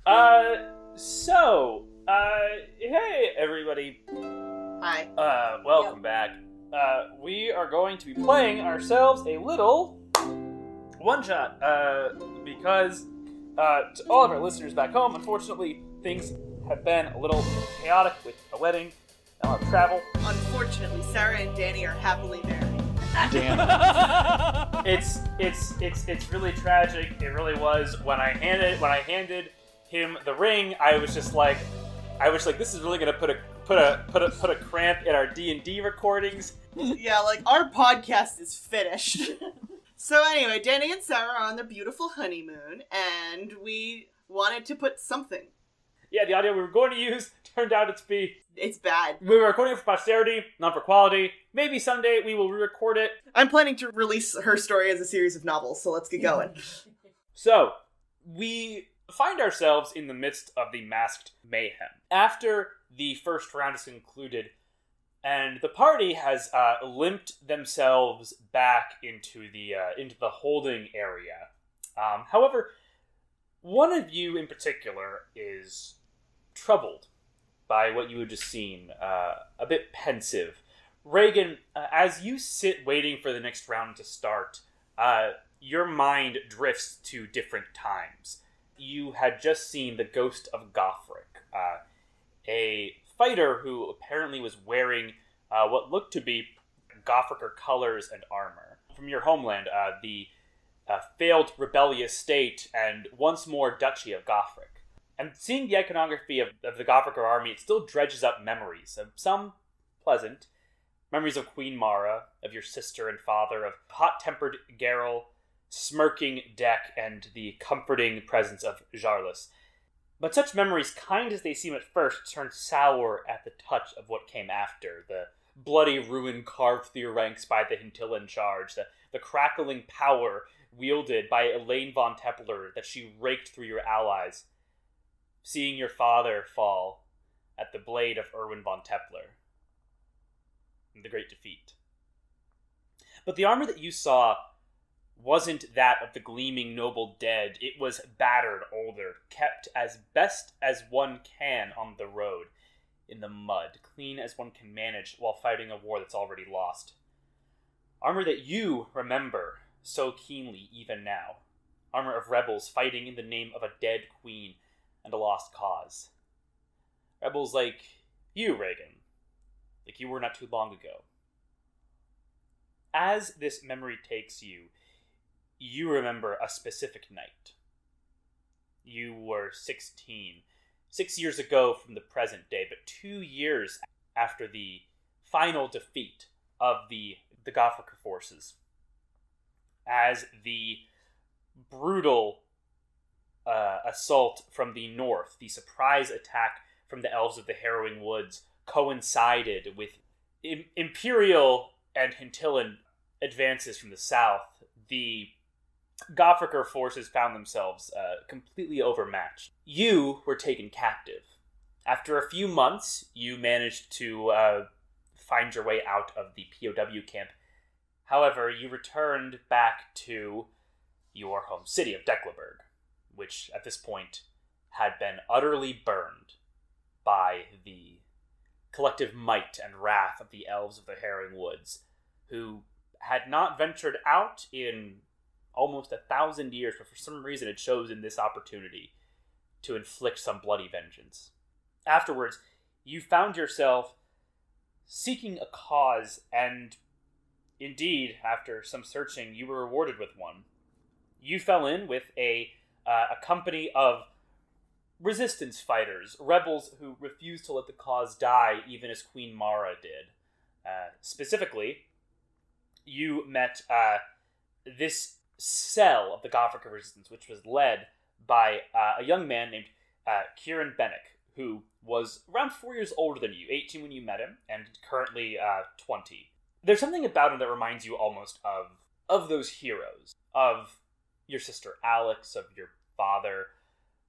Hey everybody. Hi. Welcome back. We are going to be playing ourselves a little one-shot, because, to all of our listeners back home, unfortunately, things have been a little chaotic with a wedding and a lot of travel. Unfortunately, Sarah and Danny are happily married. Damn. It's really tragic. It really was. When I handed him the ring, I was like, this is really gonna put a cramp in our D&D recordings. Yeah, like, our podcast is finished. So anyway, Danny and Sarah are on their beautiful honeymoon, and we wanted to put something. Yeah, the audio we were going to use turned out It's bad. We were recording it for posterity, not for quality. Maybe someday we will re-record it. I'm planning to release her story as a series of novels, so let's get going. So, we find ourselves in the midst of the Masked Mayhem. After the first round is concluded, and the party has limped themselves back into the holding area. However, one of you in particular is troubled by what you had just seen, a bit pensive. Reagan, as you sit waiting for the next round to start, your mind drifts to different times. You had just seen the ghost of Gothric, a fighter who apparently was wearing what looked to be Gothricer colors and armor. From your homeland, the failed rebellious state and once more Duchy of Gothric. And seeing the iconography of the Gothricer army, it still dredges up memories, of some pleasant, memories of Queen Mara, of your sister and father, of hot-tempered Geralt, smirking Deck, and the comforting presence of Jarlus. But such memories, kind as they seem at first, turn sour at the touch of what came after. The bloody ruin carved through your ranks by the Hintillan charge, the crackling power wielded by Elaine von Templar that she raked through your allies. Seeing your father fall at the blade of Erwin von Templar in the Great Defeat. But the armor that you saw wasn't that of the gleaming noble dead. It was battered, older, kept as best as one can on the road, in the mud, clean as one can manage while fighting a war that's already lost. Armor that you remember so keenly even now. Armor of rebels fighting in the name of a dead queen and a lost cause. Rebels like you, Reagan. Like you were not too long ago. As this memory takes you, you remember a specific night. You were 16, 6 years ago from the present day, but 2 years after the final defeat of the Gothricer forces. As the brutal assault from the north, the surprise attack from the Elves of the Harrowing Woods, coincided with Imperial and Hintillan advances from the south, the Gothricer forces found themselves completely overmatched. You were taken captive. After a few months, you managed to find your way out of the POW camp. However, you returned back to your home city of Declaberg, which at this point had been utterly burned by the collective might and wrath of the Elves of the Harrowing Woods, who had not ventured out in almost 1,000 years, but for some reason had chosen this opportunity to inflict some bloody vengeance. Afterwards, you found yourself seeking a cause, and indeed, after some searching, you were rewarded with one. You fell in with a company of resistance fighters, rebels who refused to let the cause die, even as Queen Mara did. Specifically, you met this cell of the Gothricer resistance, which was led by a young man named Kieran Bennick, who was around 4 years older than you, 18 when you met him, and currently 20. There's something about him that reminds you almost of those heroes, of your sister Alex, of your father,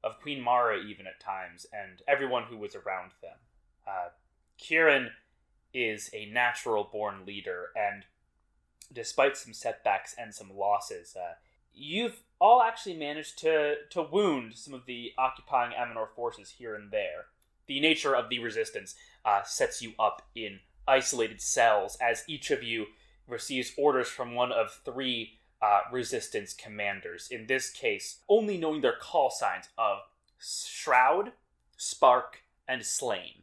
of Queen Mara even at times, and everyone who was around them. Kieran is a natural-born leader, and despite some setbacks and some losses, you've all actually managed to wound some of the occupying Amanor forces here and there. The nature of the resistance sets you up in isolated cells as each of you receives orders from one of 3 resistance commanders. In this case, only knowing their call signs of Shroud, Spark, and Slain.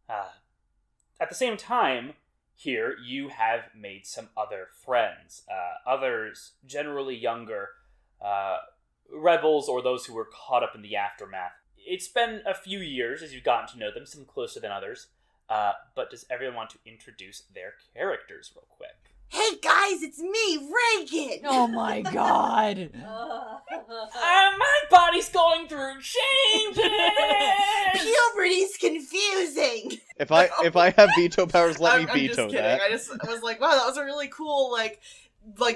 At the same time, here you have made some other friends. Others, generally younger, rebels or those who were caught up in the aftermath. It's been a few years as you've gotten to know them, some closer than others. But does everyone want to introduce their characters real quick? Hey guys, it's me, Reagan! Oh my god. My body's going through changes! Puberty's confusing! If I have veto powers, let me I'm veto just kidding. that. I was like, wow, that was a really cool, like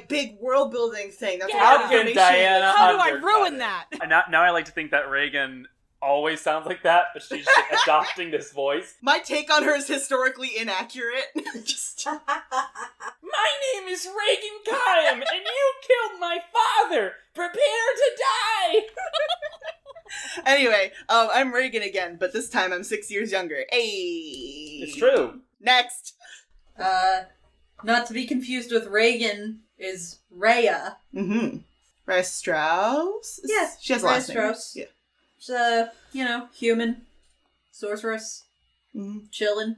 big world building thing. That's How a lot of can information. Diana How do I undercut ruin it? that? Now I like to think that Reagan always sounds like that, but she's just like, adopting this voice. My take on her is historically inaccurate. Just... My name is Reagan Kyle, and you killed my father! Prepare to die! Anyway, I'm Reagan again, but this time I'm 6 years younger. Hey! It's true. Next! Not to be confused with Reagan, is Rhea. Mm-hmm. Rhea Strauss? Yeah, She has a Rhea last name. Strauss. Yeah. She's human. Sorceress. Mm-hmm. Chilling.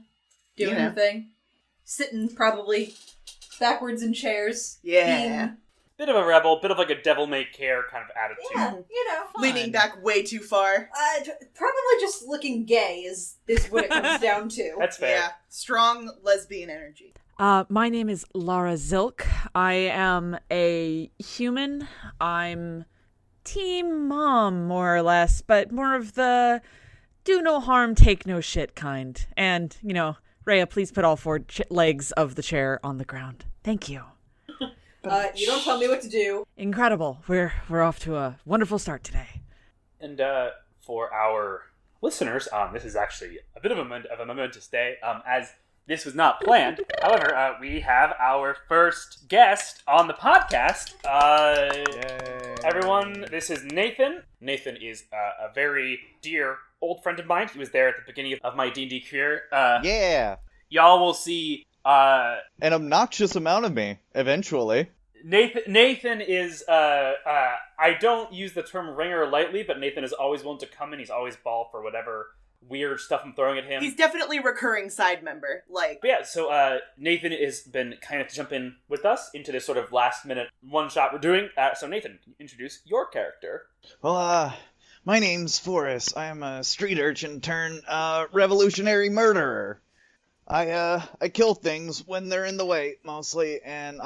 Doing her thing. Sitting, probably, backwards in chairs. Yeah. Being, Bit of a rebel, bit of like a devil-may-care kind of attitude. yeah, Leaning back way too far. probably just looking gay is what it comes down to. That's fair. Yeah. Strong lesbian energy. My name is Lara Zilk. I am a human. I'm team mom, more or less, but more of the do no harm, take no shit kind. And, Rhea, please put all 4 legs of the chair on the ground. Thank you. You don't tell me what to do. Incredible. We're off to a wonderful start today. And for our listeners, this is actually a bit of a momentous day, as this was not planned. However, we have our first guest on the podcast. Everyone, this is Nathan. Nathan is a very dear old friend of mine. He was there at the beginning of my D&D career. Yeah. Y'all will see... An obnoxious amount of me, eventually. Nathan is, I don't use the term ringer lightly, but Nathan is always willing to come in. He's always ball for whatever weird stuff I'm throwing at him. He's definitely a recurring side member. But yeah, so Nathan has been kind of to jump in with us into this sort of last minute one shot we're doing. So Nathan, can you introduce your character? Well, my name's Forrest. I am a street urchin turned revolutionary murderer. I kill things when they're in the way, mostly, and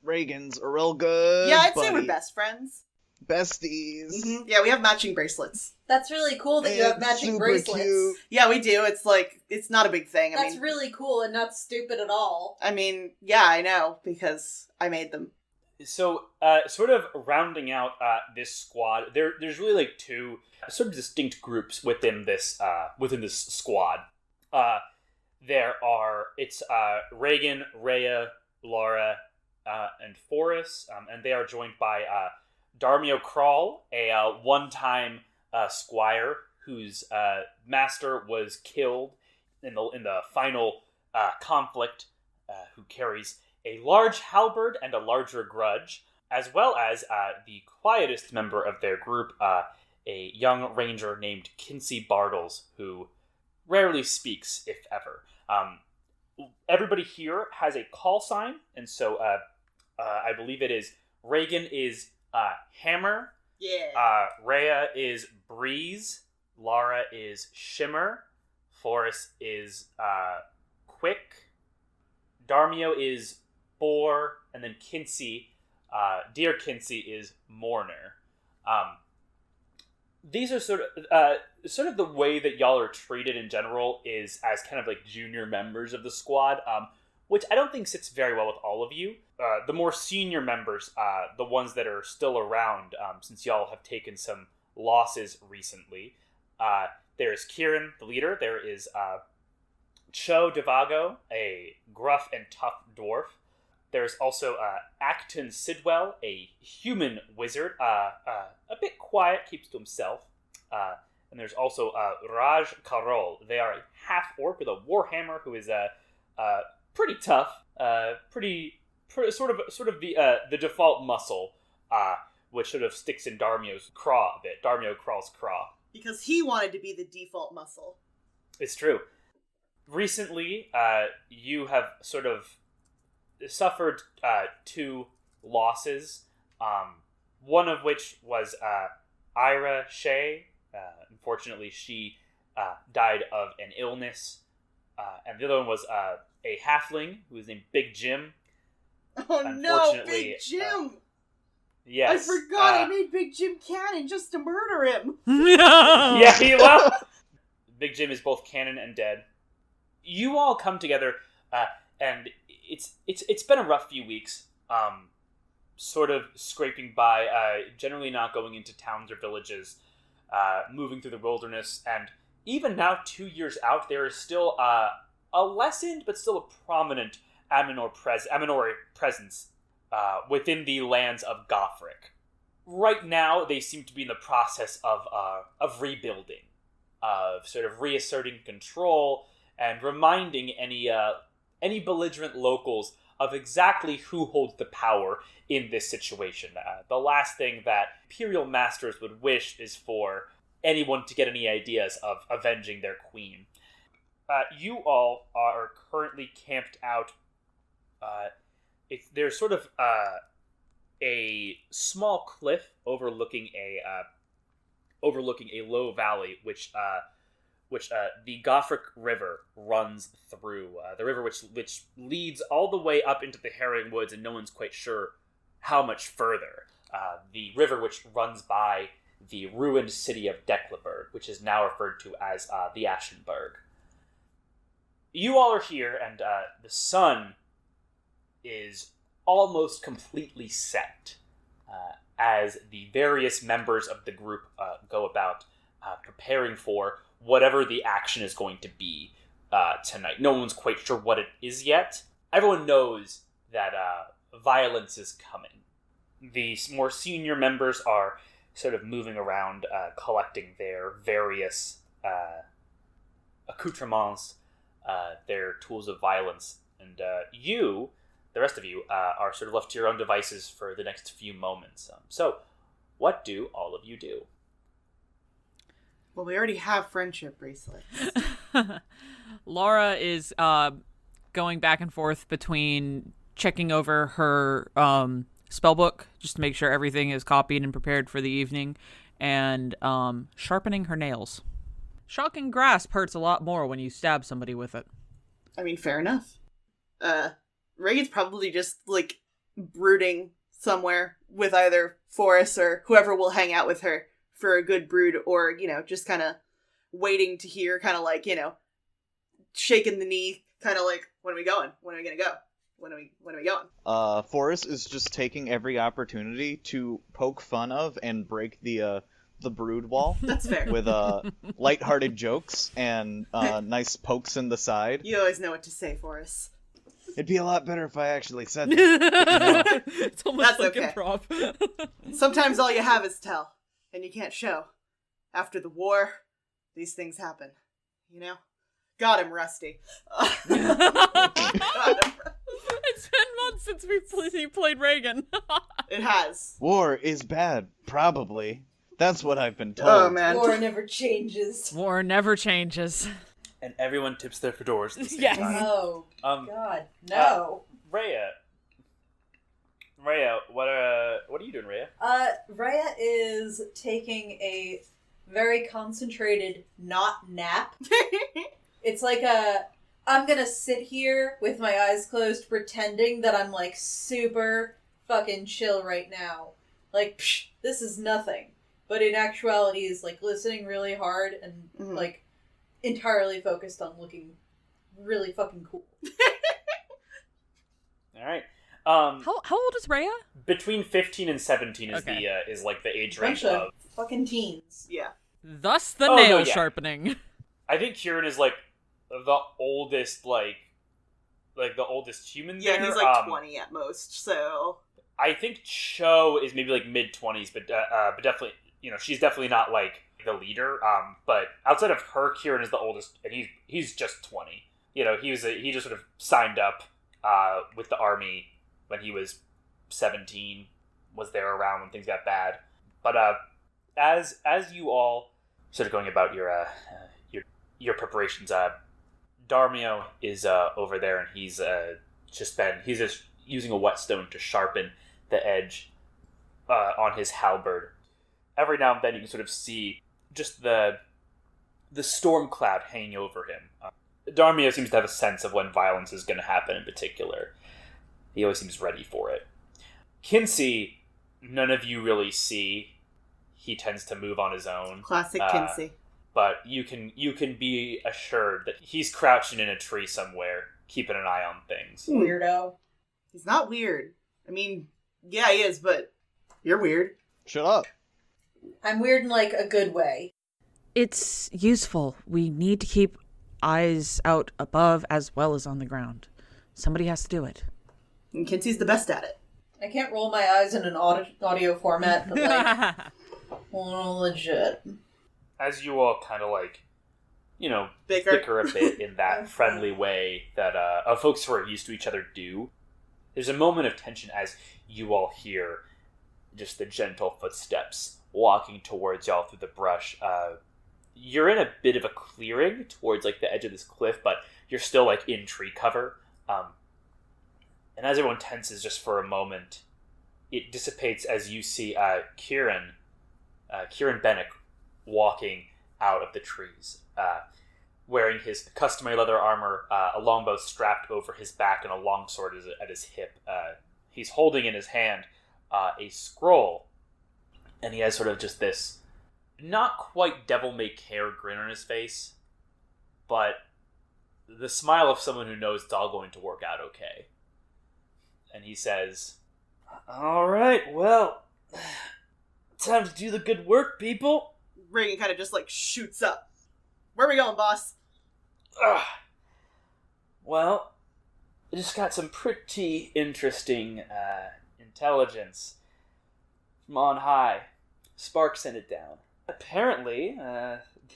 Reagan's a real good Yeah, I'd say buddy. we're best friends. Besties. Mm-hmm. Yeah, we have matching bracelets. That's really cool that you have It's matching super bracelets. cute. Yeah, we do. It's not a big thing. That's really cool and not stupid at all. Yeah, I know, because I made them. So, sort of rounding out this squad, there's really like 2 sort of distinct groups within this squad. It's Reagan, Rhea, Laura, and Forrest, and they are joined by Darmio Crawl, a one-time squire whose master was killed in the final conflict, who carries a large halberd and a larger grudge, as well as the quietest member of their group, a young ranger named Kinsey Bartles, who rarely speaks, if ever. Everybody here has a call sign, and so I believe it is Reagan is Hammer, Rhea is Breeze, Lara is Shimmer, Forrest is Quick, Darmio is Boar, and then Kinsey, dear Kinsey, is Mourner. These are sort of the way that y'all are treated in general is as kind of like junior members of the squad, which I don't think sits very well with all of you. The more senior members, the ones that are still around, since y'all have taken some losses recently, there is Kieran, the leader. There is Cho Devago, a gruff and tough dwarf. There's also Acton Sidwell, a human wizard, a bit quiet, keeps to himself. And there's also Raj Karol. They are a half-orc with a warhammer who is pretty tough, sort of the default muscle, which sort of sticks in Darmio's craw a bit. Darmio crawls craw. Because he wanted to be the default muscle. It's true. Recently, you have sort of suffered 2 losses, one of which was Ira Shea. Unfortunately, she died of an illness, and the other one was a halfling who was named Big Jim. Oh no, Big Jim! Yes. I forgot I made Big Jim canon just to murder him! Yeah, well, Big Jim is both canon and dead. You all come together, and it's been a rough few weeks, sort of scraping by, generally not going into towns or villages, moving through the wilderness, and even now, 2 years out, there is still a lessened but still a prominent Aminor presence within the lands of Gothric. Right now, they seem to be in the process of rebuilding, of sort of reasserting control and reminding any belligerent locals of exactly who holds the power in this situation. The last thing that Imperial Masters would wish is for anyone to get any ideas of avenging their queen. You all are currently camped out. There's sort of a small cliff overlooking a low valley, which the Gothric River runs through. The river which leads all the way up into the Herring Woods, and no one's quite sure how much further. The river which runs by the ruined city of Declaberg, which is now referred to as the Ashenburg. You all are here, and the sun is almost completely set as the various members of the group go about preparing for whatever the action is going to be tonight. No one's quite sure what it is yet. Everyone knows that violence is coming. The more senior members are sort of moving around, collecting their various accoutrements, their tools of violence, and the rest of you, are sort of left to your own devices for the next few moments. So, what do all of you do? Well, we already have friendship bracelets. Laura is going back and forth between checking over her spellbook just to make sure everything is copied and prepared for the evening, and sharpening her nails. Shocking grasp hurts a lot more when you stab somebody with it. I mean, fair enough. Reagan's probably just, like, brooding somewhere with either Forrest or whoever will hang out with her for a good brood, or, just kind of waiting to hear, kind of like, shaking the knee, kind of like, when are we going? When are we gonna go? When are we going? Forrest is just taking every opportunity to poke fun of and break the brood wall. That's fair. With lighthearted jokes and nice pokes in the side. You always know what to say, Forrest. It'd be a lot better if I actually said that. It's almost That's like okay. improv. Sometimes all you have is tell, and you can't show. After the war, these things happen. Got him, Rusty. It's been months since we played Reagan. It has. War is bad, probably. That's what I've been told. Oh, man. War never changes. War never changes. And everyone tips their fedoras at the same Yes. time. Oh, God, no. Rhea, what are you doing, Rhea? Rhea is taking a very concentrated not nap. It's like I'm gonna sit here with my eyes closed pretending that I'm, like, super fucking chill right now. Like, this is nothing. But in actuality is, like, listening really hard and, like, entirely focused on looking really fucking cool. All right. How old is Rhea? Between 15 and 17 is Okay. is like the age Bunch range of of. fucking teens. Yeah. Thus the Oh, no, nail yeah. sharpening. I think Kieran is like the oldest, like like the oldest human Yeah, there. he's like 20 at most, so... I think Cho is maybe like mid-20s, but definitely, she's definitely not like the leader. But outside of her, Kieran is the oldest, and he's just 20. He just sort of signed up with the army when he was 17, was there around when things got bad. But as you all sort of going about your preparations, Darmio is over there, and he's just using a whetstone to sharpen the edge on his halberd. Every now and then you can sort of see just the storm cloud hanging over him. Darmio seems to have a sense of when violence is going to happen in particular. He always seems ready for it. Kinsey, none of you really see. He tends to move on his own. Classic Kinsey. But you can be assured that he's crouching in a tree somewhere, keeping an eye on things. Weirdo. He's not weird. I mean, yeah, he is, but you're weird. Shut up. I'm weird in, like, a good way. It's useful. We need to keep eyes out above as well as on the ground. Somebody has to do it. And Kinsey's the best at it. I can't roll my eyes in an audio format, but, like, well, legit. As you all kind of, like, bicker a bit in that friendly way that folks who are used to each other do, there's a moment of tension as you all hear just the gentle footsteps walking towards y'all through the brush. You're in a bit of a clearing towards, like, the edge of this cliff, but you're still, like, in tree cover. And as everyone tenses just for a moment, it dissipates as you see Kieran Bennick walking out of the trees, wearing his customary leather armor, a longbow strapped over his back, and a longsword at his hip. He's holding in his hand a scroll, and he has sort of just this not quite devil-may-care grin on his face, but the smile of someone who knows it's all going to work out okay. And he says, "All right, well, time to do the good work, people." Reagan kind of just, like, shoots up. Where are we going, boss? Well, I just got some pretty interesting intelligence from on high. Spark sent it down. Apparently,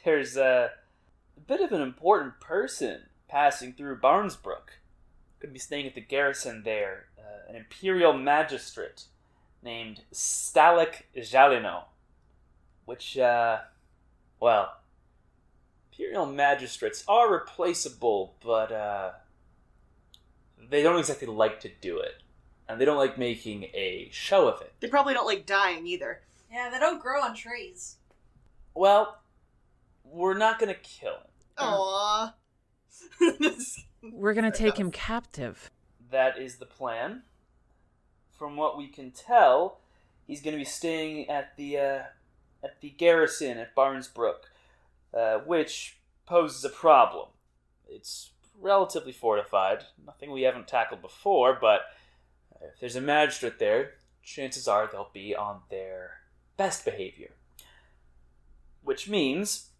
there's a bit of an important person passing through Barnesbrook. Could be staying at the garrison there. An imperial magistrate named Stalik Jalino. Which, imperial magistrates are replaceable, but they don't exactly like to do it. And they don't like making a show of it. They probably don't like dying either. Yeah, they don't grow on trees. Well, we're not going to kill him. Aww. We're gonna take him captive. That is the plan. From what we can tell, he's going to be staying at the garrison at Barnesbrook, which poses a problem. It's relatively fortified, nothing we haven't tackled before, but if there's a magistrate there, chances are they'll be on their best behavior. Which means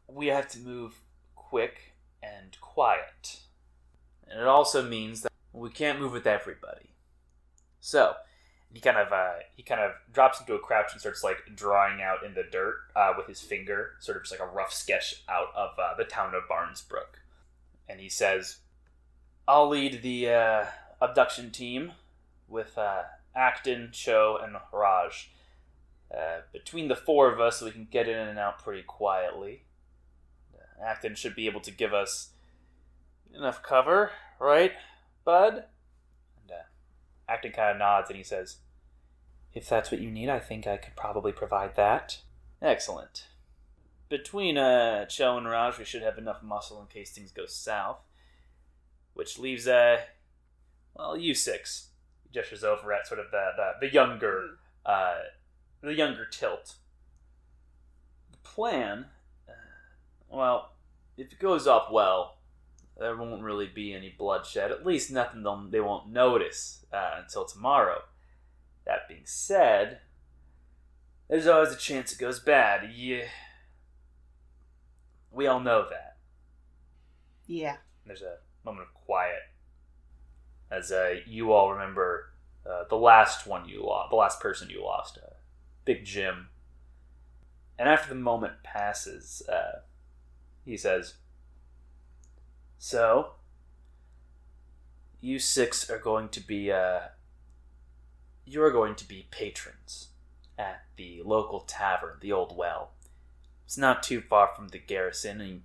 we have to move quick and quiet. And it also means that we can't move with everybody. So, he kind of drops into a crouch and starts, like, drawing out in the dirt with his finger, sort of just like a rough sketch out of the town of Barnesbrook. And he says, "I'll lead the abduction team with Acton, Cho, and Raj. Between the four of us, we can get in and out pretty quietly. Acton should be able to give us enough cover, right, bud?" And Acton kind of nods and he says, "If that's what you need, I think I could probably provide that." "Excellent. Between Cho and Raj, we should have enough muscle in case things go south. Which leaves, you six." He gestures over at sort of the younger tilt. The plan, if it goes off well, there won't really be any bloodshed. At least nothing they won't notice until tomorrow. That being said, there's always a chance it goes bad. Yeah. We all know that. Yeah. There's a moment of quiet as you all remember the last person you lost, Big Jim. And after the moment passes, he says, "So, you 6 are going to be patrons at the local tavern, the Old Well. It's not too far from the garrison, and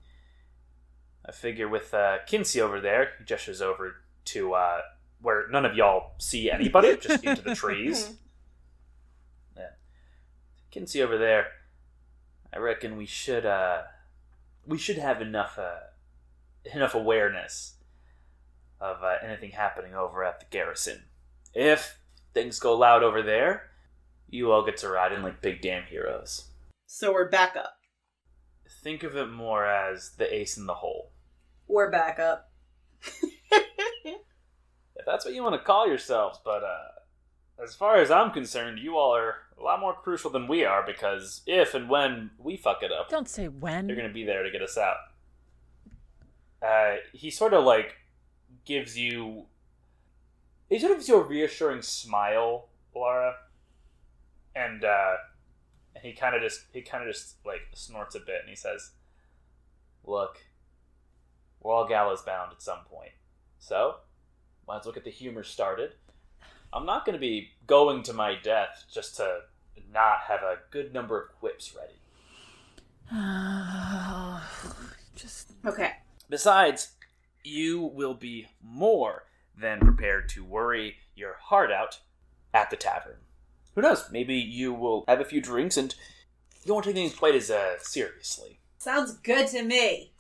I figure with Kinsey over there," he gestures over to where none of y'all see anybody, just into the trees. Yeah. Kinsey over there, I reckon we should have enough awareness of anything happening over at the garrison. If things go loud over there, you all get to ride in like big damn heroes. So we're back up. Think of it more as the ace in the hole. We're back up. If that's what you want to call yourselves, but as far as I'm concerned, you all are a lot more crucial than we are, because if and when we fuck it up, Don't say when. you're going to be there to get us out. He sort of like gives you a reassuring smile, Laura, and he kind of just like snorts a bit, and he says, "Look, we're all gallows bound at some point, so might as well get the humor started. I'm not going to be going to my death just to not have a good number of quips ready." Okay. Besides, you will be more than prepared to worry your heart out at the tavern. Who knows? Maybe you will have a few drinks and you won't take things quite as seriously. Sounds good to me.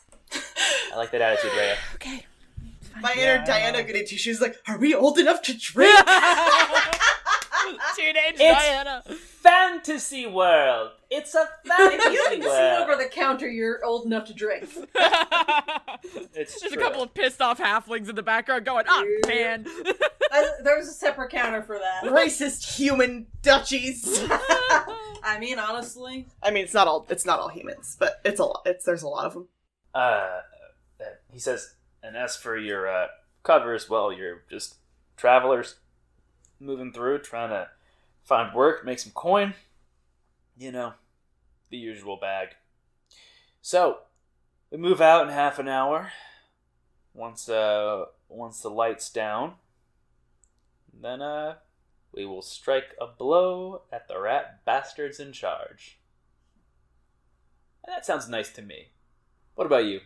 I like that attitude, Rhea. Okay. My inner Diana got into. She was like, "Are we old enough to drink?" Teenage It's Diana. fantasy world. It's a If you fantasy can see world. over the counter, you're old enough to drink. It's There's true. a couple of pissed off halflings in the background going, man. There's a separate counter for that. Racist human duchies. I mean, honestly. I mean, it's not all humans, but it's a lot. There's a lot of them. He says, and as for your covers, well, you're just travelers moving through, trying to find work, make some coin. You know, the usual bag. So, we move out in half an hour. Once the light's down, then we will strike a blow at the rat bastards in charge. And that sounds nice to me. What about you?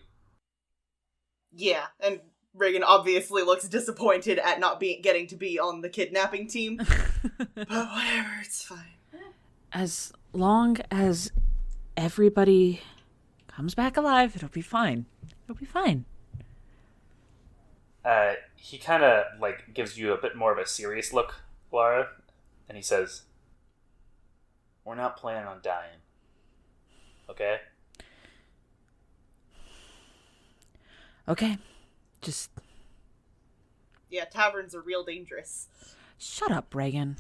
Yeah, and Reagan obviously looks disappointed at not getting to be on the kidnapping team. But whatever, it's fine. As long as everybody comes back alive, it'll be fine. It'll be fine. He kind of like gives you a bit more of a serious look, Laura, and he says, "We're not planning on dying, okay?" Okay. Just Yeah, taverns are real dangerous. shut up, Reagan.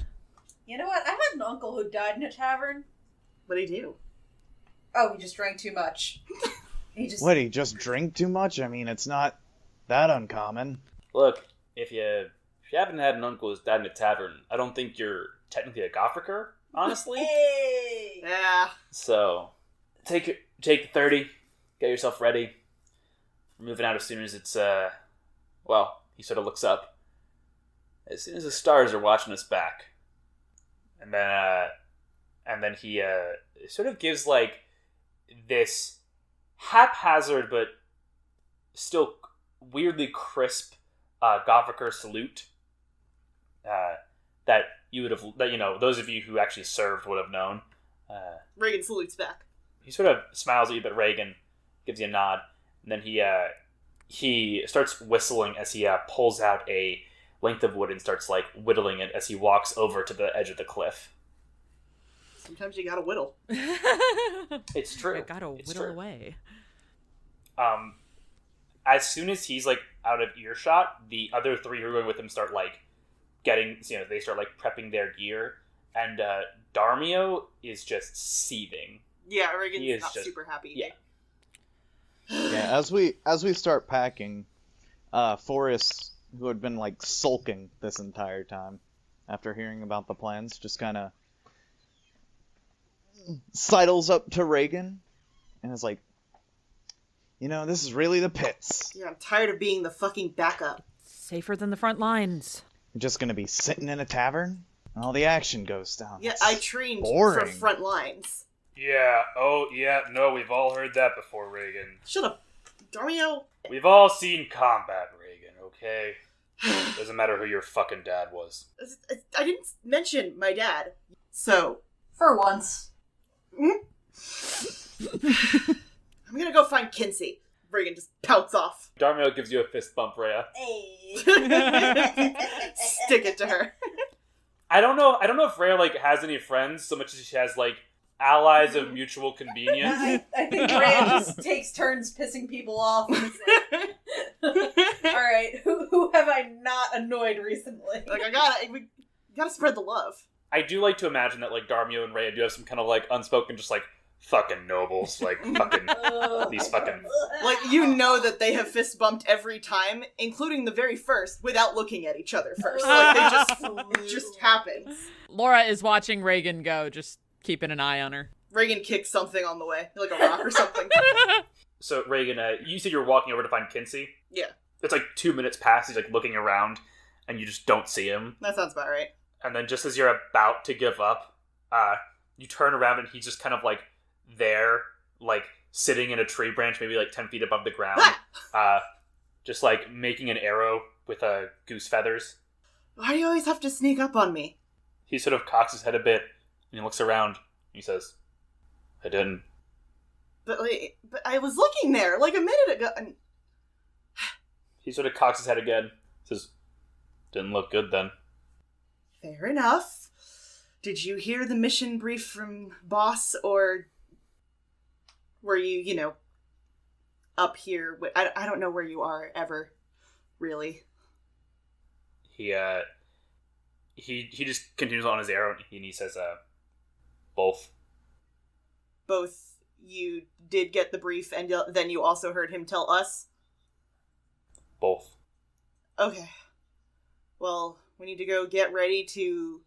You know what? I had an uncle who died in a tavern. What'd he do? Oh, he just drank too much. He just drink too much? I mean, it's not that uncommon. Look, if you haven't had an uncle who's died in a tavern, I don't think you're technically a Gothicer, honestly. Hey! Yeah. So, take the 30, get yourself ready. We're moving out as soon as it's, he sort of looks up. As soon as the stars are watching us back. And then he sort of gives, like, this haphazard but still weirdly crisp Gothicer salute that you would have, those of you who actually served would have known. Reagan salutes back. He sort of smiles at you, but Reagan gives you a nod. And then he starts whistling as he pulls out a length of wood and starts like whittling it as he walks over to the edge of the cliff. Sometimes you gotta whittle. It's true. I gotta whittle away. As soon as he's like out of earshot, the other 3 who are going with him start like they start like prepping their gear, and Darmio is just seething. Yeah, Reagan's He is not just- super happy. yeah. Yeah, as we start packing, Forrest, who had been like sulking this entire time after hearing about the plans, just kind of sidles up to Reagan and is like, this is really the pits. Yeah, I'm tired of being the fucking backup. Safer than the front lines. You're just gonna be sitting in a tavern and all the action goes down. Yeah, That's I trained boring. for front lines. Yeah, oh, yeah, no, we've all heard that before, Reagan. Shut up, Dario. We've all seen combat, Reagan, okay? Doesn't matter who your fucking dad was. I didn't mention my dad. So, For once. I'm gonna go find Kinsey. Reagan just pouts off. Darmio gives you a fist bump, Rhea. Hey. Stick it to her. I don't know if Rhea, has any friends, so much as she has, allies of mutual convenience. I think Rand just takes turns pissing people off. And it's like, all right, who have I not annoyed recently? We gotta spread the love. I do like to imagine that, Darmio and Rhea do have some kind of, unspoken, just, fucking nobles, fucking, these fucking... That they have fist bumped every time, including the very first, without looking at each other first. It just happens. Laura is watching Reagan go, just keeping an eye on her. Reagan kicks something on the way, like a rock or something. So, Reagan, you said you were walking over to find Kinsey? Yeah. It's 2 minutes past, he's, looking around, and you just don't see him. That sounds about right. And then just as you're about to give up, you turn around and he's just kind of, there, sitting in a tree branch, maybe, 10 feet above the ground. Just, making an arrow with, goose feathers. Why do you always have to sneak up on me? He sort of cocks his head a bit, and he looks around, and he says, I didn't. But I was looking there, a minute ago, and... He sort of cocks his head again, says, didn't look good then. Fair enough. Did you hear the mission brief from boss, or were you, up here? I don't know where you are ever, really. He just continues on his arrow, and he says, both. Both you did get the brief, and then you also heard him tell us? Both. Okay. Well, we need to go get ready to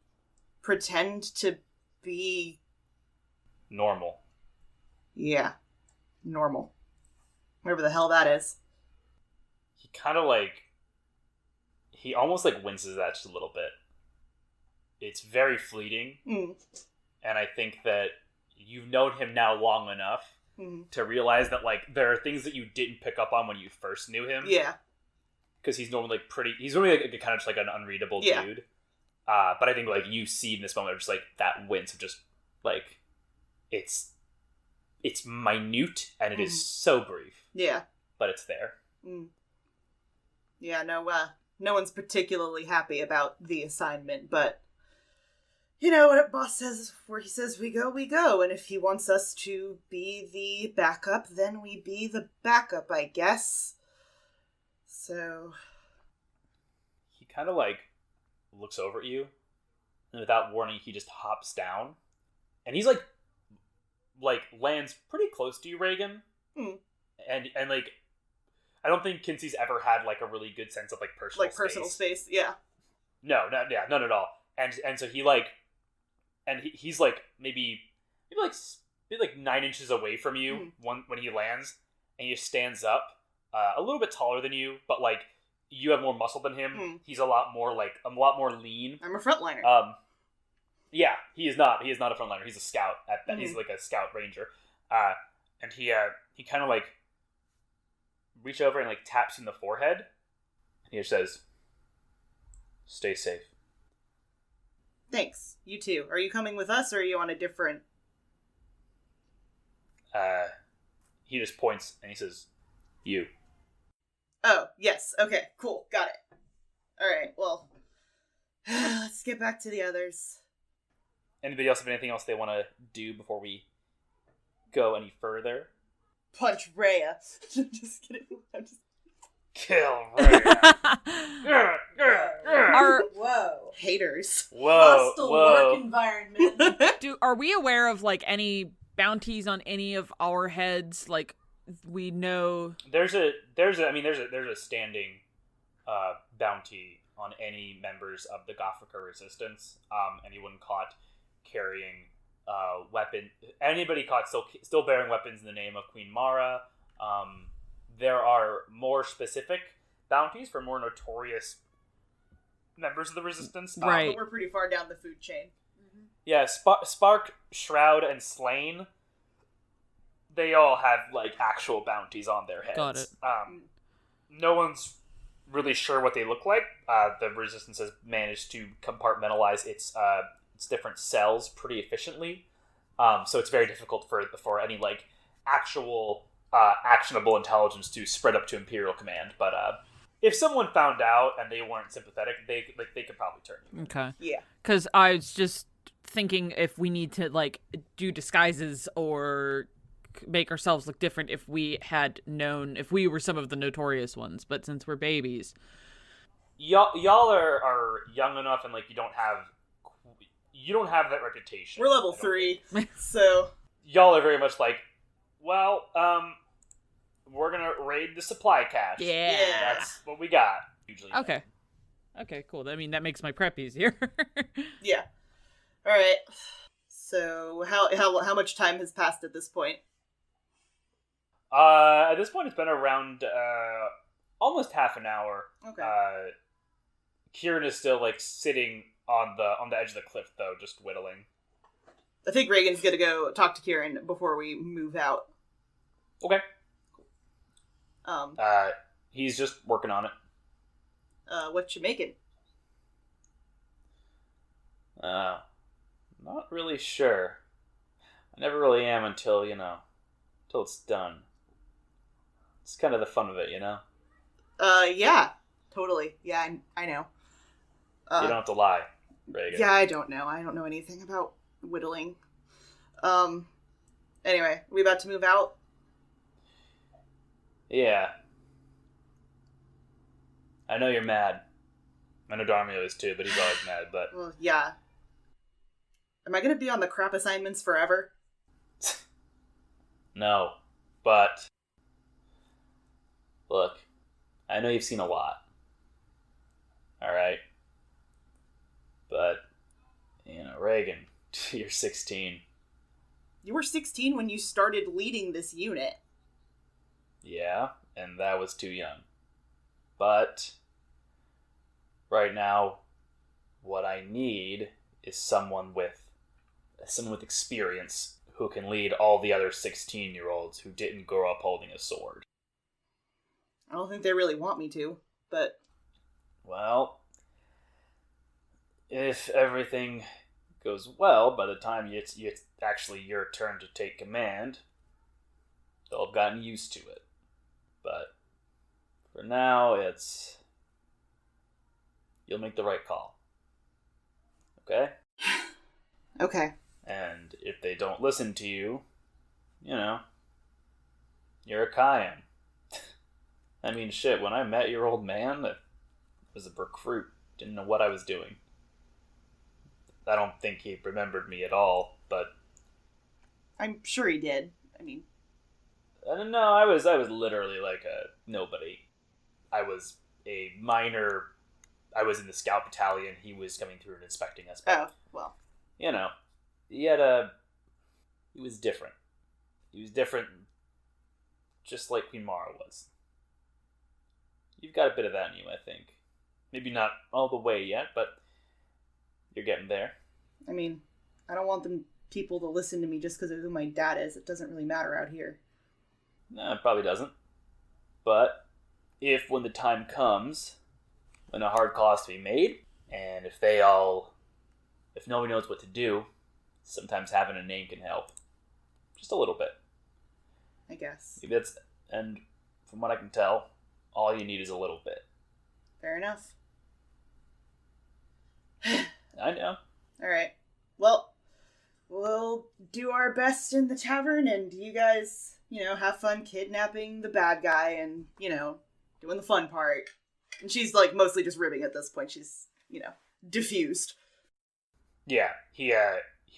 pretend to be... Normal. Yeah. Normal. Whatever the hell that is. He kind of he almost winces at just a little bit. It's very fleeting. And I think that you've known him now long enough to realize that there are things that you didn't pick up on when you first knew him. Yeah. Because he's normally he's normally kind of just an unreadable dude. But I think you see in this moment just that wince of just it's minute and it is so brief. Yeah. But it's there. Yeah, no one's particularly happy about the assignment, but what boss says, where he says we go, and if he wants us to be the backup, then we be the backup, I guess. So... He kind of looks over at you, and without warning, he just hops down, and he's lands pretty close to you, Reagan. And I don't think Kinsey's ever had a really good sense of personal space. Personal space, yeah. No, none at all. And so he he's maybe 9 inches away from you when he lands, and he stands up, a little bit taller than you, but you have more muscle than him. He's a lot more lean. I'm a frontliner. Yeah, he is not a frontliner. He's a scout at that. He's a scout ranger. And he kind of reach over and taps you in the forehead, and he just says, "Stay safe." Thanks. You too. Are you coming with us, or are you on a different... He just points, and he says, "You." Oh, yes. Okay, cool. Got it. Alright, well... let's get back to the others. Anybody else have anything else they want to do before we go any further? Punch Rhea. Just kidding. I'm just... Kill Rhea. Whoa. Haters. Hostile work environment. Are we aware of any bounties on any of our heads? We know there's a standing bounty on any members of the Gothica resistance. Anyone caught carrying weapon, anybody caught still bearing weapons in the name of Queen Mara. There are more specific bounties for more notorious members of the resistance. Right. But we're pretty far down the food chain. Yeah, Spark, Shroud, and Slain. They all have like actual bounties on their heads. Got it. No one's really sure what they look like. The resistance has managed to compartmentalize its different cells pretty efficiently. So it's very difficult for any like actual actionable intelligence to spread up to Imperial Command. But if someone found out and they weren't sympathetic, they could probably turn you. Okay. Yeah. Because I was just thinking if we need to like do disguises or make ourselves look different if we had known if we were some of the notorious ones, but since we're babies, y'all are young enough and like you don't have that reputation. We're level 3, so y'all are very much like, well, we're gonna raid the supply cache. Yeah. That's what we got usually. Okay, cool. I mean, that makes my prep easier. yeah. All right. So how much time has passed at this point? At this point, it's been around almost half an hour. Okay. Kieran is still like sitting on the edge of the cliff, though, just whittling. I think Reagan's gonna go talk to Kieran before we move out. Okay. Um. He's just working on it. What you making? Not really sure. I never really am until it's done. It's kind of the fun of it, you know? Yeah. Totally. Yeah, I know. You don't have to lie, Reagan. Yeah, I don't know. I don't know anything about whittling. Anyway, we about to move out? Yeah. I know you're mad. I know Darmio is too, but he's always mad, but... Well, yeah. Am I gonna be on the crap assignments forever? No. But... Look, I know you've seen a lot. Alright? But, Reagan, you're 16. You were 16 when you started leading this unit. Yeah, and that was too young. But... Right now, what I need is someone with experience who can lead all the other 16-year-olds who didn't grow up holding a sword. I don't think they really want me to, but... Well, if everything goes well, by the time it's actually your turn to take command, they'll have gotten used to it. But for now, you'll make the right call. Okay? Okay. And if they don't listen to you, you're a Kayan. I mean, shit, when I met your old man, that was a recruit. Didn't know what I was doing. I don't think he remembered me at all, but... I'm sure he did. I mean... No, I was literally like a nobody. I was a minor... I was in the scout battalion. He was coming through and inspecting us. But, oh, well. He was different. He was different just like Queen Mara was. You've got a bit of that in you, I think. Maybe not all the way yet, but you're getting there. I mean, I don't want people to listen to me just because of who my dad is. It doesn't really matter out here. No, it probably doesn't. But when the time comes, when a hard call has to be made, and if nobody knows what to do, sometimes having a name can help. Just a little bit. I guess. And from what I can tell, all you need is a little bit. Fair enough. I know. Alright. Well, we'll do our best in the tavern, and you guys, have fun kidnapping the bad guy and, doing the fun part. And she's, mostly just ribbing at this point. She's, diffused. Yeah, he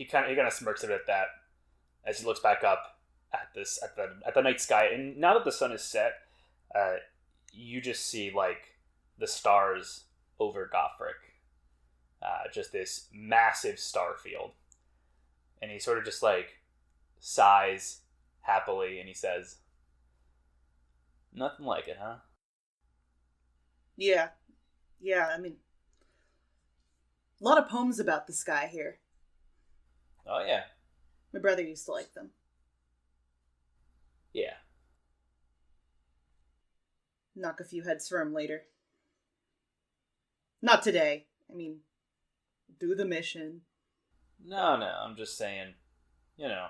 kind of smirks a bit at that as he looks back up at the night sky. And now that the sun is set, you just see the stars over Gothric. Just this massive star field. And he sort of just like sighs happily and he says, "Nothing like it, huh?" Yeah. Yeah, I mean, a lot of poems about the sky here. Oh, yeah. My brother used to like them. Yeah. Knock a few heads for him later. Not today. I mean, do the mission. No, I'm just saying, you know.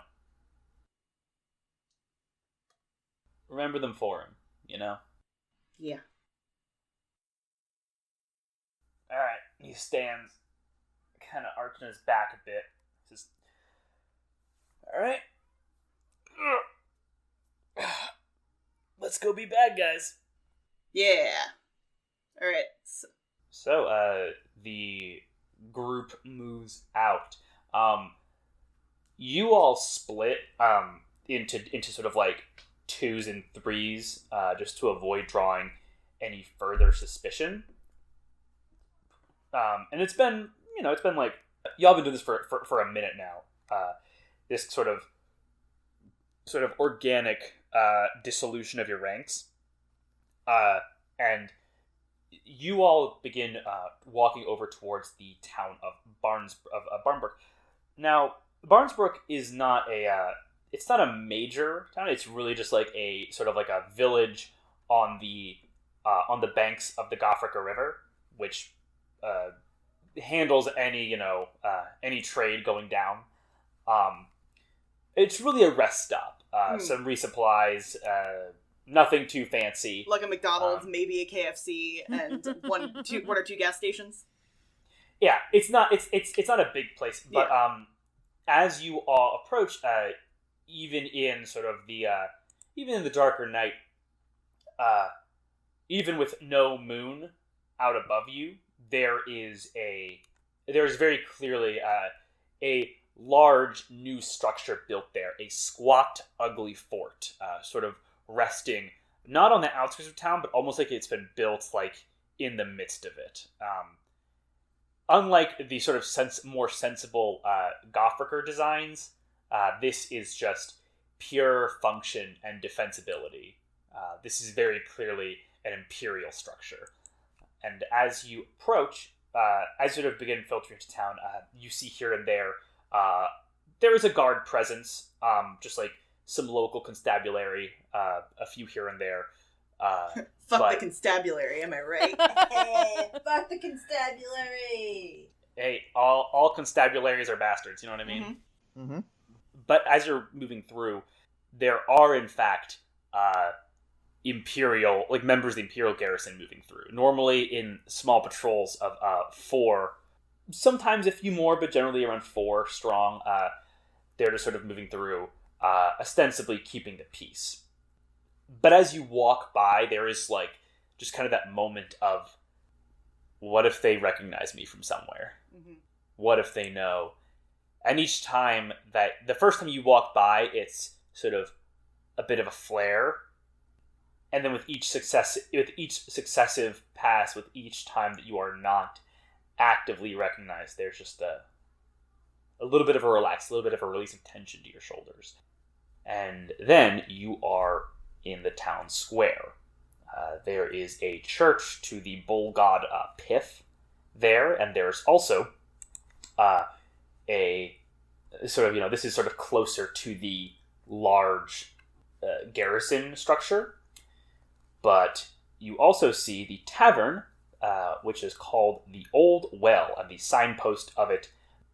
Remember them for him, you know? Yeah. Alright, he stands, kind of arching his back a bit. He says, "Alright. Let's go be bad guys." Yeah. Alright. So, the group moves out. You all split into sort of like 2s and 3s, just to avoid drawing any further suspicion. And it's been like, y'all been doing this for a minute now. This sort of organic dissolution of your ranks. And you all begin walking over towards the town of Barnsbrook. Now, Barnsbrook is not it's not a major town. It's really just like a sort of like a village on the banks of the Gothrica River, which handles any trade going down. It's really a rest stop. Some resupplies. Nothing too fancy. Like a McDonald's, maybe a KFC, and one or two gas stations. Yeah, it's not a big place, but as you all approach, even in the darker night, even with no moon out above you, there's very clearly a large new structure built there, a squat, ugly fort, sort of resting not on the outskirts of town, but almost like it's been built like in the midst of it. Unlike the sort of more sensible Gothricer designs, this is just pure function and defensibility. This is very clearly an imperial structure. And as you approach, as you sort of begin filtering into town, you see here and there is a guard presence, just like some local constabulary, a few here and there. Fuck the constabulary, am I right? Fuck the constabulary! Hey, all constabularies are bastards, you know what I mean? Mm-hmm. Mm-hmm. But as you're moving through, there are, in fact, Imperial, like members of the Imperial garrison moving through. Normally in small patrols of 4, sometimes a few more, but generally around 4 strong. They're just sort of moving through, ostensibly keeping the peace. But as you walk by, there is like just kind of that moment of, what if they recognize me from somewhere? Mm-hmm. What if they know? And each time the first time you walk by, it's sort of a bit of a flare. And then with each successive pass, with each time that you are not actively recognized, there's just a little bit of a relax, a little bit of a release of tension to your shoulders. And then you are in the town square. There is a church to the bull god Pith there, and there's also a sort of, this is sort of closer to the large garrison structure. But you also see the tavern, which is called the Old Well, and the signpost of it,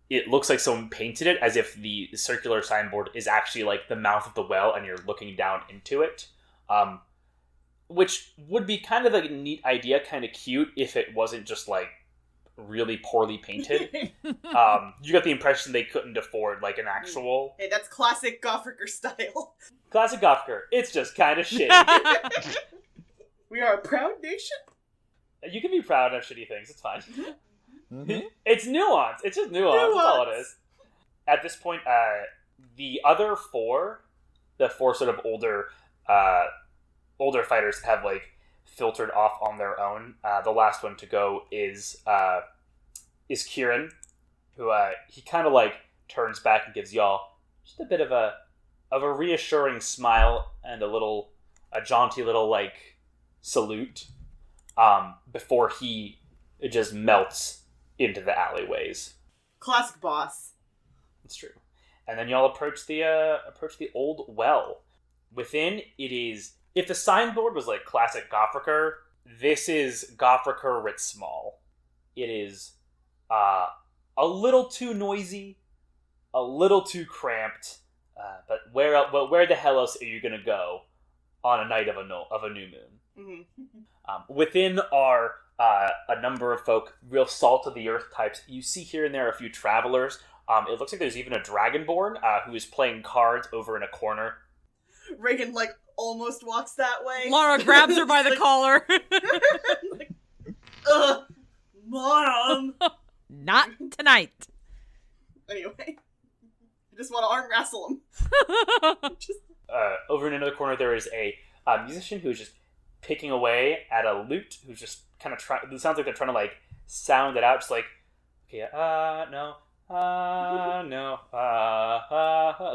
it looks like someone painted it as if the circular signboard is actually like the mouth of the well and you're looking down into it. Which would be kind of like a neat idea, kind of cute, if it wasn't just like really poorly painted. You got the impression they couldn't afford like an actual... Hey, that's classic Gothricer style. Classic Gothricer. It's just kind of shitty. We are a proud nation. You can be proud of shitty things. It's fine. Mm-hmm. It's nuance. It's just nuance. That's all it is. At this point, the other 4, the 4 sort of older fighters have like filtered off on their own. The last one to go is Kieran, who he kind of like turns back and gives y'all just a bit of a reassuring smile and a jaunty little like salute before he just melts into the alleyways. Classic boss. It's true. And then y'all approach the old well. Within, it is, if the signboard was like classic Gothicer, this is Gothicer writ small. It is a little too noisy, a little too cramped, but where the hell else are you gonna go on a night of a new moon? Mm-hmm. Within are a number of folk, real salt of the earth types. You see here and there a few travelers. It looks like there's even a dragonborn who is playing cards over in a corner. Reagan, like, almost walks that way. Lara grabs her by the collar. Like, Mom! Not tonight. Anyway, I just want to arm wrestle him. Over in another corner, there is a musician who's just picking away at a lute, who's just kind of trying. It sounds like they're trying to like sound it out, just like, okay, no.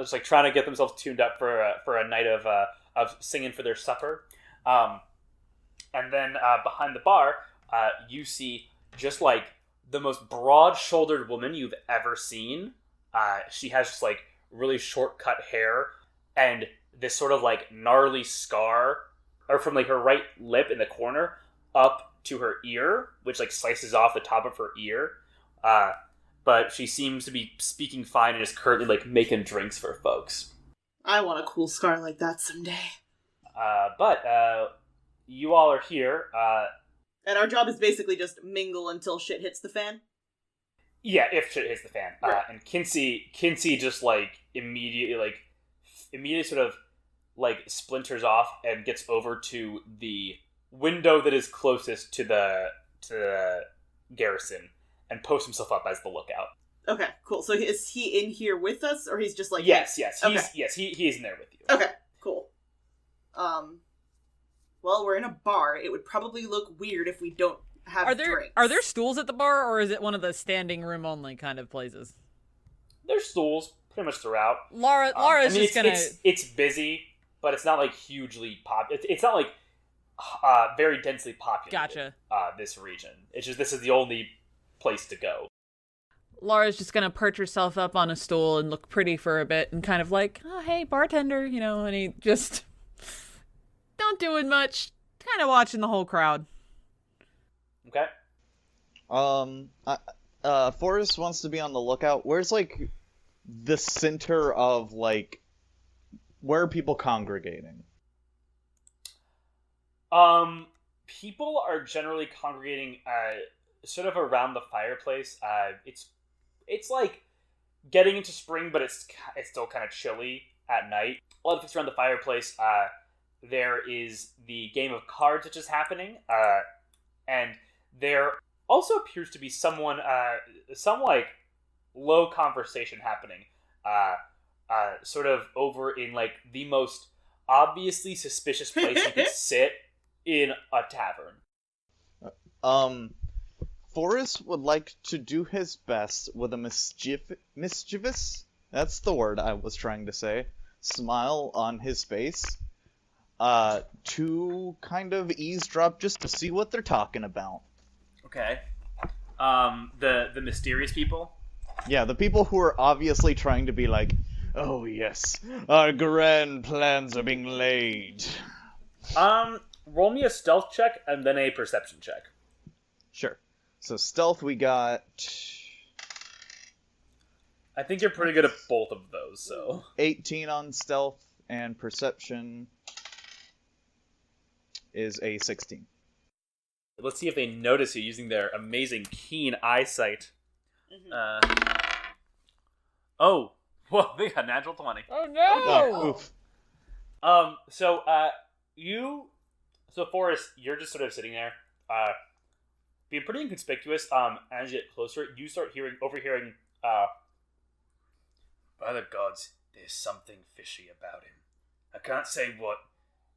Just like trying to get themselves tuned up for a night of singing for their supper. And then behind the bar, you see just like the most broad-shouldered woman you've ever seen. She has just like really short-cut hair and this sort of like gnarly scar, or from like her right lip in the corner up to her ear, which like slices off the top of her ear. But she seems to be speaking fine and is currently like making drinks for folks. I want a cool scar like that someday. But you all are here. And our job is basically just mingle until shit hits the fan? Yeah, if shit hits the fan. Right. And Kinsey just like immediately sort of like splinters off and gets over to the window that is closest to the garrison and posts himself up as the lookout. Okay, cool. So is he in here with us, or he's just like... Yes. He is in there with you. Okay, cool. Well, we're in a bar. It would probably look weird if we don't have drinks. Are there stools at the bar, or is it one of the standing room only kind of places? There's stools pretty much throughout. Laura's just gonna... It's busy, but it's not like hugely it's not like very densely populated. Gotcha. This region. It's just this is the only place to go. Laura's just gonna perch herself up on a stool and look pretty for a bit and kind of like, oh, hey, bartender, and he just not doing much, kind of watching the whole crowd. Okay. Forrest wants to be on the lookout. Where's, like, the center of, like, where are people congregating? People are generally congregating, sort of around the fireplace. It's like getting into spring, but it's still kind of chilly at night. A lot of it's around the fireplace. There is the game of cards which is happening, and there also appears to be some like low conversation happening, sort of over in like the most obviously suspicious place you could sit in a tavern. Forrest would like to do his best with a mischievous, that's the word I was trying to say, smile on his face, to kind of eavesdrop just to see what they're talking about. Okay. The mysterious people? Yeah, the people who are obviously trying to be like, oh yes, our grand plans are being laid. Roll me a stealth check and then a perception check. Sure. So stealth we got... I think you're pretty good at both of those, so... 18 on stealth, and perception is a 16. Let's see if they notice you using their amazing keen eyesight. Mm-hmm. Oh, well, they got natural 20. Oh no! Oof. So Forrest, you're just sort of sitting there, being pretty inconspicuous. As you get closer, you start overhearing, by the gods, there's something fishy about him. I can't say what,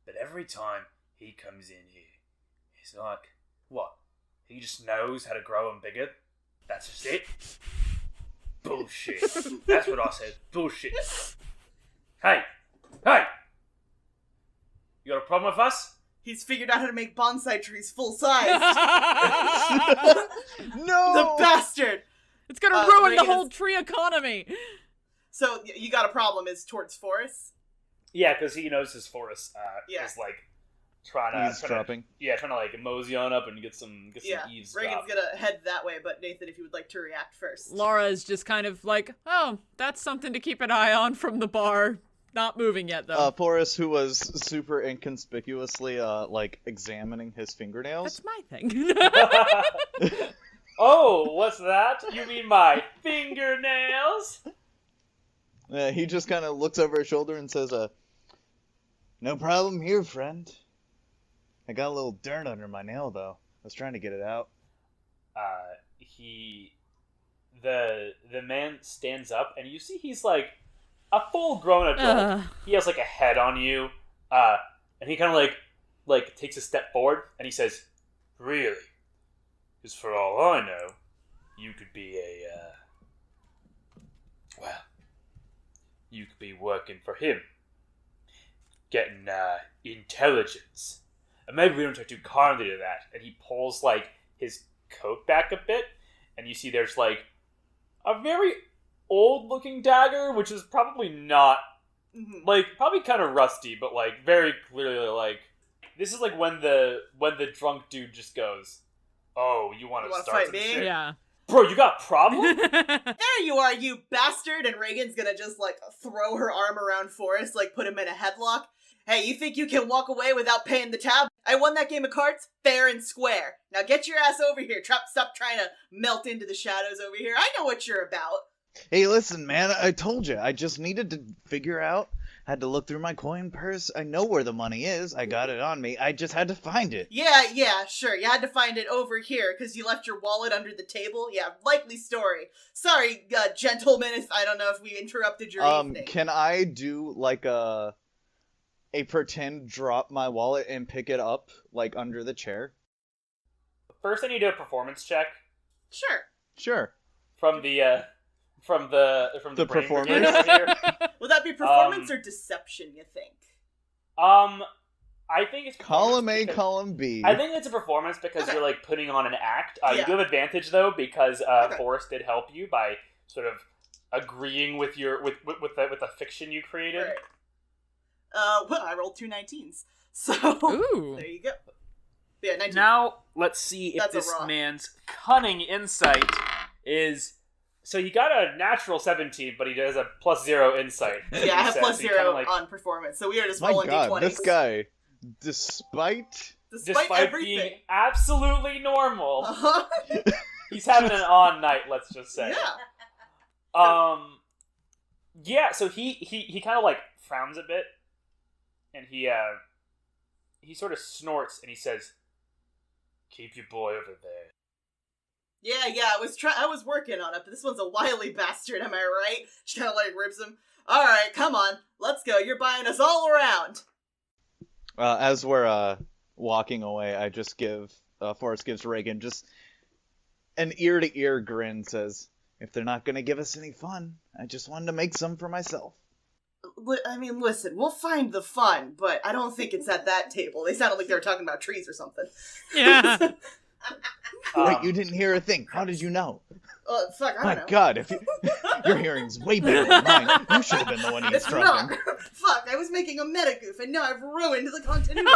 but every time he comes in here, He's like, what? He just knows how to grow them bigger? That's just it? Bullshit. That's what I said. Bullshit. Hey! You got a problem with us? He's figured out how to make bonsai trees full size. No! The bastard! It's gonna ruin Reagan the whole tree economy. So, you got a problem is towards Forrest? Yeah, because he knows his forest is trying to mosey on up and get some eavesdrop. Reagan's gonna head that way, but Nathan, if you would like to react first. Laura is just kind of like, oh, that's something to keep an eye on from the bar. Not moving yet, though. Forrest, who was super inconspicuously, examining his fingernails. That's my thing. Oh, what's that? You mean my fingernails? He just kind of looks over his shoulder and says, no problem here, friend. I got a little dirt under my nail, though. I was trying to get it out. The man stands up, and you see he's like a full-grown adult. He has like a head on you, and he kind of like takes a step forward, and he says, "Really? Because for all I know, you could be you could be working for him, getting intelligence, and maybe we don't take too kindly to that." And he pulls like his coat back a bit, and you see there's like a very old-looking dagger, which is probably not like probably kind of rusty, but like very clearly like this is like when the drunk dude just goes, "Oh, you want to start fight some me?" shit? Yeah. Bro, you got a problem?" There you are, you bastard! And Reagan's gonna just, like, throw her arm around Forrest, like, put him in a headlock. Hey, you think you can walk away without paying the tab? I won that game of cards fair and square. Now get your ass over here. Stop trying to melt into the shadows over here. I know what you're about. Hey, listen, man, I told you. I just needed to figure out. Had to look through my coin purse. I know where the money is. I got it on me. I just had to find it. Yeah, sure. You had to find it over here because you left your wallet under the table. Yeah, likely story. Sorry, gentlemen, if I don't know if we interrupted your evening. Can I do, like, a pretend drop my wallet and pick it up, like, under the chair? First, I need to do a performance check Sure. from the brain performers. brigade over here. Will that be performance or deception, you think? I think it's Column A, because- column B. I think it's a performance because you're like putting on an act. You do have advantage though because Forrest did help you by sort of agreeing with your with the fiction you created. Right. Well, I rolled 2 19s, so Ooh. there you go. Yeah, 19. Now let's see if That's a this rock. man's cunning insight is. So he got a natural 17, but he does a +0 insight. Yeah, I have +0 +0 on performance, so we are just My rolling god, d20s. this guy, despite Despite being everything. absolutely normal, Uh-huh. he's having an on night. Let's just say. Yeah. Yeah. So he kind of like frowns a bit, and he sort of snorts and he says, "Keep your boy over there." Yeah, I was working on it, but this one's a wily bastard, am I right? She kind of like rips him. Alright, come on, let's go, you're buying us all around! as we're walking away, I just Forrest gives Reagan just an ear-to-ear grin, says, "If they're not gonna give us any fun, I just wanted to make some for myself." I mean, listen, we'll find the fun, but I don't think it's at that table. They sounded like they were talking about trees or something. Yeah. Wait, you didn't hear a thing. How did you know? Fuck, I My don't know. god, your hearing's way better than mine. You should have been the one It's not. eavesdropping. Fuck, I was making a meta goof, and now I've ruined the continuity.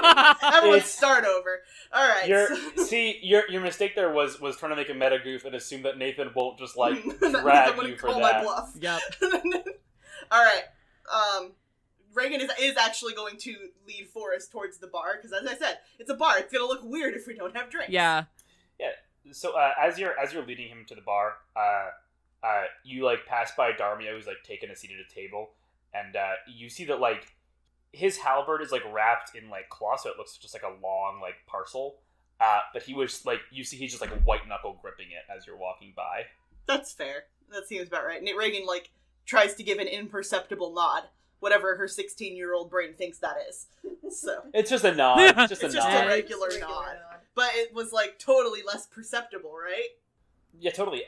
Everyone It's- start over. Alright. Your mistake there was trying to make a meta goof and assume that Nathan won't just like I'm drag gonna you for call my that. bluff. Yep. Alright. Reagan is actually going to lead Forrest towards the bar, because as I said, it's a bar. It's gonna look weird if we don't have drinks. Yeah. So as you're leading him to the bar, you like pass by Darmia, who's like taking a seat at a table, and you see that like his halberd is like wrapped in like cloth, so it looks just like a long like parcel. But he was like, you see he's just like white knuckle gripping it as you're walking by. That's fair. That seems about right. And Reagan like tries to give an imperceptible nod, whatever her 16-year-old brain thinks that is. So It's just a nod. It's just it's a just nod. a regular nod. but it was, like, totally less perceptible, right? Yeah, totally.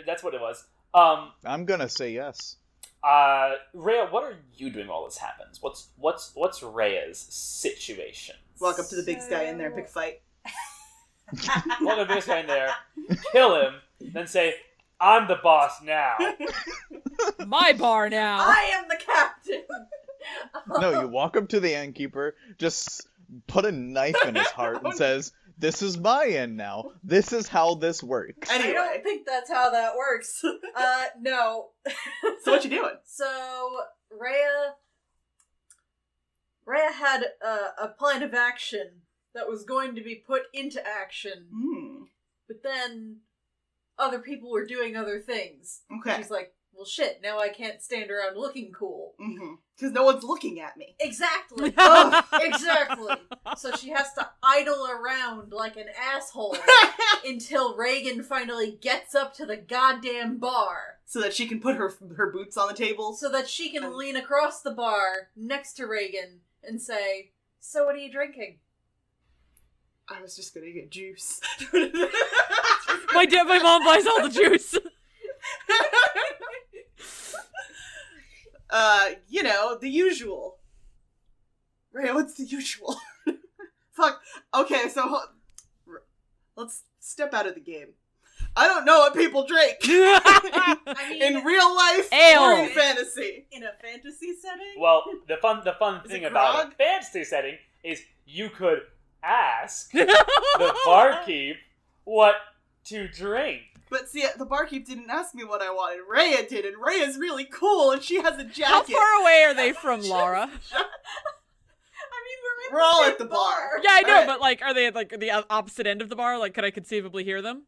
That's what it was. I'm gonna say yes. Rhea, what are you doing while this happens? What's Rhea's situation? Walk up to the big guy in there and pick a fight. Walk up to this guy in there, kill him, then say, "I'm the boss now." My bar now. I am the captain. No, you walk up to the innkeeper, just put a knife in his heart and says, "This is my inn now. This is how this works." I Anyway, don't think that's how that works. No. so what you doing? So Rhea had a plan of action that was going to be put into action, but then other people were doing other things. Okay. She's like, well, shit, now I can't stand around looking cool. Because no one's looking at me. Exactly. Exactly. So she has to idle around like an asshole until Reagan finally gets up to the goddamn bar. So that she can put her boots on the table. So that she can lean across the bar next to Reagan and say, "So what are you drinking?" I was just gonna get juice. My mom buys all the juice. You know, the usual. Right, what's the usual? Fuck. Okay, so let's step out of the game. I don't know what people drink. I mean, in real life Ale. or in fantasy. in a fantasy setting? Well, the fun Is thing it about grog? a fantasy setting is you could ask the barkeep what to drink. But see, the barkeep didn't ask me what I wanted. Rhea did, and Rhea's really cool, and she has a jacket. How far away are they from Laura? I mean, We're all same at the bar. Yeah, I know, Alright. but like, are they at like the opposite end of the bar? Like, could I conceivably hear them?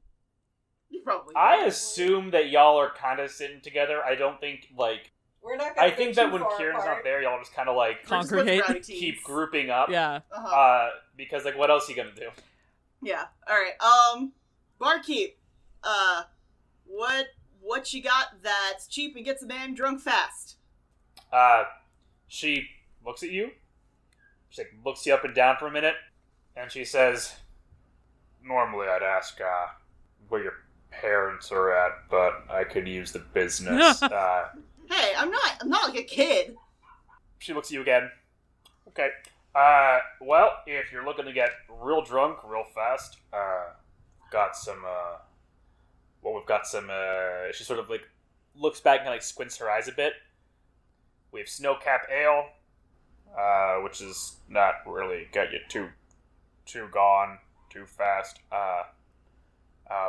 You probably I assume that y'all are kind of sitting together. I don't think, like... We're not gonna I go think too that when far Kieran's apart. not there, y'all just kind of, like, We're just a bunch of Congregate. rowdy keep teens. grouping up. Yeah. Because, like, what else are you gonna do? Yeah. Alright, barkeep, what you got that's cheap and gets a man drunk fast? She looks at you. She, like, looks you up and down for a minute. And she says, "Normally I'd ask, where your parents are at, but I could use the business." Hey, I'm not like a kid. She looks at you again. Okay. Well, if you're looking to get real drunk real fast, got some, we've got some, she sort of, like, looks back and, like, squints her eyes a bit. We have Snowcap Ale, which is not really get you too gone too fast.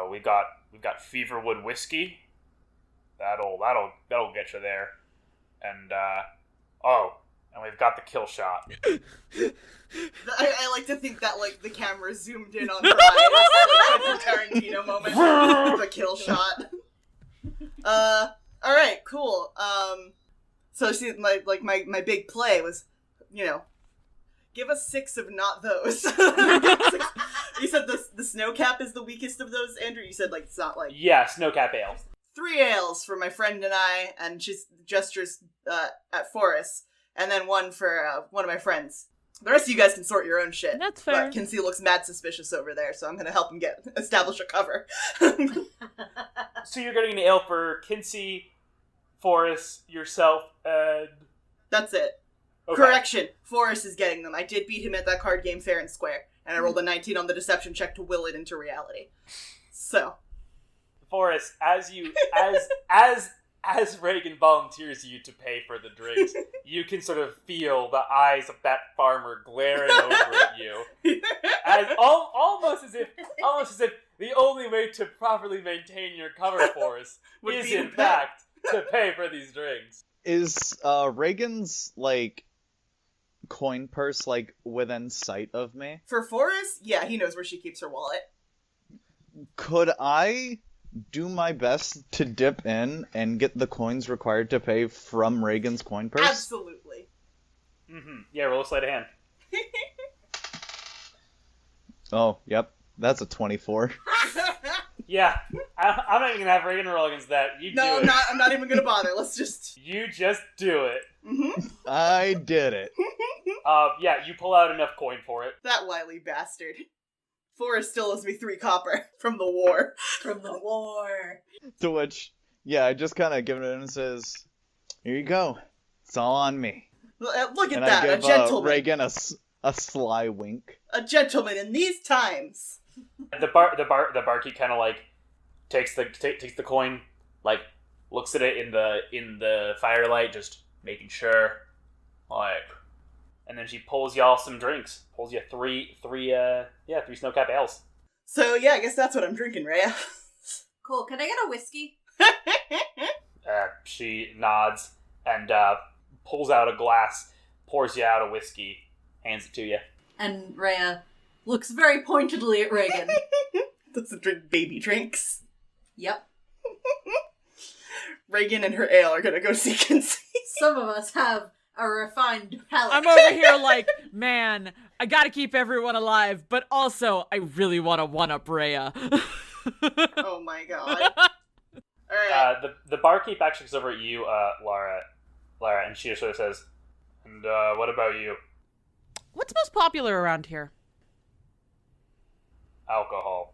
We've got Feverwood Whiskey. That'll get you there. And, and we've got the Kill Shot. I like to think that, like, the camera zoomed in on her eyes, like the Tarantino moment, the kill shot. Alright, cool. So see, my big play was, you know, give us 6 of not those. You said the Snowcap is the weakest of those, Andrew? You said, like, it's not, like... Yeah, Snowcap Ale. 3 ales for my friend and I, and she gestures at Forrest, and then 1 for one of my friends. The rest of you guys can sort your own shit. That's fair. But Kinsey looks mad suspicious over there, so I'm gonna help him establish a cover. So you're getting an ale for Kinsey, Forrest, yourself, and... That's it. Okay. Correction, Forrest is getting them. I did beat him at that card game fair and square, and I rolled a 19 on the deception check to will it into reality. So... Forrest, as Reagan volunteers you to pay for the drinks, you can sort of feel the eyes of that farmer glaring over at you, as almost as if the only way to properly maintain your cover, Forrest, Would is be to in pay. fact to pay for these drinks. Is Reagan's, like, coin purse, like, within sight of me? For Forrest, yeah, he knows where she keeps her wallet. Could I do my best to dip in and get the coins required to pay from Reagan's coin purse? Absolutely. Mm-hmm. Yeah, roll a sleight of hand. Oh, yep. That's a 24. Yeah, I'm not even gonna have Reagan roll against that. You No, do it. I'm not even gonna bother. Let's just... You just do it. Mm-hmm. I did it. Yeah, you pull out enough coin for it. That wily bastard. Forrest still owes me 3 copper from the war. From the war. To which, yeah, I just kind of give it and says, "Here you go. It's all on me." Look at And that, I a give gentleman. Reagan a sly wink. A gentleman in these times. The barkeep kind of like takes the coin, like looks at it in the firelight, just making sure, like, and then she pulls y'all some drinks. Pulls you three snowcap ales. So yeah, I guess that's what I'm drinking, Rhea. Cool. Can I get a whiskey? She nods and pulls out a glass, pours you out a whiskey, hands it to you. And Rhea looks very pointedly at Reagan. Doesn't drink baby drinks. Yep. Reagan and her ale are gonna go see Kinsey. Some of us have a refined palate. I'm over here like, man, I gotta keep everyone alive, but also I really want to one-up Rhea. Oh my god. Alright. The barkeep actually looks over at you, Lara, and she just sort of says, "And what about you?" What's most popular around here? Alcohol.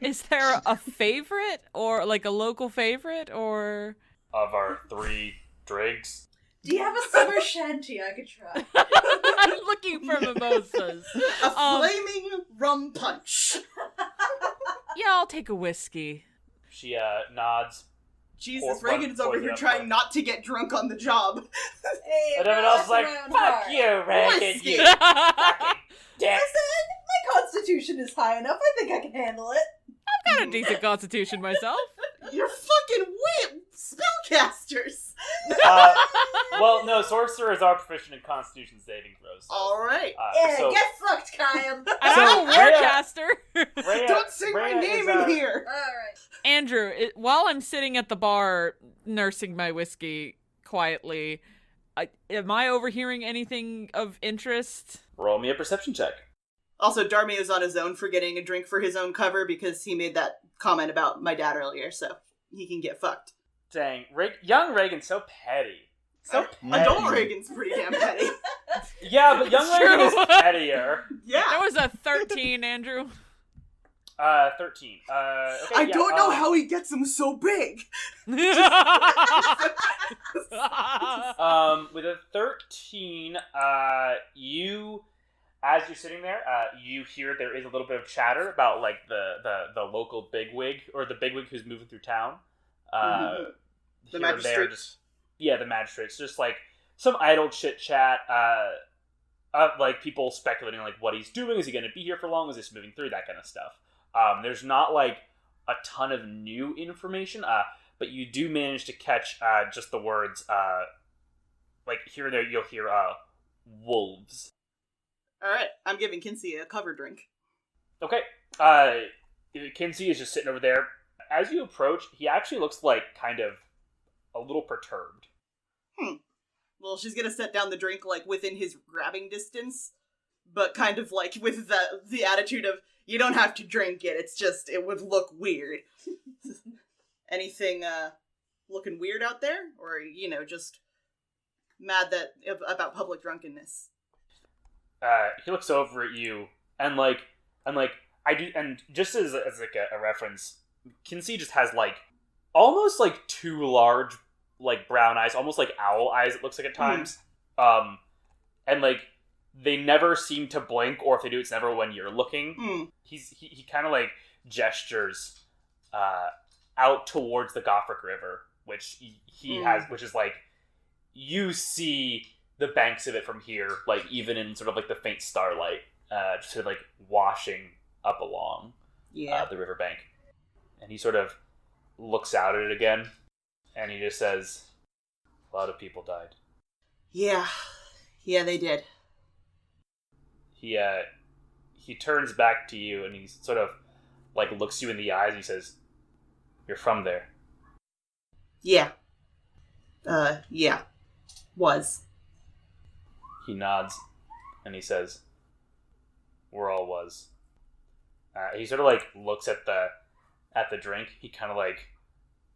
Is there a favorite, or like a local favorite, or Of our 3 dregs. Do you have a summer shanty I could try? I'm looking for mimosas. A flaming rum punch. Yeah, I'll take a whiskey. She nods. Jesus, Pour- Reagan's over pour here it up, trying pour. not to get drunk on the job. Hey, And everyone else is like, around "Fuck hard. you, Reagan, Whiskey. you fucking dick." Listen, my constitution is high enough. I think I can handle it. I've got a decent constitution myself. You're fucking spellcasters. Well, no, sorcerers are proficient in Constitution saving throws. So, Alright. Yeah, so get fucked, Kyan. I'm a Rhea- warcaster. Rhea- Don't say my Rhea name is, in here. Alright. Andrew, while I'm sitting at the bar nursing my whiskey quietly, am I overhearing anything of interest? Roll me a perception check. Also, Darmy is on his own for getting a drink for his own cover because he made that comment about my dad earlier, so he can get fucked. Dang, young Reagan's so petty. So petty. Adult Reagan's pretty damn petty. Yeah, but young It's Reagan true. is pettier. Yeah. That was a 13, Andrew. 13. Okay, I don't know how he gets them so big. With a 13, you, as you're sitting there, you hear there is a little bit of chatter about like the local bigwig, or the bigwig who's moving through town. The Here and there, magistrate. the magistrates, just like some idle chit chat. Like people speculating like what he's doing. Is he going to be here for long? Is this moving through? That kind of stuff. There's not like a ton of new information, but you do manage to catch just the words. Like here and there, you'll hear wolves. Alright, I'm giving Kinsey a cover drink. Okay. Kinsey is just sitting over there. As you approach, he actually looks like kind of a little perturbed. Well, she's gonna set down the drink, like, within his grabbing distance, but kind of, like, with the attitude of, you don't have to drink it, it's just, it would look weird. Anything, looking weird out there? Or, just mad about public drunkenness? He looks over at you, and just as like a reference, Kinsey just has like almost like 2 large like brown eyes, almost like owl eyes. It looks like at times, and like they never seem to blink, or if they do, it's never when you're looking. He kind of like gestures out towards the Gothic River, which he has, which is like you see the banks of it from here, like even in sort of like the faint starlight, just sort of like washing up along the riverbank. And he sort of looks out at it again, and he just says, "A lot of people died." Yeah, they did. He turns back to you, and he sort of like looks you in the eyes. And he says, "You're from there." Yeah. Yeah. Was. He nods, and he says, "We're all was." He sort of like looks at the drink. He kind of like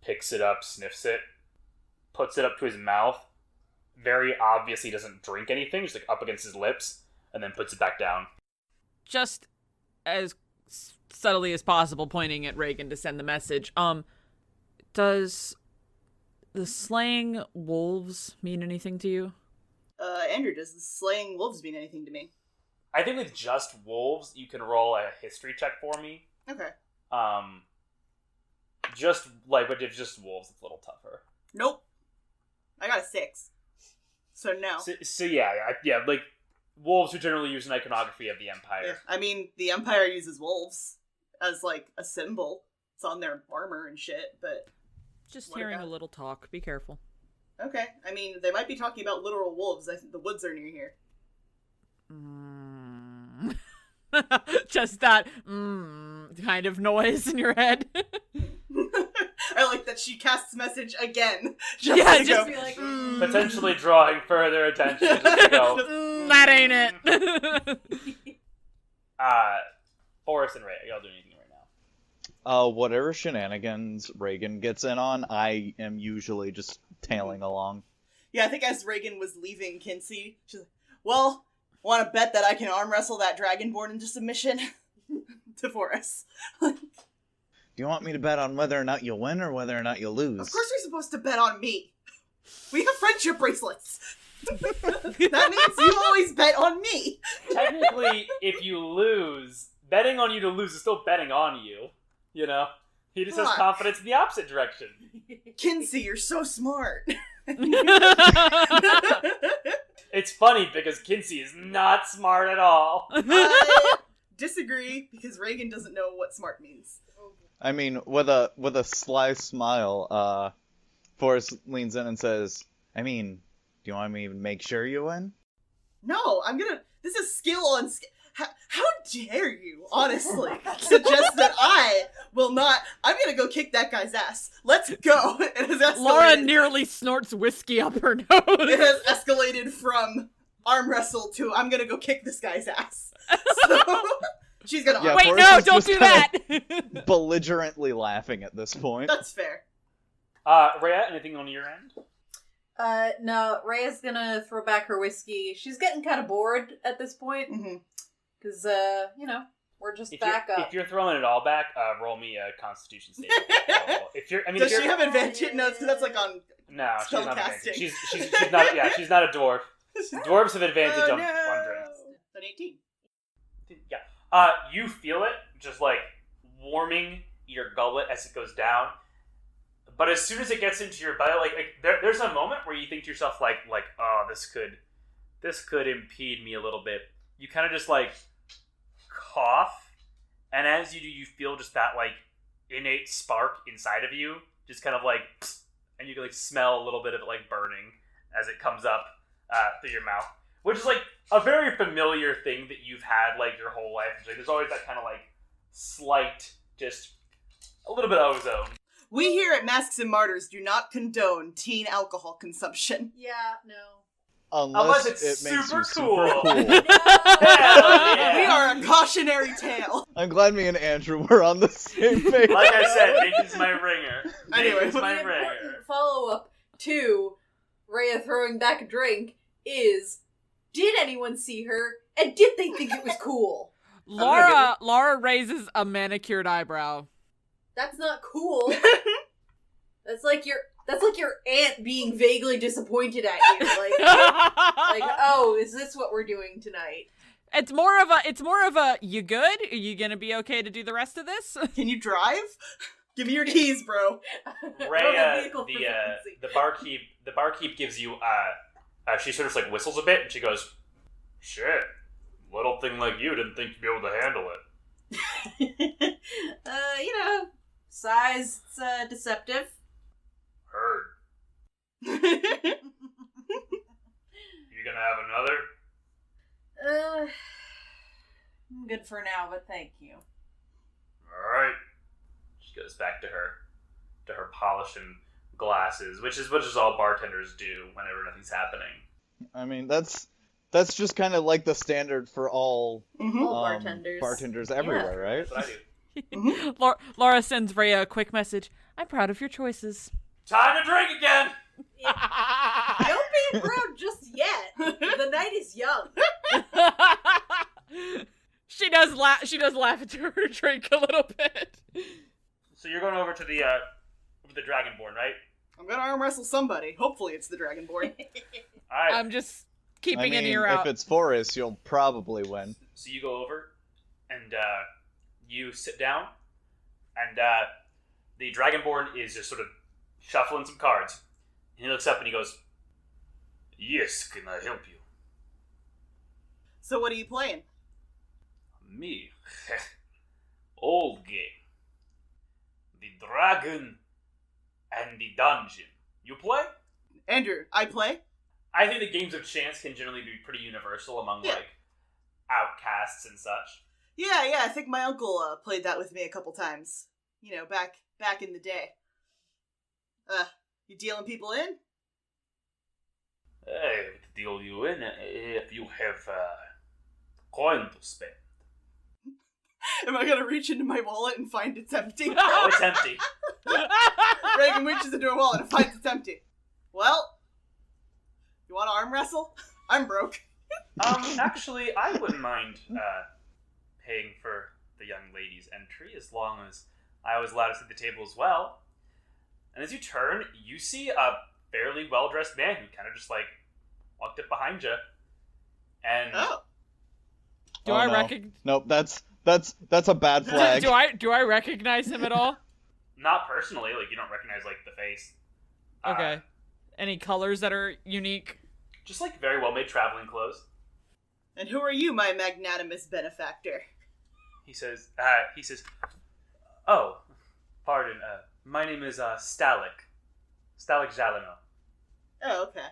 picks it up, sniffs it, puts it up to his mouth. Very obviously doesn't drink anything, just like up against his lips, and then puts it back down. Just as subtly as possible, pointing at Reagan to send the message. Does the slaying wolves mean anything to you? Andrew, does the slaying wolves mean anything to me? I think with just wolves, you can roll a history check for me. Okay. Just like, but if just wolves, it's a little tougher. Nope. I got a 6. So no. So yeah, like, wolves are generally used in iconography of the Empire. Yeah. I mean, the Empire uses wolves as, like, a symbol. It's on their armor and shit, but... Just what hearing about? a little talk. Be careful. Okay. I mean, they might be talking about literal wolves. I think the woods are near here. Just that kind of noise in your head. I like that she casts message again. Yeah, just go, be like, Potentially drawing further attention. Just to go, that ain't it. Forrest and Ray, y'all doing anything right now? Whatever shenanigans Reagan gets in on, I am usually just tailing along. Yeah, I think as Reagan was leaving Kinsey, she's like, well, want to bet that I can arm wrestle that Dragonborn into submission? To Forrest. Do you want me to bet on whether or not you win or whether or not you lose? Of course you're supposed to bet on me. We have friendship bracelets. That means you always bet on me. Technically, if you lose, betting on you to lose is still betting on you. You know? He just has Fuck. confidence in the opposite direction. Kinsey, you're so smart. It's funny because Kinsey is not smart at all. I disagree because Reagan doesn't know what smart means. I mean, with a sly smile, Forrest leans in and says, I mean, do you want me to make sure you win? No, this is skill on skill. How dare you, honestly, suggest that I will not... I'm gonna go kick that guy's ass. Let's go. It has escalated. Laura nearly snorts whiskey up her nose. It has escalated from arm wrestle to I'm gonna go kick this guy's ass. So, she's gonna... Yeah, Wait, Forrest no, is don't just do kind that! belligerently laughing at this point. That's fair. Rhea, anything on your end? No, Rhea's gonna throw back her whiskey. She's getting kind of bored at this point. Mm-hmm. Because, we're just If back up. If you're throwing it all back, roll me a Constitution save. Does she have advantage? No, because that's like on... No, she's not spellcasting. advantage. She's not. Yeah, she's not a dwarf. Dwarves have advantage on drinks. An 18. Yeah. You feel it just like warming your gullet as it goes down. But as soon as it gets into your belly, there's a moment where you think to yourself, oh, this could impede me a little bit. You kind of just cough, and as you do, you feel just that innate spark inside of you, just kind of and you can smell a little bit of it burning as it comes up through your mouth, which is a very familiar thing that you've had your whole life. There's always that kind of slight, just a little bit of ozone. We here at Masks and Martyrs do not condone teen alcohol consumption. Yeah, no. Unless it's it makes super you cool. super cool. Hell yeah. We are a cautionary tale. I'm glad me and Andrew were on the same page. Like I said, Nathan's my ringer. Anyway, Nathan's my The ringer. important follow-up to Rhea throwing back a drink is, did anyone see her, and did they think it was cool? Laura raises a manicured eyebrow. That's not cool. That's like your aunt being vaguely disappointed at you. Oh, is this what we're doing tonight? It's more of a you good? Are you gonna be okay to do the rest of this? Can you drive? Give me your keys, bro. Rhea, the barkeep gives you she sort of whistles a bit and she goes, "Shit, little thing like you didn't think you'd be able to handle it." Size, it's deceptive. Heard. You gonna have another? I'm good for now, but thank you. Alright. She goes back to her polishing glasses, which is all bartenders do whenever nothing's happening. I mean, that's just kind of the standard for all All bartenders. bartenders everywhere, right? That's what I do. Laura sends Rhea a quick message. I'm proud of your choices. Time to drink again! Don't be proud just yet. The night is young. She She does laugh. She does laugh into her drink a little bit. So you're going over to the Dragonborn, right? I'm gonna arm wrestle somebody. Hopefully it's the Dragonborn. All right. I'm just keeping an ear if out. it's Forrest, you'll probably win. So you go over, and you sit down, and the Dragonborn is just sort of shuffling some cards. And he looks up and he goes, "Yes, can I help you?" So what are you playing? Me. Old game. The Dragon and the Dungeon. You play? Andrew, I play? I think the games of chance can generally be pretty universal among, Yeah. like, outcasts and such. Yeah, I think my uncle played that with me a couple times. You know, back in the day. You dealing people in? Hey, deal you in if you have coin to spend. Am I gonna reach into my wallet and find it's empty? Oh, it's empty. Reagan reaches into her wallet and finds it's empty. Well, you want to arm wrestle? I'm broke. Actually, I wouldn't mind paying for the young lady's entry as long as I was allowed to see the table as well. And as you turn, you see a fairly well-dressed man who kind of just, like, walked up behind you. And Do Oh, I no. recognize? Nope, that's a bad flag. Do I recognize him at all? not personally, like, you don't recognize, like, the face. Okay. Any colors that are unique? Just, like, very well-made traveling clothes. And who are you, my magnanimous benefactor? He says, "Oh, pardon, my name is, Stalik Jalino." Oh, okay.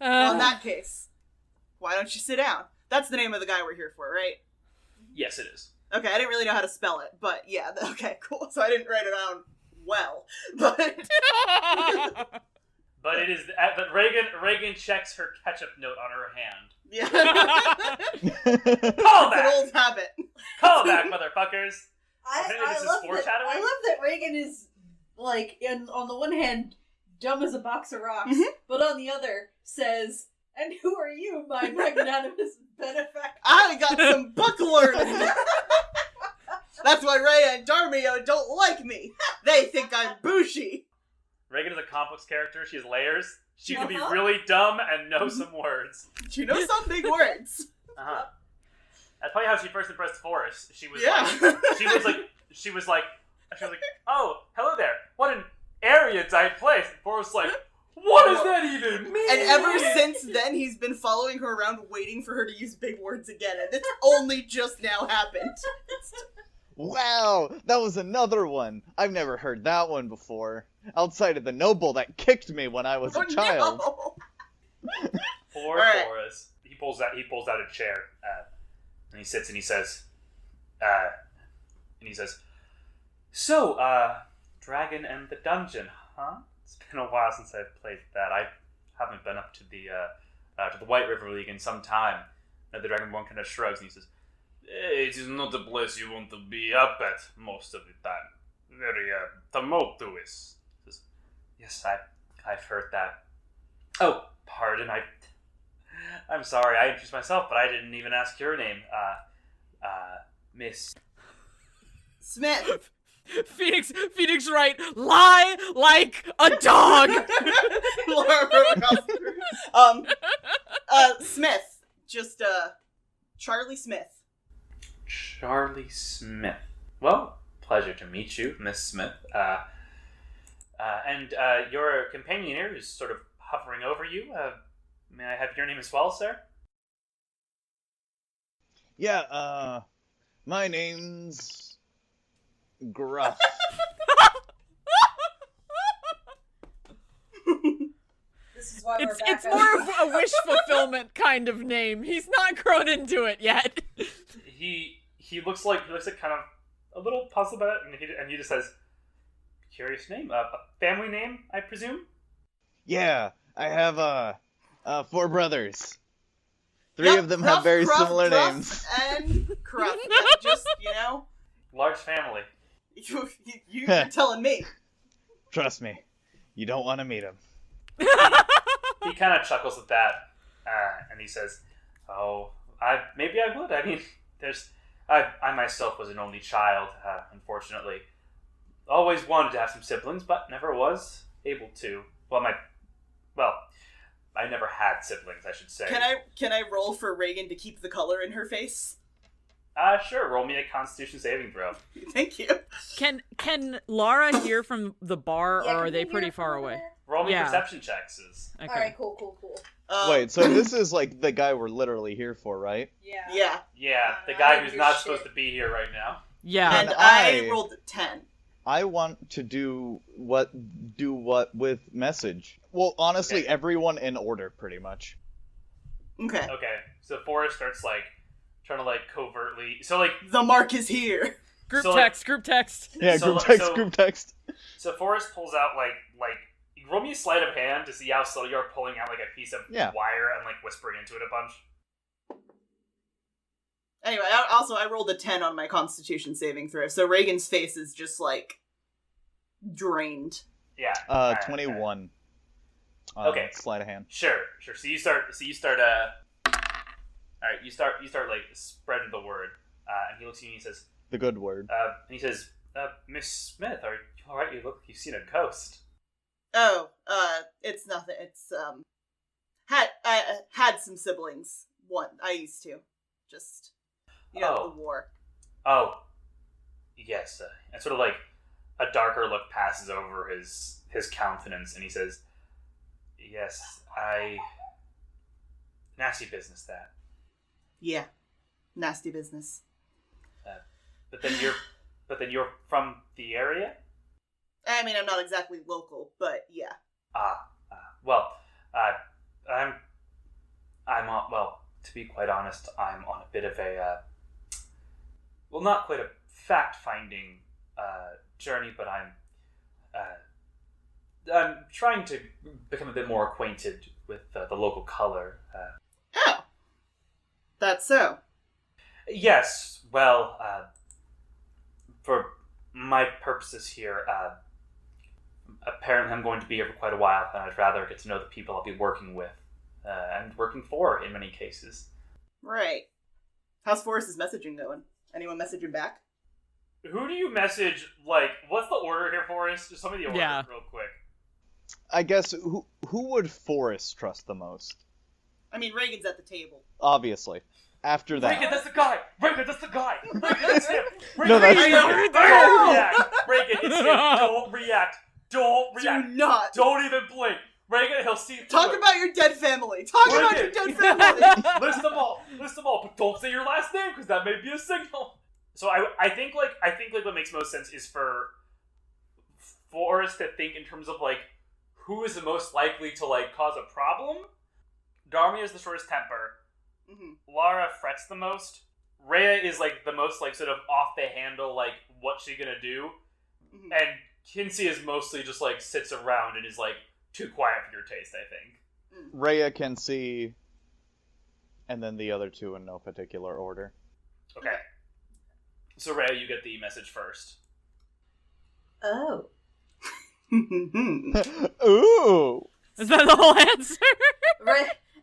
Well, in that case, why don't you sit down? That's the name of the guy we're here for, right? Yes, it is. Okay, I didn't really know how to spell it, but yeah, okay, cool. So I didn't write it down well, but... But it is, but Reagan checks her ketchup note on her hand. Yeah. Call It's an back! old habit. Call back, motherfuckers! I This is love foreshadowing? I love that Reagan is, like, on the one hand, dumb as a box of rocks, Mhm. but on the other says, "And who are you, my magnanimous benefactor?" I got some book learning. That's why Ray and Darmio don't like me. They think I'm bushy. Reagan is a complex character. She has layers. She can be Uh-huh. really dumb and know some words. You know some big words. Uh-huh. That's probably how she first impressed Forrest. She was Yeah. she was like, "Oh, hello there. What an erudite place." And Forrest was like, "What does that even mean?" And ever since then, he's been following her around waiting for her to use big words again, and it's only just now happened. Wow, that was another one. I've never heard that one before. Outside of the noble that kicked me when I was a child. No. Poor Alright. Forrest. He pulls out a chair, and he sits and he says, "So, Dragon and the Dungeon, huh? It's been a while since I've played that. I haven't been up to the White River League in some time." And the Dragonborn kind of shrugs and he says, "It is not a place you want to be up at most of the time. Very tumultuous." He says, "Yes, I've heard that. Oh, pardon, I'm sorry, I introduced myself, but I didn't even ask your name. Miss..." Smith. Phoenix Wright, lie like a dog. Laura wrote across the room. Smith. Just, Charlie Smith. Charlie Smith. Well, pleasure to meet you, Miss Smith. And your companion here is sort of hovering over you. May I have your name as well, sir? Yeah, my name's Gruff. This is why we're back It's up. more of a wish fulfillment kind of name. He's not grown into it yet. He looks like kind of a little puzzled about it, and he just says, "Curious name, a family name, I presume." Yeah, I have 4 brothers. 3 Yep, of them Cruff, have very Cruff, similar Druff, names. And Cruff. Yeah, just, Large family. you're telling me. Trust me, you don't want to meet them. He kind of chuckles at that, and he says, "Oh, maybe I would. I mean, I myself was an only child, unfortunately. Always wanted to have some siblings, but never was able to. I never had siblings, I should say. Can I roll for Reagan to keep the color in her face? Sure. Roll me a Constitution saving throw. Thank you. Can Lara hear from the bar, Yeah, or are can they you pretty hear far from away? there? Roll me Yeah. perception checks. Okay. Alright, cool. Wait, so this is like the guy we're literally here for, right? Yeah. Yeah. Yeah, the I guy don't who's do not shit. supposed to be here right now. Yeah. And And I I- rolled 10. I want to do what with message. Well, honestly, Okay. everyone in order, pretty much. Okay. Okay, so Forrest starts trying to covertly. So like, The mark is here. Group So, text, group text. Yeah, So- group text. so Forrest pulls out roll me a sleight of hand to see how slow you're pulling out a piece of Yeah. wire and whispering into it a bunch. Anyway, I rolled a 10 on my Constitution saving throw, so Reagan's face is just drained. Yeah. Alright, 21. Okay. Sleight of hand. Sure. So you start. All right. You start spreading the word, and he looks at you and he says, The good word. Miss Smith, are you all right? You look like you've seen a ghost. Oh, it's nothing. It's, I had some siblings. One, I used to. Just, Oh. the war. Oh, yes. And sort of a darker look passes over his countenance, and he says, "Yes, nasty business that. Yeah. Nasty business. But then you're from the area. I mean, I'm not exactly local, but yeah. To be quite honest, I'm on a bit of a, not quite a fact-finding journey, but I'm trying to become a bit more acquainted with the local color. Oh. That's so. Yes, well, for my purposes here, apparently I'm going to be here for quite a while, and I'd rather get to know the people I'll be working with, and working for in many cases. Right. How's Forrest's messaging going? Anyone messaging back? Who do you message, what's the order here for us? Just tell me the order Yeah. real quick. I guess, who would Forrest trust the most? I mean, Reagan's at the table. Obviously. After that. Reagan, that's the guy! Reagan, that's the guy! Reagan, that's him! Reagan, No, that's- Don't react! Reagan, it's him! Don't react! Don't Do react! not. Don't even blink! Reagan, he'll see through Talk it. about your dead family. Talk about your Reagan. dead family. List them all, but don't say your last name because that may be a signal. So I think what makes most sense is for us to think in terms of who is the most likely to cause a problem. Darmy has the shortest temper. Mhm. Lara frets the most. Rhea is the most sort of off the handle, what's she gonna do? Mhm. And Kinsey is mostly just sits around and is too quiet for your taste, I think. Rhea can see, and then the other two in no particular order. Okay. So Rhea, you get the message first. Oh. Ooh! Is that the whole answer?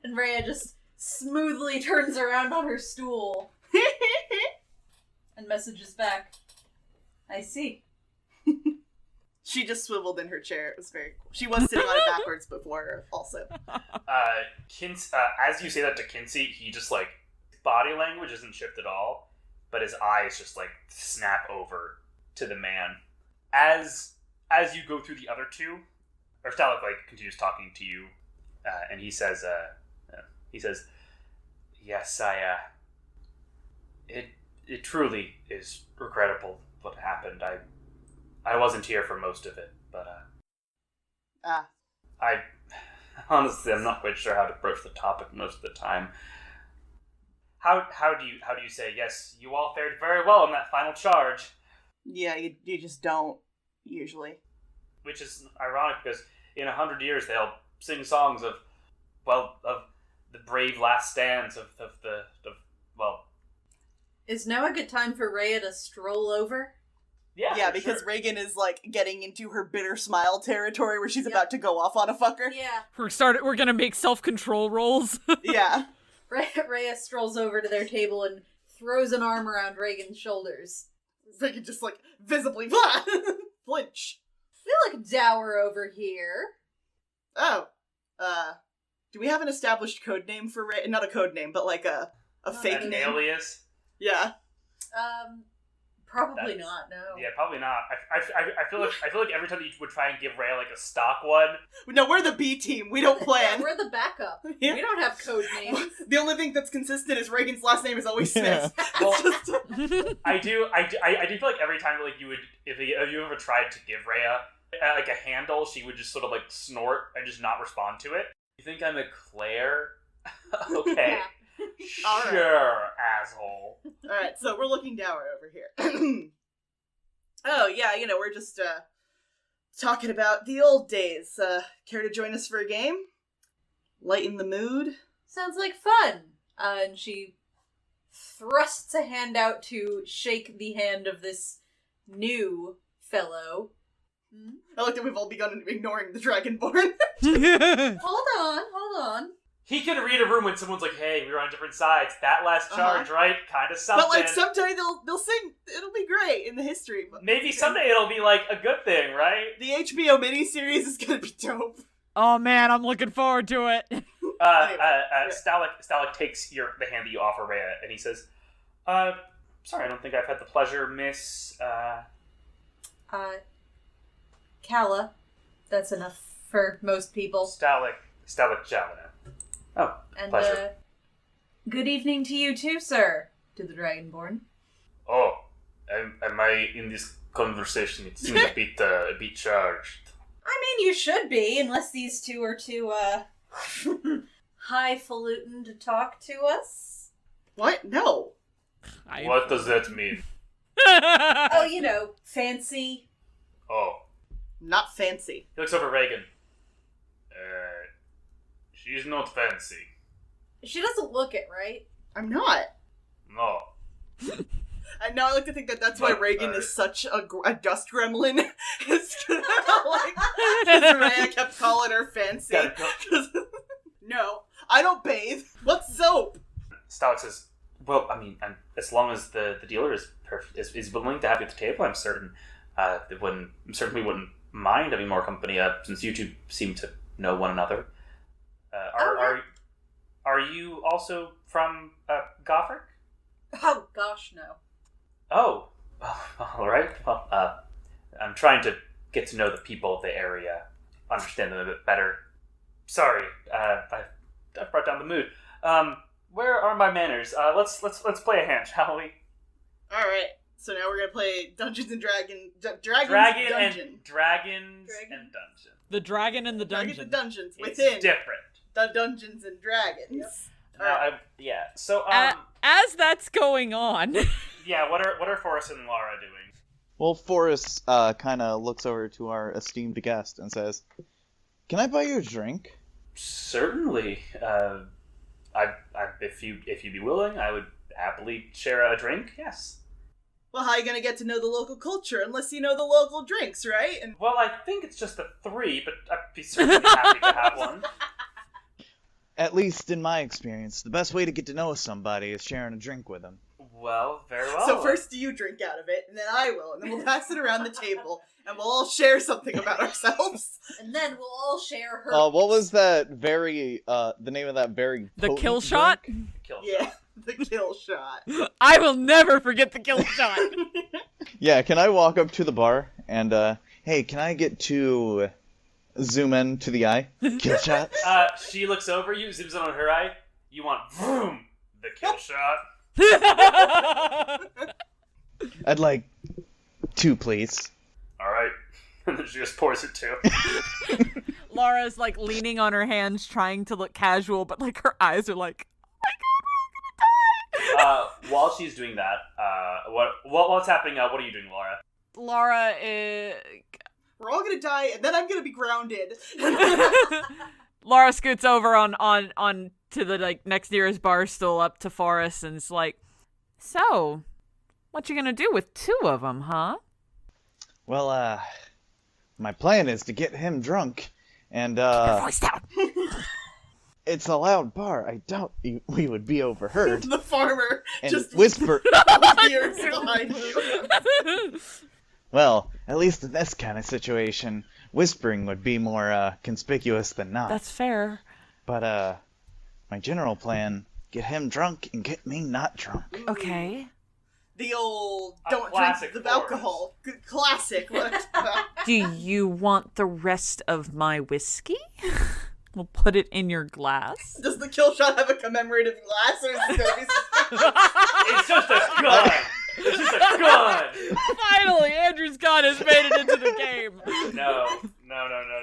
And Rhea just smoothly turns around on her stool and messages back, I see. She just swiveled in her chair. It was very cool. She was sitting on it backwards before, also. As you say that to Kinsey, he just body language isn't shifted at all, but his eyes just snap over to the man. As you go through the other two, Stalik continues talking to you, and he says, yes, it truly is regrettable what happened. I wasn't here for most of it, but I honestly I'm not quite sure how to approach the topic most of the time. How do you say yes? You all fared very well in that final charge, Yeah, you just don't, usually. which is ironic because in 100 years they'll sing songs of the brave last stands of Is now a good time for Rhea to stroll over? Yeah, for because sure. Reagan is getting into her bitter smile territory where she's Yep. about to go off on a fucker. Yeah. We're gonna make self-control rolls. Yeah. Rhea strolls over to their table and throws an arm around Reagan's shoulders. Reagan just, like, visibly flinch. We look dour over here. Oh. Do we have an established code name for Reagan? Not a code name, but, like, a fake An name? alias? Yeah. Probably not, no. Yeah, probably not. I feel like every time you would try and give Rhea, like, a stock one. No, we're the B team. We don't plan. Yeah, we're the backup. Yeah. We don't have code names. The only thing that's consistent is Reagan's last name is always Smith. Well, It's just... I do feel like every time, like, you would, if you ever tried to give Rhea, like, a handle, she would just sort of, like, snort and just not respond to it. You think I'm a Claire? Okay. All right. Sure, asshole. Alright, so we're looking dour over here. Oh, yeah, we're just, talking about the old days. Care to join us for a game? Lighten the mood? Sounds like fun. And she thrusts a hand out to shake the hand of this new fellow. I like that we've all begun ignoring the Dragonborn. Hold on. He can read a room when someone's like, hey, we were on different sides. That last charge, right? Kind of something. But, like, someday they'll sing. It'll be great in the history. Maybe someday it'll be, like, a good thing, right? The HBO miniseries is gonna be dope. Oh man, I'm looking forward to it. Stalik takes the hand that you offer Rhea, and he says, sorry, I don't think I've had the pleasure, Miss, Kala. That's enough for most people. Stalik Jalina. Oh, And, pleasure. Good evening to you too, sir, to the Dragonborn. Oh, am I in this conversation? It seems a bit charged. I mean, you should be, unless these two are too, highfalutin to talk to us. What? No. What does that mean? Oh, fancy. Oh. Not fancy. He looks over at Reagan. She's not fancy. She doesn't look it, right? I'm not. No. I know. I like to think that's why Reagan is such a dust gremlin. It's like Rhea kept calling her fancy. No, I don't bathe. What's soap? Stalik says, well, I mean, as long as the dealer is willing to have you at the table, I'm certain certainly wouldn't mind having more company, since you two seem to know one another. Are you also from Gothric? Oh, gosh, no. Oh, all right. Well, I'm trying to get to know the people of the area, understand them a bit better. Sorry, I brought down the mood. Where are my manners? Let's play a hand, shall we? All right. So now we're gonna play Dungeons and Dragons. Dragons and Dungeons. The dragon and the Dragons dungeon. and Dungeons It's within different. the Dungeons and Dragons. Now, So, As that's going on. yeah. What are Forrest and Laura doing? Well, Forrest kind of looks over to our esteemed guest and says, "Can I buy you a drink?" Certainly. If you'd be willing, I would happily share a drink. Yes. Well, how are you gonna get to know the local culture unless you know the local drinks, right? And Well, I think it's just a 3, but I'd be certainly happy to have one. At least in my experience, the best way to get to know somebody is sharing a drink with them. Well, very well. so first you drink out of it, and then I will, and then we'll pass it around the table, and we'll all share something about ourselves. And then we'll all share her. What was that the name of that very The potent kill shot? drink? Kill Yeah, the kill shot. I will never forget the kill shot. Yeah, can I walk up to the bar and, hey, can I get to zoom in to the eye? Kill shot? She looks over you, zooms in on her eye. You want vroom, the kill shot. I'd like 2, please. All right. And then she just pours it too. Laura's like leaning on her hands, trying to look casual, but like her eyes are like, While she's doing that, what's happening? What are you doing, Laura? Laura is... We're all gonna die, and then I'm gonna be grounded. Laura scoots over on to the like next nearest bar stool up to Forrest and is like, so, what you gonna do with 2 of them, huh? Well, my plan is to get him drunk, and, Your voice down. it's a loud bar. I doubt we would be overheard. The farmer And just whisper. ears behind you. Well, at least in this kind of situation, whispering would be more conspicuous than not. That's fair. But my general plan: get him drunk and get me not drunk. Okay. The old A don't drink classic the Forrest. alcohol. Good classic. Do you want the rest of my whiskey? We'll put it in your glass. Does the kill shot have a commemorative glass, or is it gonna be It's just a gun. It's just a gun. Finally, Andrew's gun has made it into the game. No.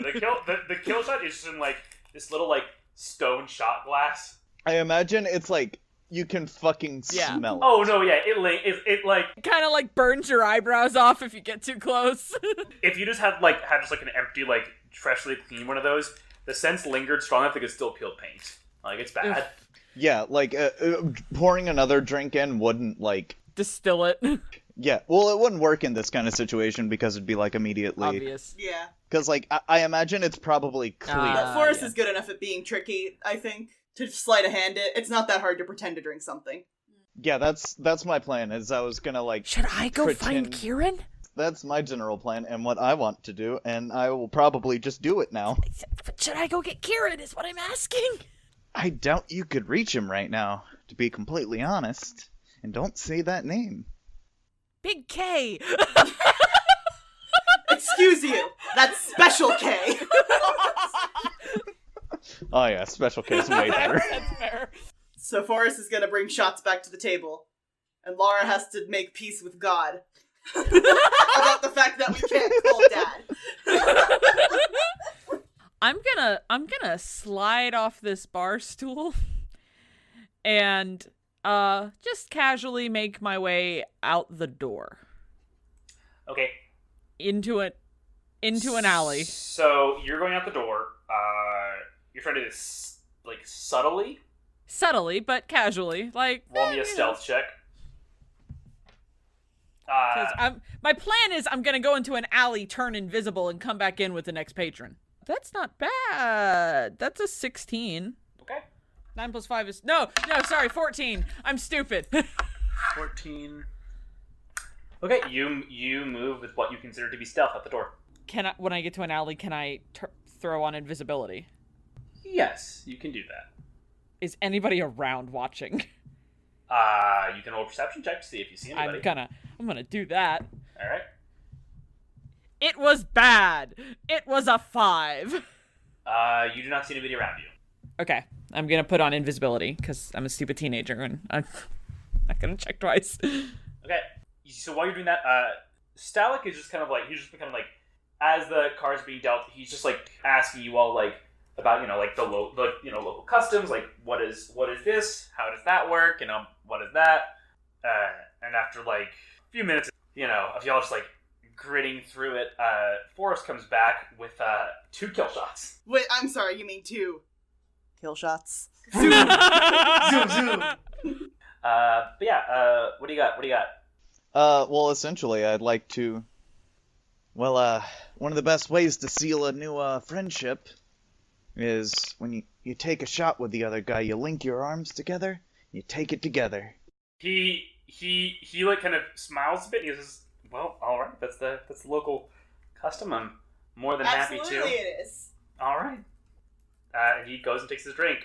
The kill shot is just in like this little like stone shot glass. I imagine it's like you can fucking Yeah. smell it. Oh no, yeah, it like Kind of like burns your eyebrows off if you get too close. if you just had just an empty like freshly cleaned one of those, the scents lingered strong enough they could still peel paint. Like it's bad. Ugh. Yeah, like pouring another drink in wouldn't like. Distill it. Yeah, well, it wouldn't work in this kind of situation because it'd be like immediately. Obvious. Yeah. Because like I imagine it's probably clear. But Forrest yeah. is good enough at being tricky, I think, to sleight of hand it. It's not that hard to pretend to drink something. Yeah, that's my plan. Is I was gonna like. Should I go find Pretend- Kieran? That's my general plan and what I want to do, and I will probably just do it now. Should I go get Kieran is what I'm asking. I doubt you could reach him right now, to be completely honest. And don't say that name. Big K. Excuse you. That's Special K. Oh yeah, special case way better. That's fair. So Forrest is gonna bring shots back to the table, and Laura has to make peace with God about the fact that we can't call Dad. I'm gonna slide off this bar stool and just casually make my way out the door Okay. into an alley. So you're going out the door. You're trying to do this like subtly. Subtly, but casually. Like Roll me a you stealth check. know. 'Cause my plan is I'm gonna go into an alley, turn invisible, and come back in with the next patron. That's not bad. That's a 16. Okay. 9 plus 5 is... No, sorry, 14. I'm stupid. 14. Okay, you move with what you consider to be stealth at the door. When I get to an alley, can I throw on invisibility? Yes, you can do that. Is anybody around watching? You can roll a perception check to see if you see anybody. I'm gonna do that. All right. It was bad. It was a 5. You do not see anybody around you. Okay, I'm gonna put on invisibility because I'm a stupid teenager and I'm not gonna check twice. Okay. So while you're doing that, Stalik is just kind of like as the card's being dealt, he's just like asking you all like about like the local customs, like what is this, how does that work, what is that, and after like a few minutes, of y'all just like gritting through it, Forrest comes back with 2 kill shots. Wait, I'm sorry, you mean 2 kill shots? Zoom, zoom. But yeah, what do you got? Well, essentially, I'd like to... Well, one of the best ways to seal a new, friendship is when you take a shot with the other guy, you link your arms together, you take it together. He like kind of smiles a bit. And he says, "Well, all right, that's the local custom. I'm more than happy to." Absolutely it is. All right. And he goes and takes his drink.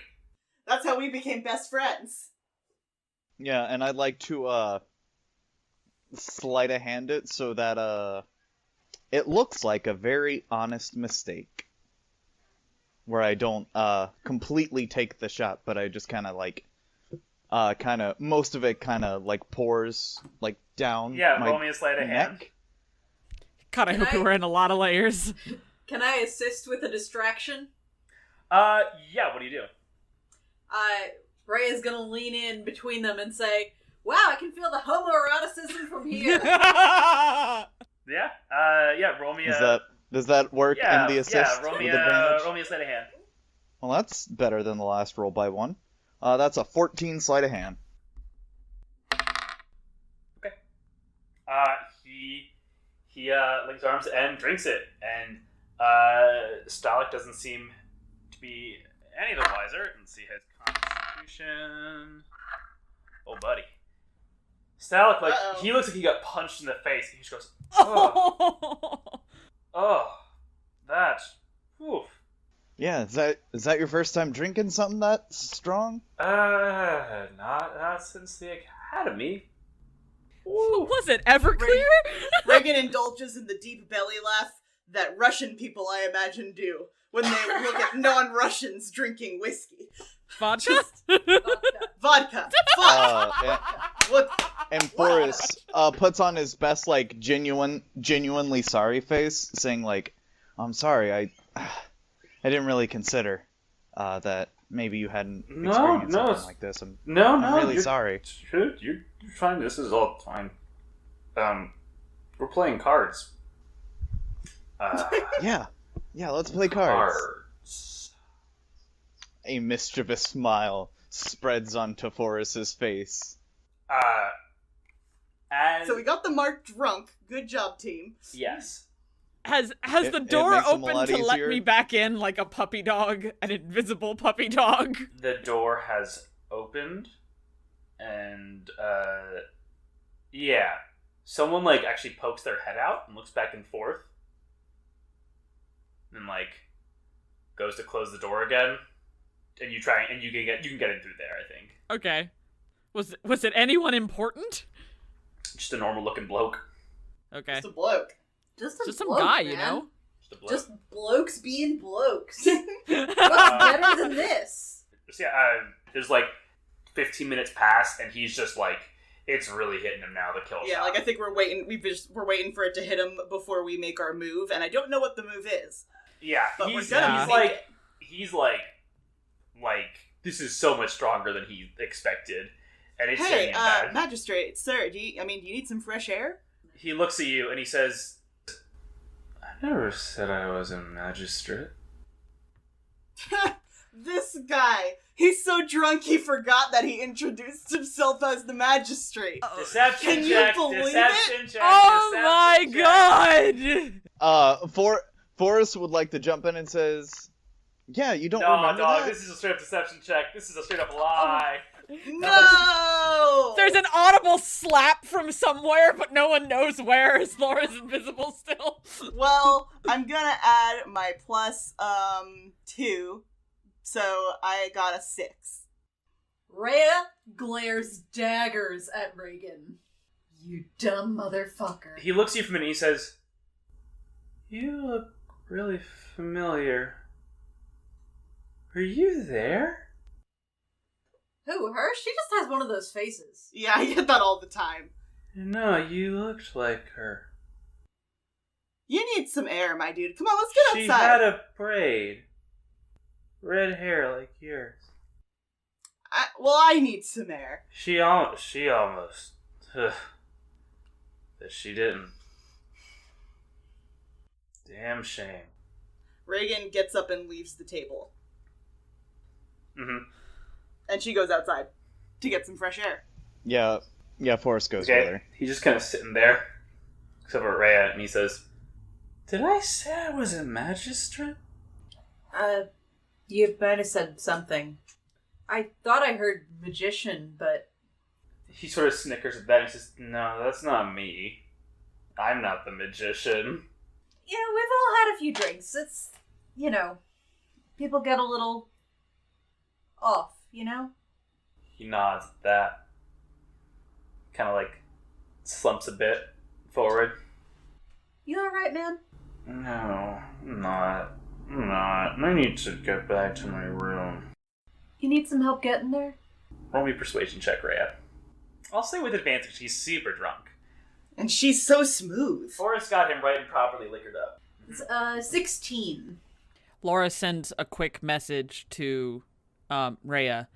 That's how we became best friends. Yeah, and I'd like to, sleight of hand it so that, it looks like a very honest mistake. Where I don't, completely take the shot, but I just kind of, like, most of it kind of, like, pours, like, down Yeah, my roll me a sleight of hand. neck. God, I Can hope we I- were in a lot of layers. Can I assist with a distraction? Yeah. What do you do? Ray is gonna lean in between them and say, "Wow, I can feel the homoeroticism from here." Yeah. Yeah. Roll me Does that work yeah, in the assist yeah. Roll with me advantage? a sleight of hand. Well, that's better than the last roll by 1. That's a 14 sleight of hand. Okay. He links arms and drinks it, and Stalik doesn't seem to be any the wiser and see his constitution. Oh, buddy. Stalic, like, he looks like he got punched in the face. He just goes, oh, that, whew. Yeah, is that your first time drinking something that strong? Not since the academy. Ooh. Was it Everclear? Reagan indulges in the deep belly laugh that Russian people, I imagine, do when they look at non-Russians drinking whiskey. Vodka? Vodka. And Forrest puts on his best, like, genuinely sorry face, saying, like, I'm sorry, I didn't really consider that maybe you hadn't experienced something like this. I'm really sorry. You're fine. This is all fine. We're playing cards. Yeah, let's play cards. A mischievous smile spreads onto Forrest's face. So we got the mark drunk. Good job, team. Yes. Has the door opened to let me back in like a puppy dog, an invisible puppy dog? The door has opened, and yeah, someone like actually pokes their head out and looks back and forth, and like goes to close the door again, and you can get in through there. I think. Okay, was it anyone important? Just a normal looking bloke. Okay, just a bloke. Just some bloke, guy, man. you know? Just blokes being blokes. What's better than this? There's like 15 minutes past, and he's just like, it's really hitting him now, the kill shot. Yeah, like I think we're waiting for it to hit him before we make our move, and I don't know what the move is. Yeah, but he's like, this is so much stronger than he expected. And it's hey, magistrate, sir, do you need some fresh air? He looks at you and he says, I never said I was a magistrate. This guy, he's so drunk he forgot that he introduced himself as the magistrate. Deception check, deception check. Oh my god! Forrest would like to jump in and says, yeah, you don't remember dog, that? this is a straight up deception check. This is a straight up lie. No! There's an audible slap from somewhere, but no one knows where, as Laura's invisible still. Well, I'm gonna add my plus 2, so I got a 6. Rhea glares daggers at Reagan. You dumb motherfucker. He looks at you for a minute and he says, you look really familiar. Were you there? Who, her? She just has one of those faces. Yeah, I get that all the time. No, you looked like her. You need some air, my dude. Come on, let's get outside. She had a braid. Red hair like yours. I need some air. She almost... But she didn't. Damn shame. Reagan gets up and leaves the table. Mm-hmm. And she goes outside to get some fresh air. Yeah, Forrest goes with her. He's just kind of sitting there, except for Rhea, and he says, did I say I was a magistrate? You might have said something. I thought I heard magician, but... He sort of snickers at that and says, no, that's not me. I'm not the magician. You know, we've all had a few drinks. It's, people get a little off, you know? He nods at that. Kind of like slumps a bit forward. You alright, man? No, I'm not. I need to get back to my room. You need some help getting there? Roll me a persuasion check, Rhea. I'll say with advantage, he's super drunk. And she's so smooth. Forrest got him right and properly liquored up. It's 16. Laura sends a quick message to Rhea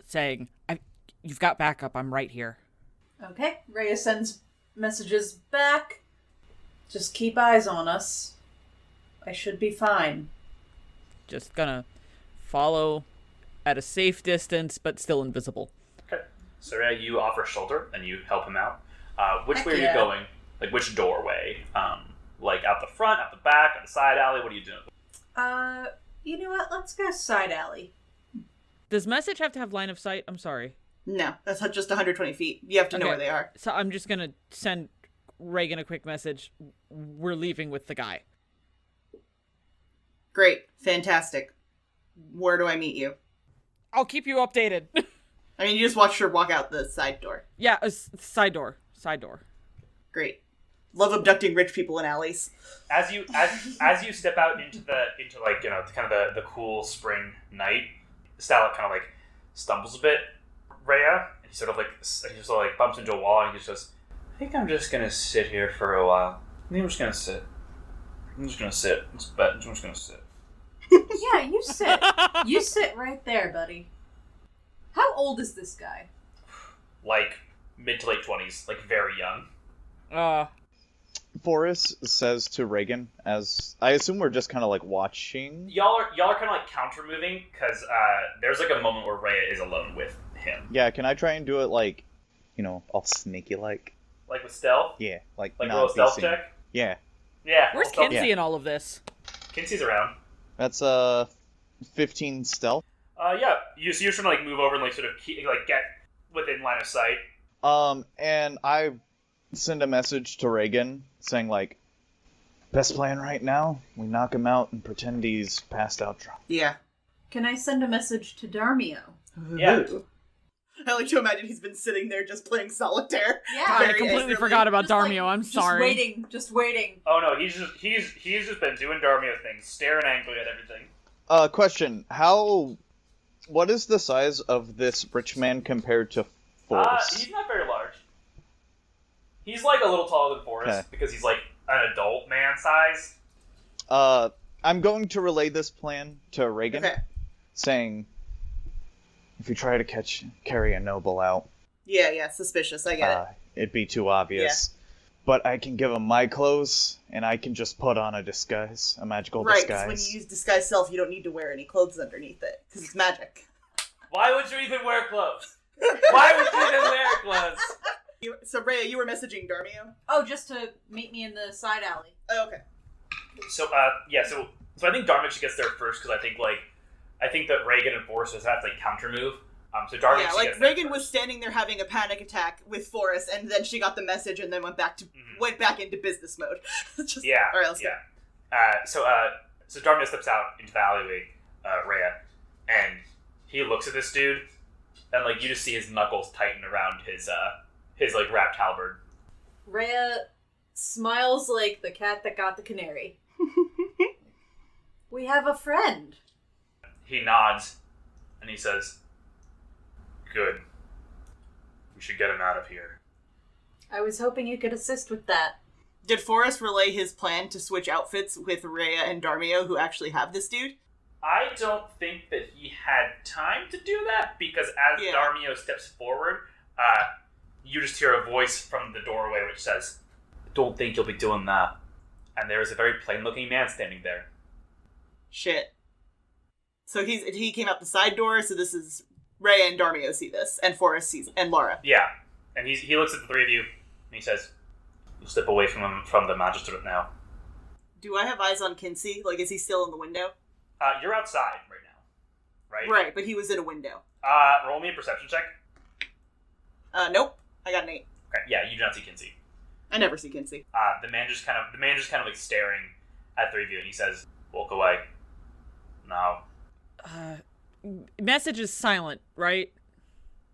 saying, you've got backup, I'm right here. Okay, Rhea sends messages back. Just keep eyes on us. I should be fine. Just gonna follow at a safe distance, but still invisible. Okay. So Rhea, you offer shoulder and you help him out. Which Heck way are yeah. you going? Like which doorway? Like out the front, out the back, out the side alley? What are you doing? You know what? Let's go side alley. Does message have to have line of sight? I'm sorry. No, that's just 120 feet. You have to know Okay. where they are. So I'm just gonna send Reagan a quick message. We're leaving with the guy. Great. Fantastic. Where do I meet you? I'll keep you updated. I mean, you just watched her walk out the side door. Yeah, side door. Side door. Great. Love abducting rich people in alleys. As you step out into like, you know, kind of the cool spring night, Stalin kind of like stumbles a bit. Rhea, and he sort of like bumps into a wall, and he just goes, "I think I'm just gonna sit here for a while. I think I'm just gonna sit. I'm just gonna sit. I'm just gonna sit." Yeah, you sit. You sit right there, buddy. How old is this guy? Like mid to late 20s, like very young. Forrest says to Reagan, as I assume we're just kind of like watching. Y'all are kind of like counter moving because there's like a moment where Rhea is alone with him. Yeah, can I try and do it like, you know, all sneaky like? Like with stealth. Yeah, like Like not roll a stealth be seen. check. Yeah, Yeah. Where's roll stealth. Kinsey Yeah. in all of this? Kinsey's around. that's 15 stealth. Yeah. You're trying to like move over and like sort of get within line of sight. And I send a message to Reagan saying like, best plan right now, we knock him out and pretend he's passed out drunk. Yeah. Can I send a message to Darmio? Yeah. I like to imagine he's been sitting there just playing solitaire. Yeah. I Very completely angrily. forgot about Just, like, Darmio. I'm sorry. Just waiting. Oh no, he's just been doing Darmio things, staring angrily at everything. Question, what is the size of this rich man compared to Forrest? He's not very large. He's like a little taller than Forrest Okay. because he's like an adult man size. I'm going to relay this plan to Reagan, Okay. saying, if you try to carry a noble out, Yeah, suspicious. I get it. it'd be too obvious. But I can give him my clothes, and I can just put on a disguise, a magical Right, because disguise. when you use disguise self, you don't need to wear any clothes underneath it, because it's magic. Why would you even wear clothes? Why would you even wear clothes? So, Rhea, you were messaging Darmio? Oh, just to meet me in the side alley. Oh, okay. So I think Darmich gets there first because I think that Reagan and Forrest just have to like counter move. So Darmich Yeah, like gets there Reagan was first. standing there having a panic attack with Forrest, and then she got the message and then went back into business mode. Just, Yeah. All right, let's go. So Darmich steps out into the alleyway, Rhea, and he looks at this dude, and like you just see his knuckles tighten around his like wrapped halberd. Rhea smiles like the cat that got the canary. We have a friend. He nods, and he says, "Good. We should get him out of here." I was hoping you could assist with that. Did Forrest relay his plan to switch outfits with Rhea and Darmio, who actually have this dude? I don't think that he had time to do that because as Yeah. Darmio steps forward, you just hear a voice from the doorway which says, "Don't think you'll be doing that." And there is a very plain-looking man standing there. Shit. So he came out the side door, so this is Rhea and Darmio see this, and Forrest sees, and Laura. Yeah, and he looks at the three of you and he says, "You'll step away from the magistrate now." Do I have eyes on Kinsey? Like, is he still in the window? You're outside right now, right? Right, but he was in a window. Roll me a perception check. Nope. I got an 8. Okay, yeah, you do not see Kinsey. I never see Kinsey. The man just kind of like staring at the three of you, and he says, "Walk away now." Message is silent, right?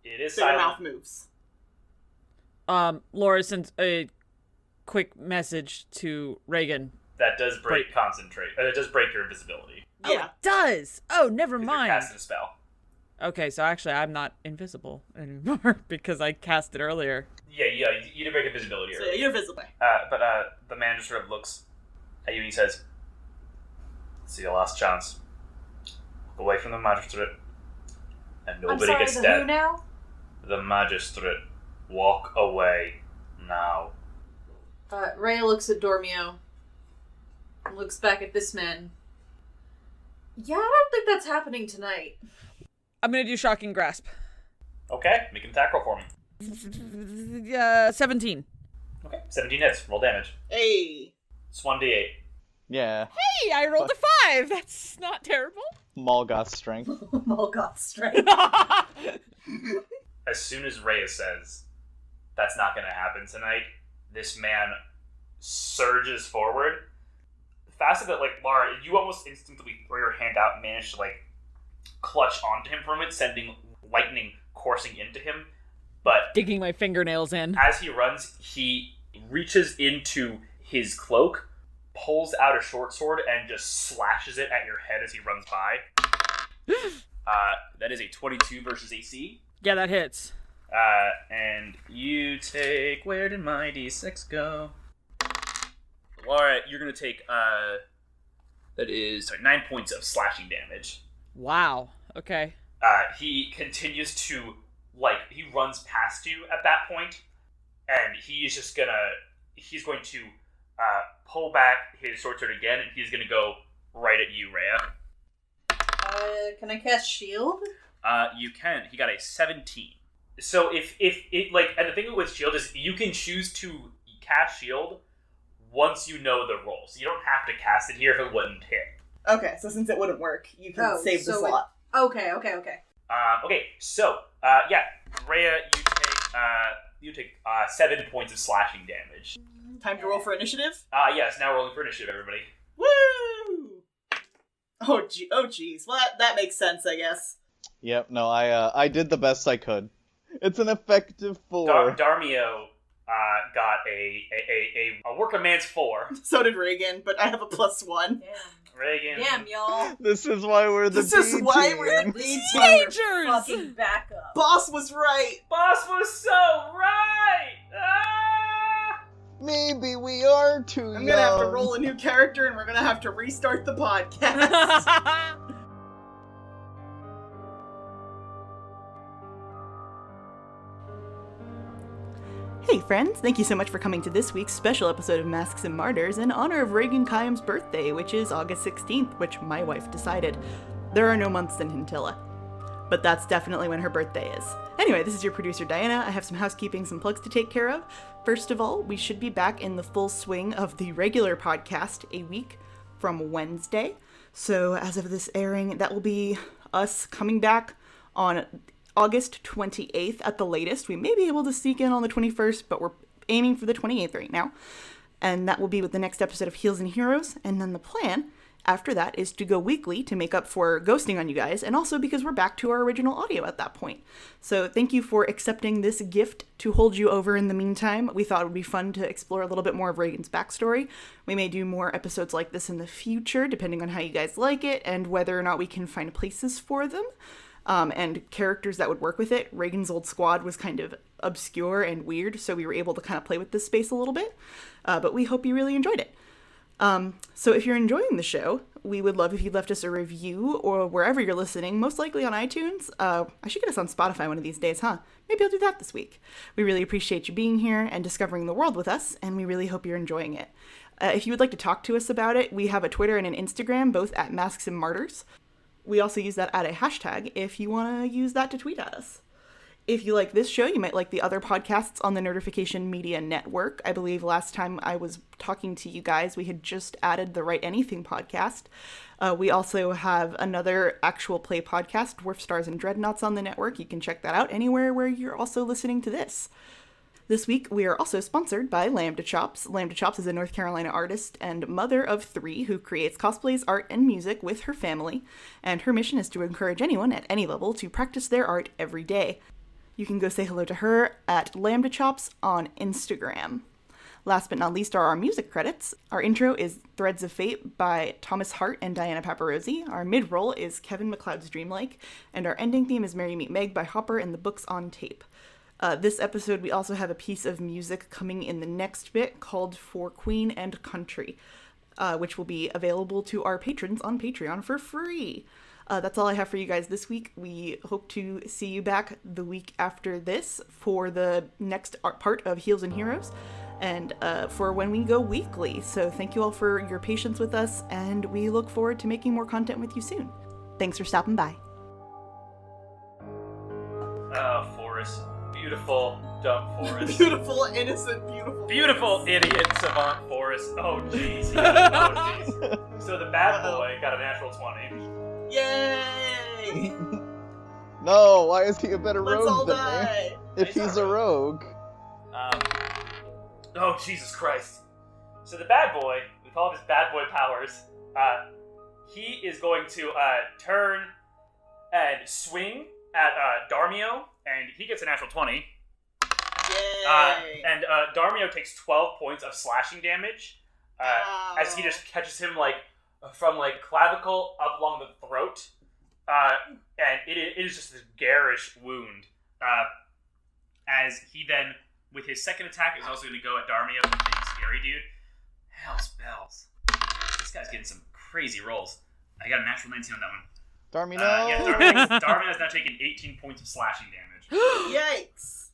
It is So your silent. mouth moves. Laura sends a quick message to Reagan. That does break concentrate. It does break your invisibility. Oh, Yeah. it does. Oh, never 'Cause you're mind. casting a spell. Okay, so actually I'm not invisible anymore because I cast it earlier. Yeah, you did break invisibility So earlier. yeah, you're visible. But the man just sort of looks at you and he says, "This is your last chance. Walk away from the magistrate, and I'm nobody sorry, gets the dead." who now? The magistrate. Walk away now. Rhea looks at Dormio. And looks back at this man. Yeah, I don't think that's happening tonight. I'm gonna do shocking grasp. Okay, make an attack roll for me. 17. Okay, 17 hits. Roll damage. Hey. It's 1d8. Yeah. Hey, I rolled a 5. That's not terrible. Molgoth strength. Molgoth strength. As soon as Rhea says, that's not going to happen tonight, this man surges forward. Faster that, like, Lara, you almost instinctively throw your hand out and manage to, like, clutch onto him for a minute, sending lightning coursing into him. But digging my fingernails in. As he runs, he reaches into his cloak, pulls out a short sword, and just slashes it at your head as he runs by. That is a 22 versus AC. Yeah, that hits. And you take... Where did my D6 go? Laura, you're going to take... that is 9 points of slashing damage. Wow. Okay. He continues to... he runs past you at that point, and he's just gonna... He's going to pull back his sword again, and he's gonna go right at you, Rhea. Can I cast shield? You can. He got a 17. So if and the thing with shield is you can choose to cast shield once you know the roll. So you don't have to cast it here if it wouldn't hit. Okay, so since it wouldn't work, you can save the slot. Okay. Okay, so, Rhea, you take 7 points of slashing damage. Time to roll for initiative? Yes, now rolling for initiative, everybody. Woo! Oh, jeez. Well, that makes sense, I guess. Yep, no, I did the best I could. It's an effective 4. Darmio got a work a man's 4. So did Reagan, but I have a +1. Damn. Reagan. Damn, y'all. This is why we're the B team. Teenagers! Fucking back up. Boss was right! Boss was so right! Maybe we are too young. I'm gonna have to roll a new character and we're gonna have to restart the podcast. Hey friends, thank you so much for coming to this week's special episode of Masks and Martyrs in honor of Reagan Kayam's birthday, which is August 16th, which my wife decided. There are no months in Hintilla, but that's definitely when her birthday is. Anyway, this is your producer Diana. I have some housekeeping, some plugs to take care of. First of all, we should be back in the full swing of the regular podcast a week from Wednesday. So as of this airing, that will be us coming back on August 28th at the latest. We may be able to sneak in on the 21st, but we're aiming for the 28th right now. And that will be with the next episode of Heels and Heroes. And then the plan after that is to go weekly to make up for ghosting on you guys, and also because we're back to our original audio at that point. So thank you for accepting this gift to hold you over in the meantime. We thought it would be fun to explore a little bit more of Reagan's backstory. We may do more episodes like this in the future, depending on how you guys like it, and whether or not we can find places for them. And characters that would work with it. Reagan's old squad was kind of obscure and weird, so we were able to kind of play with this space a little bit. But we hope you really enjoyed it. So if you're enjoying the show, we would love if you left us a review or wherever you're listening, most likely on iTunes. I should get us on Spotify one of these days, huh? Maybe I'll do that this week. We really appreciate you being here and discovering the world with us, and we really hope you're enjoying it. If you would like to talk to us about it, we have a Twitter and an Instagram, both at Masks and Martyrs. We also use that at a hashtag if you want to use that to tweet at us. If you like this show, you might like the other podcasts on the Nerdification Media Network. I believe last time I was talking to you guys, we had just added the Write Anything podcast. We also have another actual play podcast, Dwarf Stars and Dreadnoughts, on the network. You can check that out anywhere where you're also listening to this. This week, we are also sponsored by Lambda Chops. Lambda Chops is a North Carolina artist and mother of 3 who creates cosplays, art, and music with her family. And her mission is to encourage anyone at any level to practice their art every day. You can go say hello to her at Lambda Chops on Instagram. Last but not least are our music credits. Our intro is Threads of Fate by Thomas Hart and Diana Paparozzi. Our mid-roll is Kevin MacLeod's Dreamlike. And our ending theme is Merry Meet Meg by Hopper and the Books on Tape. This episode, we also have a piece of music coming in the next bit called For Queen and Country, which will be available to our patrons on Patreon for free. That's all I have for you guys this week. We hope to see you back the week after this for the next part of Heels and Heroes, and for when we go weekly. So thank you all for your patience with us, and we look forward to making more content with you soon. Thanks for stopping by. Forrest, beautiful, dumb Forrest. Beautiful, innocent, beautiful. Beautiful idiot savant Forrest. Oh jeez. Oh jeez. So the bad boy got a natural 20. Yay! No, why is he a better Let's all rogue than me? die. If He's he's not a rogue. Oh Jesus Christ. So the bad boy, with all of his bad boy powers, he is going to turn and swing at Darmio, and he gets a natural 20. Yay! And Darmio takes 12 points of slashing damage as he just catches him from clavicle up along the throat, and it is just this garish wound. As he then, with his second attack, is also going to go at Darmio, the big scary dude. Hell's bells! This guy's getting some crazy rolls. I got a natural 19 on that one. Darmy, no! Yeah, Darmio has now taken 18 points of slashing damage. Yikes!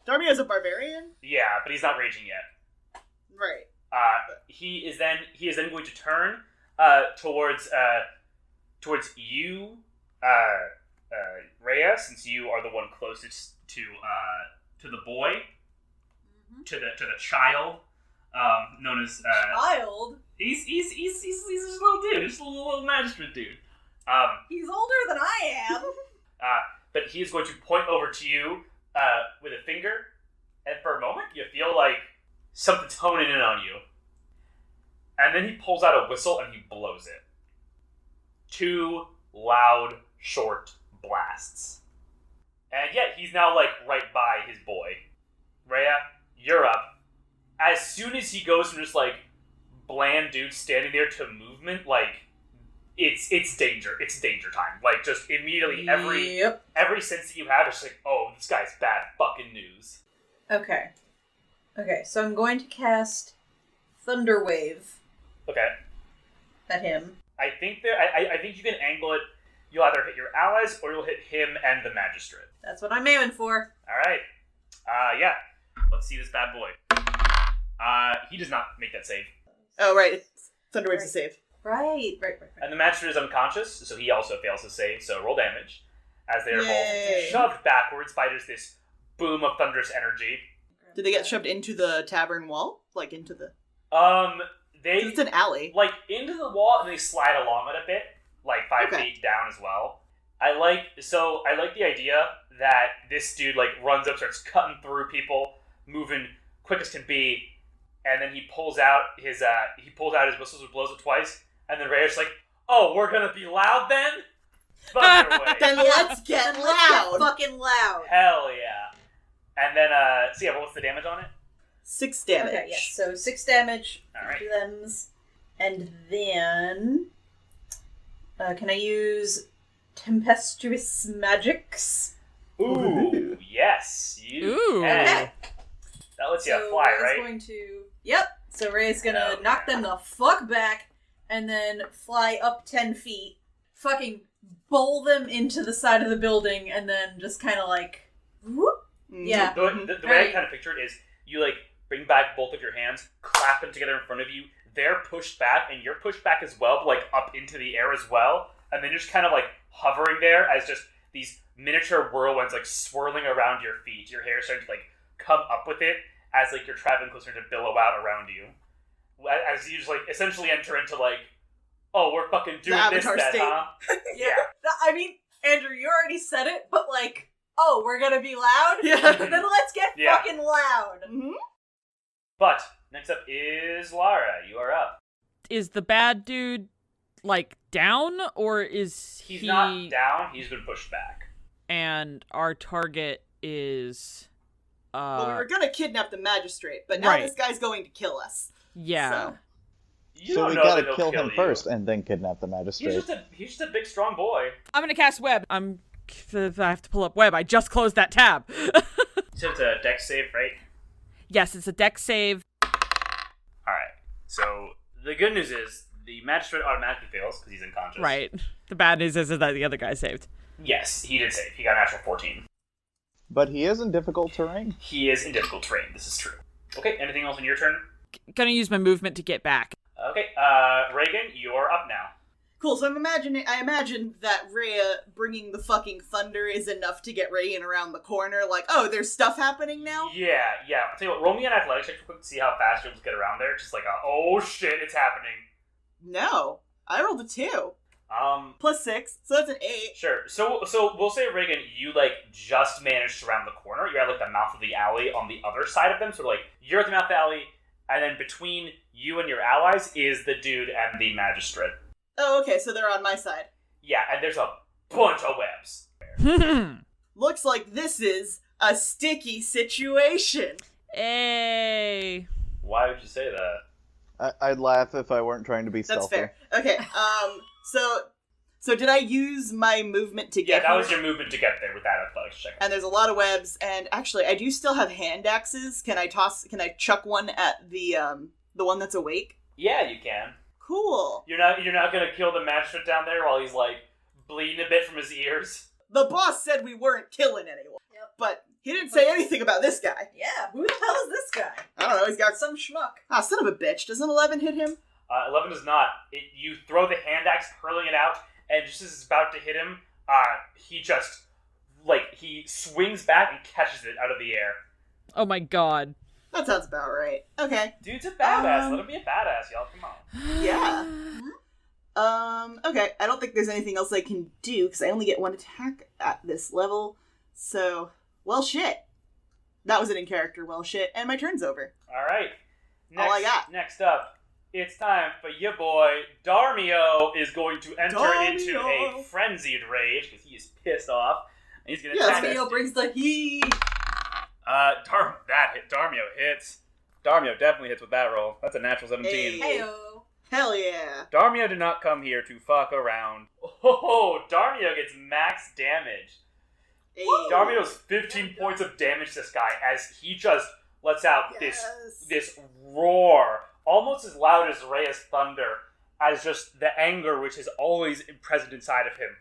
Darmio's a barbarian? Yeah, but he's not raging yet. Right. He is then going to turn towards you, Rhea, since you are the one closest to the boy, to the child, known as Child? He's just a little dude, just a little magistrate dude. He's older than I am. But he is going to point over to you with a finger, and for a moment you feel like something's honing in on you. And then he pulls out a whistle and he blows it. 2 loud, short blasts. And yet he's now right by his boy. Rhea, you're up. As soon as he goes from just bland dude standing there to movement, it's danger. It's danger time. Just immediately every sense that you have is oh, this guy's bad fucking news. Okay, so I'm going to cast Thunder Wave Okay. at him. I think you can angle it. You'll either hit your allies or you'll hit him and the magistrate. That's what I'm aiming for. Alright. Yeah. Let's see this bad boy. He does not make that save. Oh, right. Thunderwave's a save. Right. And the magistrate is unconscious, so he also fails to save, so roll damage. As they are Yay. both shoved backwards by just this boom of thunderous energy. Did they get shoved into the tavern wall? Into the... It's an alley. Into the wall, and they slide along it a bit, 5 feet down as well. I like the idea that this dude, runs up, starts cutting through people, moving quick as can be, and then he pulls out his whistles and blows it twice, and then Rhea's oh, we're gonna be loud then? Thunder Wave. Then let's get Let's loud! get fucking loud. Hell yeah. And then, what's the damage on it? 6 damage. Okay, yes. So 6 damage. Alright. To them. And then... can I use Tempestuous Magics? Ooh, yes. You Ooh. can. Okay. That lets you So fly, Ray's right? going to... Yep. So Ray's gonna Hell knock yeah. them the fuck back, and then fly up 10 feet, fucking bowl them into the side of the building, and then just kind of whoop. Yeah. The way I kind of picture it is you bring back both of your hands, clap them together in front of you. They're pushed back, and you're pushed back as well, but up into the air as well. And then you're just kind of hovering there as just these miniature whirlwinds swirling around your feet. Your hair starting to come up with it as you're traveling closer to billow out around you. As you just essentially enter into oh, we're fucking doing The this Avatar then, state. huh? Yeah. I mean, Andrew, you already said it, but oh, we're gonna be loud? Yeah. Then let's get Yeah. fucking loud. Mm-hmm. But next up is Lara. You are up. Is the bad dude down, or is He's he not down. He's been pushed back. and our target is Well, we were gonna kidnap the magistrate, but now Right. this guy's going to kill us. yeah. So. You So don't we know gotta that he'll kill him you. first and then kidnap the magistrate. He's just a big strong boy. I'm gonna cast web. I have to pull up web. I just closed that tab. So it's a dex save, right? Yes, it's a dex save. Alright. So the good news is the magistrate automatically fails because he's unconscious. Right. The bad news is that the other guy saved. Yes, he did save. He got a natural 14. But he is in difficult terrain. He is in difficult terrain. This is true. Okay, anything else on your turn? Gonna use my movement to get back. Okay, Reagan, you're up now. Cool, so I imagine that Rhea bringing the fucking thunder is enough to get Reagan around the corner, like, oh, there's stuff happening now? Yeah. I'll tell you what, roll me an athletics check real quick to see how fast you'll get around there. Just like, oh shit, it's happening. No. I rolled a 2. Plus 6, so that's an 8. Sure. So we'll say, Reagan, you, like, just managed to round the corner. You're at, like, the mouth of the alley on the other side of them. So, like, you're at the mouth of the alley, and then between you and your allies is the dude and the magistrate. Oh, okay, so they're on my side. Yeah, and there's a bunch of webs. Looks like this is a sticky situation. Hey. Why would you say that? I'd laugh if I weren't trying to be That's stealthy. fair. Okay, so did I use my movement to get Yeah, that here? was your movement to get there with that athletics check. And there's a lot of webs, and actually, I do still have hand axes. Can I chuck one at the one that's awake? Yeah, you can. Cool. You're not gonna kill the magistrate down there while he's, like, bleeding a bit from his ears? The boss said we weren't killing anyone. Yep. But he didn't say anything about this guy. Yeah, who the hell is this guy? I don't know, he's got Some schmuck. Ah, son of a bitch. Doesn't 11 hit him? 11 does not. You throw the hand axe, hurling it out, and just as it's about to hit him, he just, like, he swings back and catches it out of the air. Oh my god. That sounds about right. Okay. Dude's a badass. Let him be a badass, y'all. Come on. Yeah. Okay. I don't think there's anything else I can do, because I only get one attack at this level. So, well, shit. That was it in character, well, shit. And my turn's over. All right. All I got. Next up, it's time for your boy, Darmio is going to enter into a frenzied rage, because he is pissed off. And he's going to attack Darmio brings the heat. Darmio hits. Darmio definitely hits with that roll. That's a natural 17. Hey. Heyo. Hell yeah. Darmio did not come here to fuck around. Oh, Darmio gets max damage. Hey. Darmio does 15 points of damage to this guy as he just lets out Yes. this roar, almost as loud as Rhea's thunder, as just the anger which is always present inside of him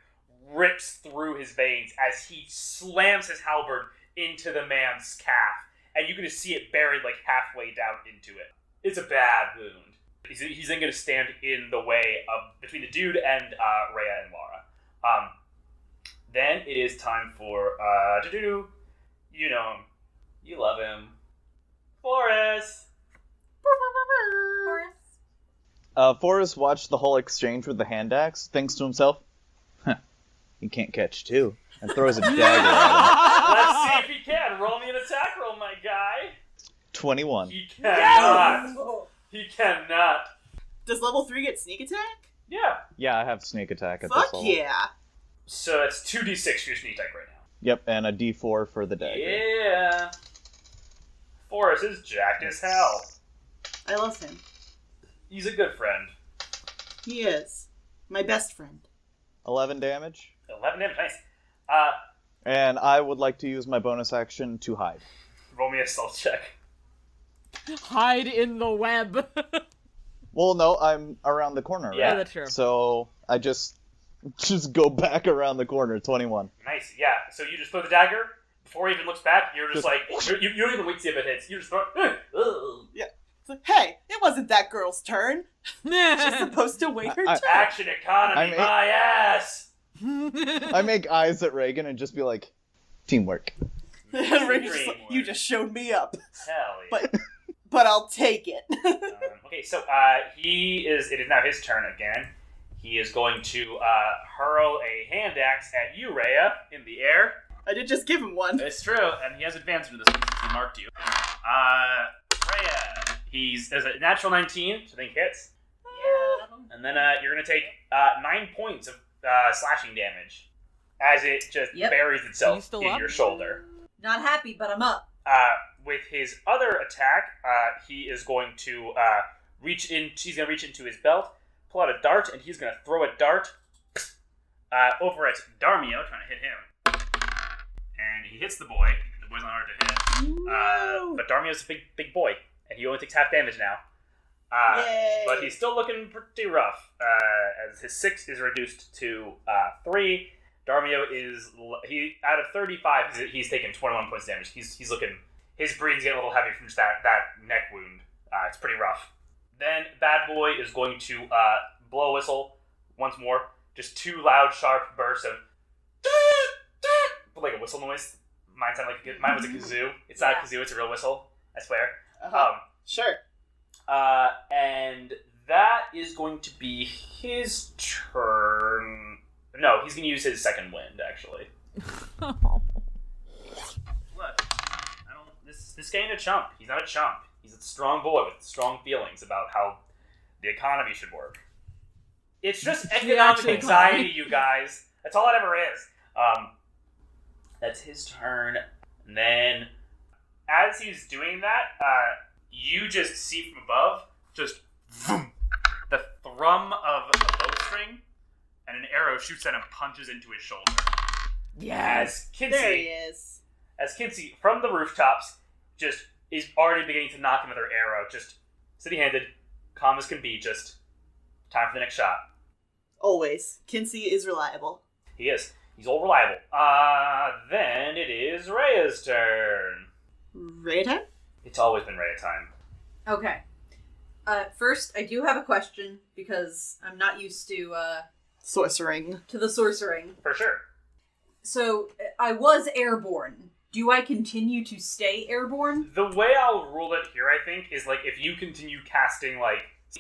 rips through his veins as he slams his halberd into the man's calf, and you can just see it buried like halfway down into it. It's a bad wound. He's then going to stand in the way of between the dude and Rhea and Lara. Then it is time for you know him, you love him, Forrest. Forrest watched the whole exchange with the hand axe, thinks to himself, he can't catch two, and throws a dagger at him. Let's see if he can. Roll me an attack roll, my guy. 21. He cannot. He cannot. Does level 3 get sneak attack? Yeah. Yeah, I have sneak attack at this Fuck level. yeah. So it's 2d6 for your sneak attack right now. Yep, and a d4 for the dagger. Yeah. Forrest is jacked as hell. I love him. He's a good friend. He is. My best friend. 11 damage. 11 damage, nice. And I would like to use my bonus action to hide. Roll me a stealth check. Hide in the web. Well, no, I'm around the corner, right? Yeah, that's true. So I just go back around the corner, 21. Nice, yeah. So you just throw the dagger. Before he even looks back, you're just like... You don't even wait to see if it hits. You just throw it. It's like, hey, it wasn't that girl's turn. She's supposed to wait her turn. Action economy, my ass! I make eyes at Reagan and just be like, teamwork. Ray's just like, you just showed me up. Hell yeah. But I'll take it. Okay, so it is now his turn again. He is going to hurl a hand axe at you, Rhea, in the air. I did just give him one. It's true, and he has advantage into this one since he marked you. Rhea, there's a natural 19, so I think hits. Yeah. And then you're going to take 9 points of slashing damage as it just buries itself still in up? your shoulder. Not happy, but I'm up. With his other attack, he is going to reach into his belt, pull out a dart, and he's going to throw a dart over at Darmio, trying to hit him. And he hits the boy. The boy's not hard to hit. But Darmio's a big boy, and he only takes half damage now. Yay. But he's still looking pretty rough, as his 6 is reduced to 3. Darmio is out of 35. He's taken 21 points of damage. He's looking. His breathing's getting a little heavy from just that neck wound. It's pretty rough. Then Bad Boy is going to blow a whistle, once more, just 2 loud, sharp bursts of like a whistle noise. Mine was a kazoo. It's not a kazoo, it's a real whistle, I swear. Sure. And that is going to be his turn. No, he's going to use his second wind, actually. Look, this guy ain't a chump. He's not a chump. He's a strong boy with strong feelings about how the economy should work. It's just economic anxiety, you guys. That's all it ever is. That's his turn. And then, as he's doing that, you just see from above, just vroom, the thrum of a bowstring, and an arrow shoots at him, punches into his shoulder. Yes. There he is. As Kinsey, from the rooftops, just is already beginning to knock another arrow, just steady-handed, calm as can be, just time for the next shot. Always. Kinsey is reliable. He is. He's all reliable. Then it is Rhea's turn. Rhea time? It's always been Rhea time. Okay. First, I do have a question, because I'm not used to Sorcering. to the sorcering. For sure. So, I was airborne. Do I continue to stay airborne? The way I'll rule it here, I think, is like if you continue casting,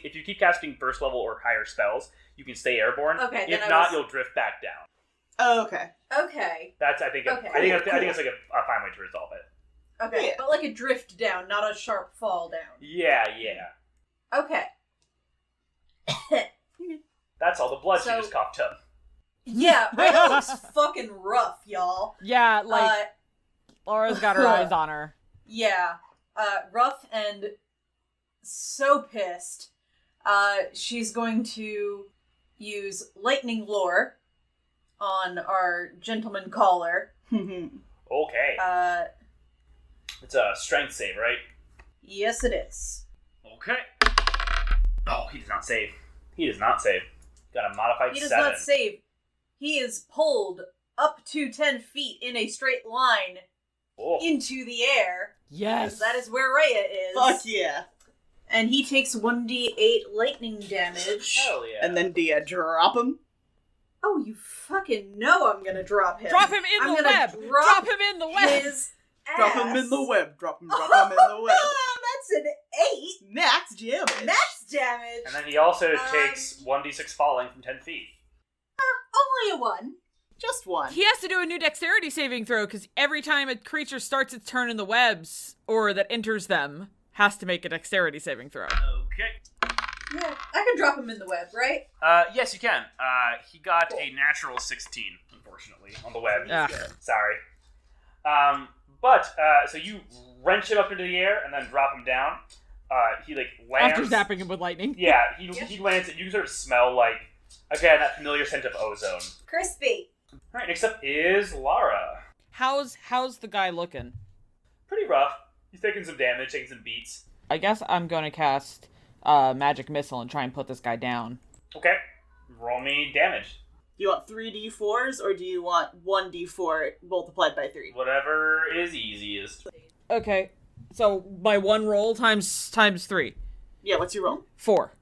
if you keep casting first level or higher spells, you can stay airborne. Okay. If not, you'll drift back down. Oh, okay. Okay. That's I think it's like a fine way to resolve it. Okay. Yeah. But like a drift down, not a sharp fall down. Yeah. Okay. That's all the blood she So- just coughed up. Yeah, Rhea looks fucking rough, y'all. Yeah, Laura's got her eyes on her. Yeah. Rough and so pissed. She's going to use Lightning Lore on our gentleman caller. Okay. It's a strength save, right? Yes, it is. Okay. Oh, he does not save. Got a modified 7. He does not save. He is pulled up to 10 feet in a straight line into the air. Yes. Because that is where Rhea is. Fuck yeah. And he takes 1d8 lightning damage. Hell yeah. And then do you drop him? Oh, you fucking know I'm gonna drop him. Drop him in I'm the gonna web. drop Drop him in the web. His ass. Drop him in the web. Drop him in the web. That's an 8. Max damage. Max damage. And then he also takes 1d6 falling from 10 feet. Only a 1. Just one. He has to do a new dexterity saving throw because every time a creature starts its turn in the webs or that enters them has to make a dexterity saving throw. Okay. Yeah, I can drop him in the web, right? Yes, you can. He got a natural 16, unfortunately, on the web. Ugh. Sorry. So you wrench him up into the air and then drop him down. He, lands. After zapping him with lightning. Yeah, he lands, and you can sort of smell, again, that familiar scent of ozone. Crispy. Alright, next up is Lara. How's the guy looking? Pretty rough. He's taking some damage, taking some beats. I guess I'm gonna cast magic missile and try and put this guy down. Okay. Roll me damage. Do you want 3d4s or do you want 1d4 multiplied by 3? Whatever is easiest. Okay, so my one roll times 3. Yeah, what's your roll? 4.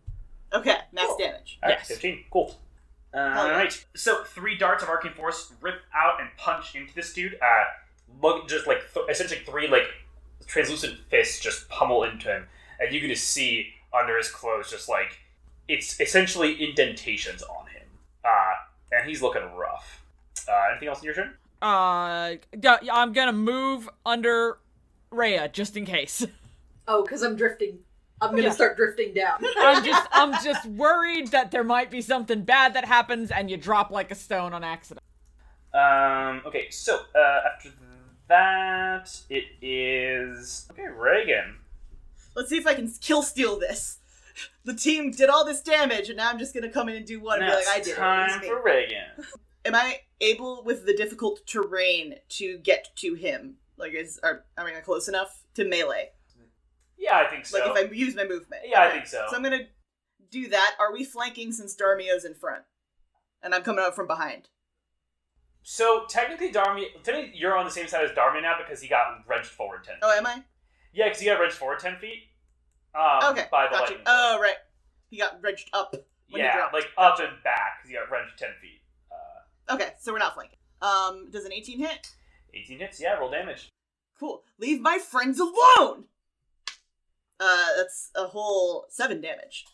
Okay, max damage. Alright, Yes. 15. Cool. Alright, so 3 darts of Arcane Force rip out and punch into this dude. Essentially 3, translucent fists just pummel into him. And you can just see under his clothes it's essentially indentations on him. And he's looking rough. Anything else in your turn? I'm gonna move under Rhea just in case. Oh, because I'm drifting. I'm gonna start drifting down. I'm just worried that there might be something bad that happens and you drop like a stone on accident. Okay, so, after that, it is... Okay, Reagan. Let's see if I can kill steal this. The team did all this damage, and now I'm just gonna come in and do one and be like, I did it. time It's me. for Reagan. Am I able, with the difficult terrain, to get to him? Am I close enough to melee? Yeah, I think so. If I use my movement. Yeah, I Okay. think so. So I'm gonna do that. Are we flanking since Darmio's in front? And I'm coming up from behind. So, technically you're on the same side as Darmy now because he got wrenched forward 10 feet. Oh, am I? Yeah, because he got wrenched forward 10 feet. Okay, By the got you. lightning. Oh, right. He got wrenched up when you Yeah, dropped. like up and back, because you got range 10 feet. Okay, so we're not flanking. Does an 18 hit? 18 hits, yeah, roll damage. Cool. Leave my friends alone! That's a whole 7 damage.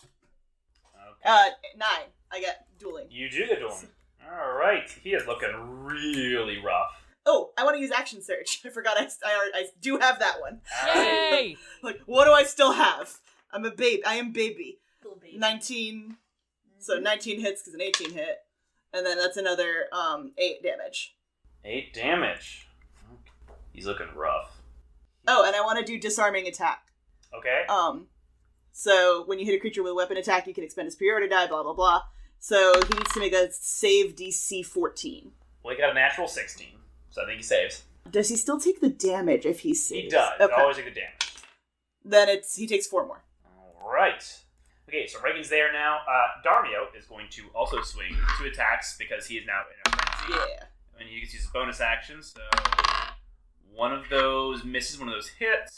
Okay. 9. I get dueling. You do get dueling. Alright, he is looking really rough. Oh, I want to use action search. I forgot I do have that one. Yay! Like, what do I still have? I'm a babe. I am baby. Little baby. 19. So 19 hits because an 18 hit. And then that's another 8 damage. 8 damage. He's looking rough. Oh, and I want to do disarming attack. Okay. So when you hit a creature with a weapon attack, you can expend a superiority die, blah, blah, blah. So he needs to make a save DC 14. Well, he got a natural 16, so I think he saves. Does he still take the damage if he saves? He does. Okay. Always take the damage. Then he takes 4 more. Alright. Okay, so Reagan's there now. Darmio is going to also swing 2 attacks because he is now in a frenzy. Yeah. And he gets to use his bonus action, so one of those misses, one of those hits.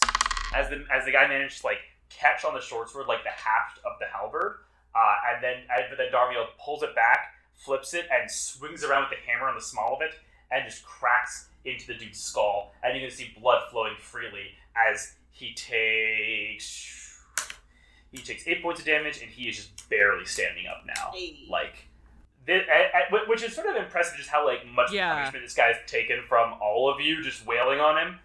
As the guy managed to catch on the short sword the haft of the halberd, and then Darmio pulls it back, flips it, and swings around with the hammer on the small of it, and just cracks into the dude's skull. And you can see blood flowing freely as he takes 8 points of damage, and he is just barely standing up now. Hey. Which is sort of impressive, just how much punishment this guy's taken from all of you, just wailing on him,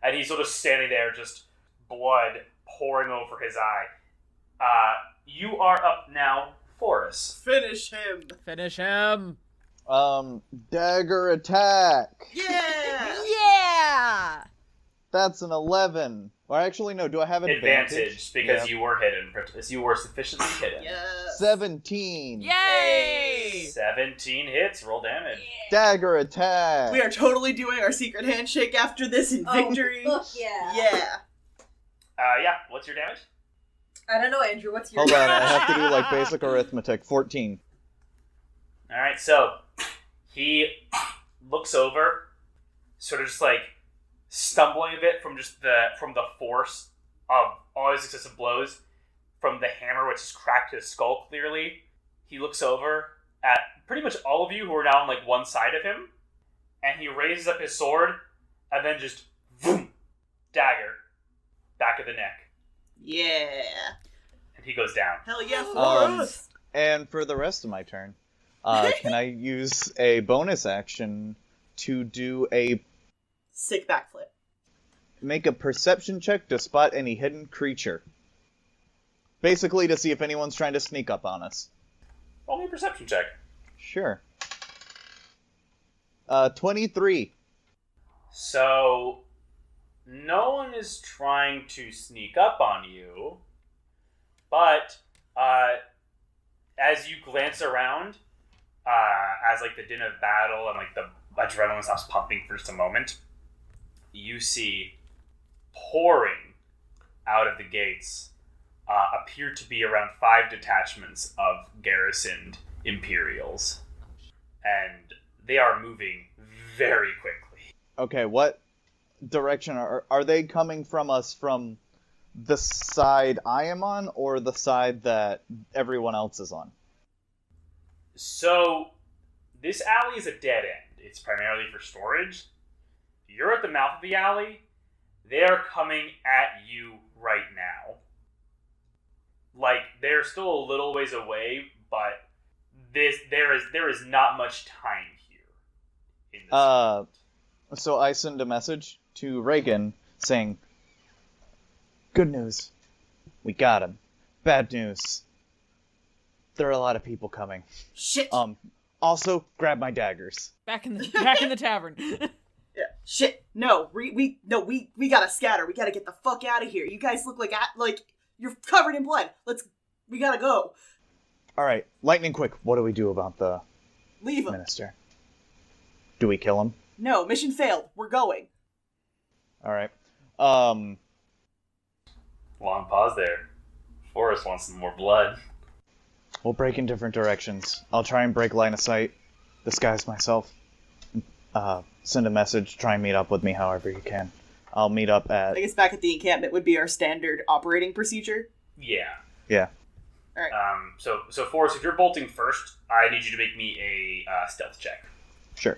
and he's sort of standing there, just blood pouring over his eye. You are up now, Forrest. Finish him. Finish him. Dagger attack. Yeah. Yeah! That's an 11. Or actually, no, do I have an advantage? Because you were hidden. You were sufficiently hidden. Yes. 17. Yay! 17 hits. Roll damage. Dagger attack. We are totally doing our secret handshake after this in victory. Fuck yeah. Yeah. Yeah. What's your damage? I don't know, Andrew. What's your Hold on, I have to do basic arithmetic. 14. All right. So he looks over, sort of just stumbling a bit from the force of all his successive blows from the hammer, which has cracked his skull clearly. He looks over at pretty much all of you who are now on one side of him, and he raises up his sword, and then just boom, dagger, back of the neck, Yeah. and he goes down. Hell yeah, Um, Forrest. And for the rest of my turn, can I use a bonus action to do Sick backflip. make a perception check to spot any hidden creature? Basically to see if anyone's trying to sneak up on us. Roll me a perception check. Sure. 23. So, no one is trying to sneak up on you, but as you glance around, as the din of battle and the adrenaline stops pumping for just a moment, you see pouring out of the gates appear to be around 5 detachments of garrisoned Imperials, and they are moving very quickly. Okay, what direction are they coming from us, from the side I am on or the side that everyone else is on? So, this alley is a dead end. It's primarily for storage. You're at the mouth of the alley. They're coming at you right now. They're still a little ways away, but there is not much time here in this So I send a message to Reagan saying, good news, we got him. Bad news, there are a lot of people coming. Shit. Also, grab my daggers. Back in the tavern. Yeah. Shit. No. We gotta scatter. We gotta get the fuck out of here. You guys look like you're covered in blood. We gotta go. Alright, lightning quick, what do we do about the Leave him. minister? Do we kill him? No, mission failed. We're going. Alright. Long pause there. Forrest wants some more blood. We'll break in different directions. I'll try and break line of sight, disguise myself, send a message, try and meet up with me however you can. I'll meet up at... I guess back at the encampment would be our standard operating procedure. Yeah. Yeah. All right. So Forrest, if you're bolting first, I need you to make me a stealth check. Sure.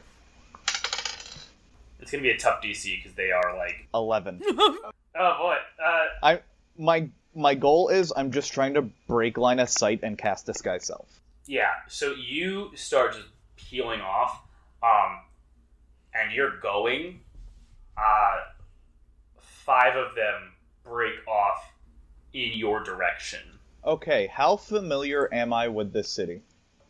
It's gonna be a tough DC because they are like 11. Oh boy. My goal is I'm just trying to break line of sight and cast Disguise Self. Yeah. So you start just peeling off, and you're going. 5 of them break off in your direction. Okay, how familiar am I with this city?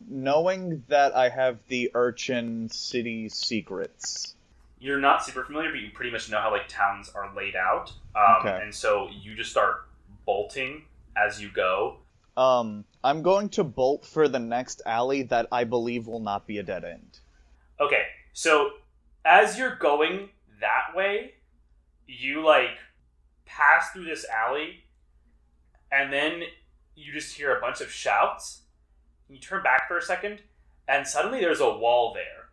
Knowing that I have the Urchin City secrets. You're not super familiar, but you pretty much know how like towns are laid out. Okay. And so you just start bolting as you go. I'm going to bolt for the next alley that I believe will not be a dead end. Okay, so as you're going that way, you like pass through this alley, and then you just hear a bunch of shouts. You turn back for a second, and suddenly there's a wall there.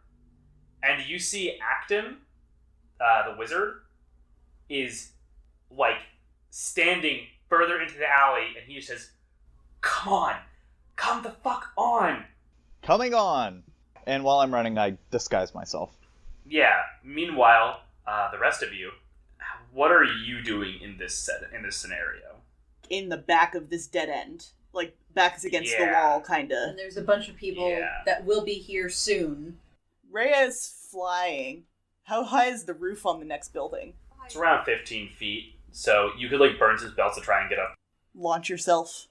And you see Acton, the wizard, is like standing further into the alley, and he says, "Come on! Come the fuck on!" Coming on! And while I'm running, I disguise myself. Yeah. Meanwhile, the rest of you, what are you doing in this scenario? In the back of this dead end. Like, backs against the Yeah. wall, kinda. And there's a bunch of people Yeah. that will be here soon. Rhea is flying. How high is the roof on the next building? It's around 15 feet, so you could like burn some spells to try and get up. Launch yourself.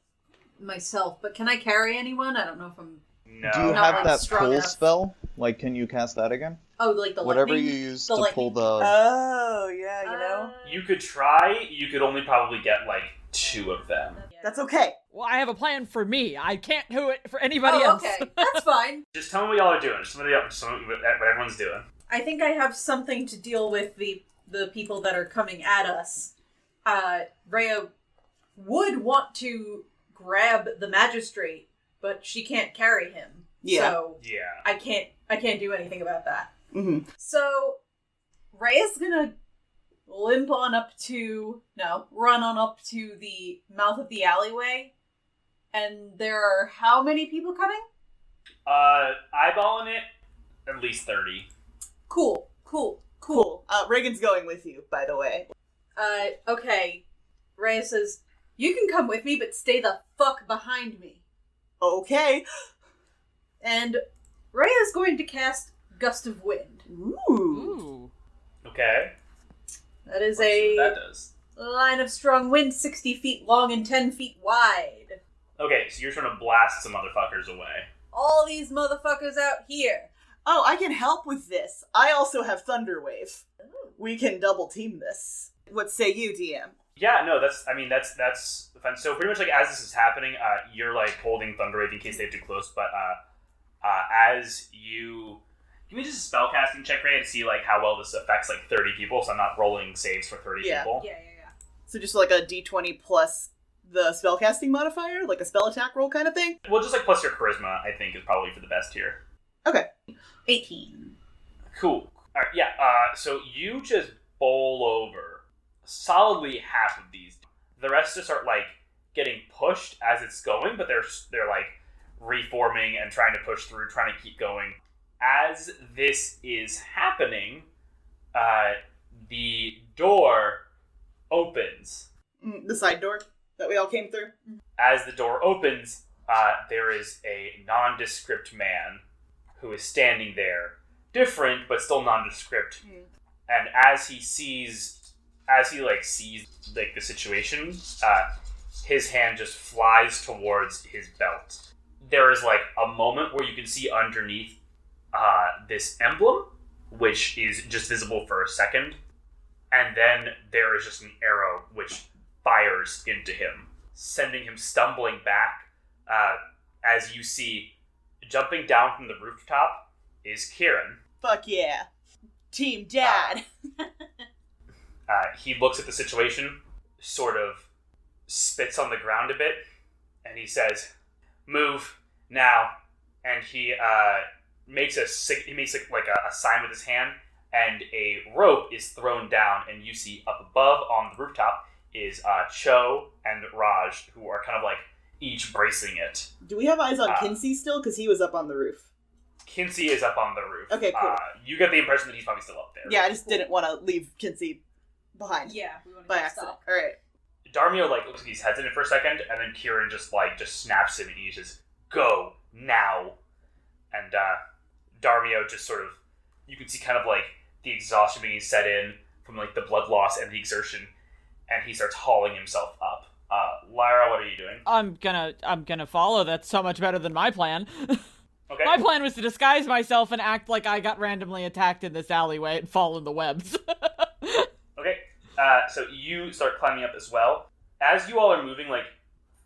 Myself, but can I carry anyone? I don't know if I'm... No. Do you Not, have like, that strong pull enough. spell? Like, can you cast that again? Oh, like the Whatever lightning? you use The to pull lightning? the... Oh, yeah, you know? You could try. You could only probably get like 2 of them. That's okay. Well, I have a plan for me. I can't do it for anybody Oh, else. okay. That's fine. Just tell me what y'all are doing. Just tell me what everyone's doing. I think I have something to deal with the people that are coming at us. Rhea would want to grab the magistrate, but she can't carry him. Yeah. So Yeah. I can't do anything about that. Mm-hmm. So Rhea's gonna run on up to the mouth of the alleyway. And there are how many people coming? Eyeballing it, at least 30. Cool. Reagan's going with you, by the way. Okay. Rhea says, "You can come with me, but stay the fuck behind me." Okay. And Rhea's going to cast Gust of Wind. Ooh. Ooh. Okay. That is Let's see what that a does. line of strong wind 60 feet long and 10 feet wide. Okay, so you're trying to blast some motherfuckers away. All these motherfuckers out here. Oh, I can help with this. I also have Thunderwave. We can double team this. What say you, DM? Yeah, no, that's fun. So pretty much like as this is happening, you're like holding Thunderwave in case they have too close, but as you give me just a spellcasting check, Ray, to see like how well this affects like 30 people, so I'm not rolling saves for 30 people. Yeah. So just like a d20 plus the spellcasting modifier? Like a spell attack roll kind of thing? Well, just like plus your charisma, I think, is probably for the best here. Okay. 18. Cool. Alright, yeah, so you just bowl over solidly half of these. The rest just start like getting pushed as it's going, but they're like reforming and trying to push through, trying to keep going. As this is happening, the door opens. The side door that we all came through? As the door opens, there is a nondescript man who is standing there, different but still nondescript. And as he sees the situation, his hand just flies towards his belt. There is like a moment where you can see underneath this emblem, which is just visible for a second, and then there is just an arrow which fires into him, sending him stumbling back. As you see, jumping down from the rooftop is Kieran. Fuck yeah. Team Dad. He looks at the situation, sort of spits on the ground a bit, and he says, "Move now." And he makes a sign with his hand, and a rope is thrown down, and you see up above on the rooftop is Cho and Raj, who are kind of like each bracing it. Do we have eyes on Kinsey still? Because he was up on the roof. Kinsey is up on the roof. Okay, cool. You get the impression that he's probably still up there. Yeah, I just didn't want to leave Kinsey behind. Yeah, we want to by accident. All right. Darmio looks at these heads in it for a second, and then Kieran just snaps him and he says, "Go now!" And Darmio just sort of, you can see kind of the exhaustion being set in from the blood loss and the exertion, and he starts hauling himself up. Lyra, what are you doing? I'm gonna follow. That's so much better than my plan. Okay. My plan was to disguise myself and act like I got randomly attacked in this alleyway and fall in the webs. Okay. So you start climbing up as well. As you all are moving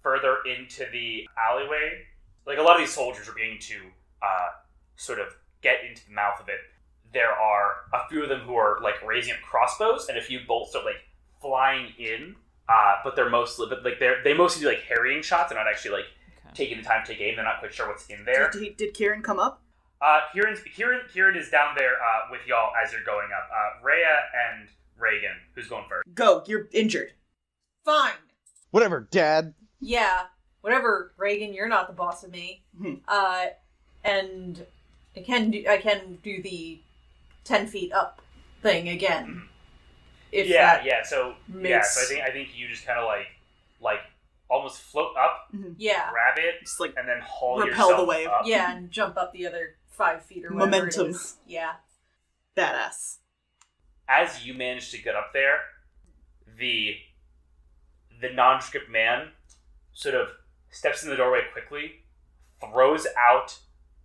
further into the alleyway, a lot of these soldiers are beginning to sort of get into the mouth of it. There are a few of them who are raising up crossbows, and a few bolts are flying in. But they mostly do harrying shots. They're not actually taking the time to take aim. They're not quite sure what's in there. Did Kieran come up? Kieran is down there with y'all as you're going up. Rhea and Reagan, who's going first? Go. You're injured. Fine. Whatever, Dad. Yeah. Whatever, Reagan. You're not the boss of me. And I can do the 10 feet up thing again. So I think you just kind of almost float up, grab it, just and then haul repel yourself the wave. up. Yeah, and jump up the other 5 feet or whatever Momentum. it is. Yeah. Badass. As you manage to get up there, the nondescript man sort of steps in the doorway quickly, throws out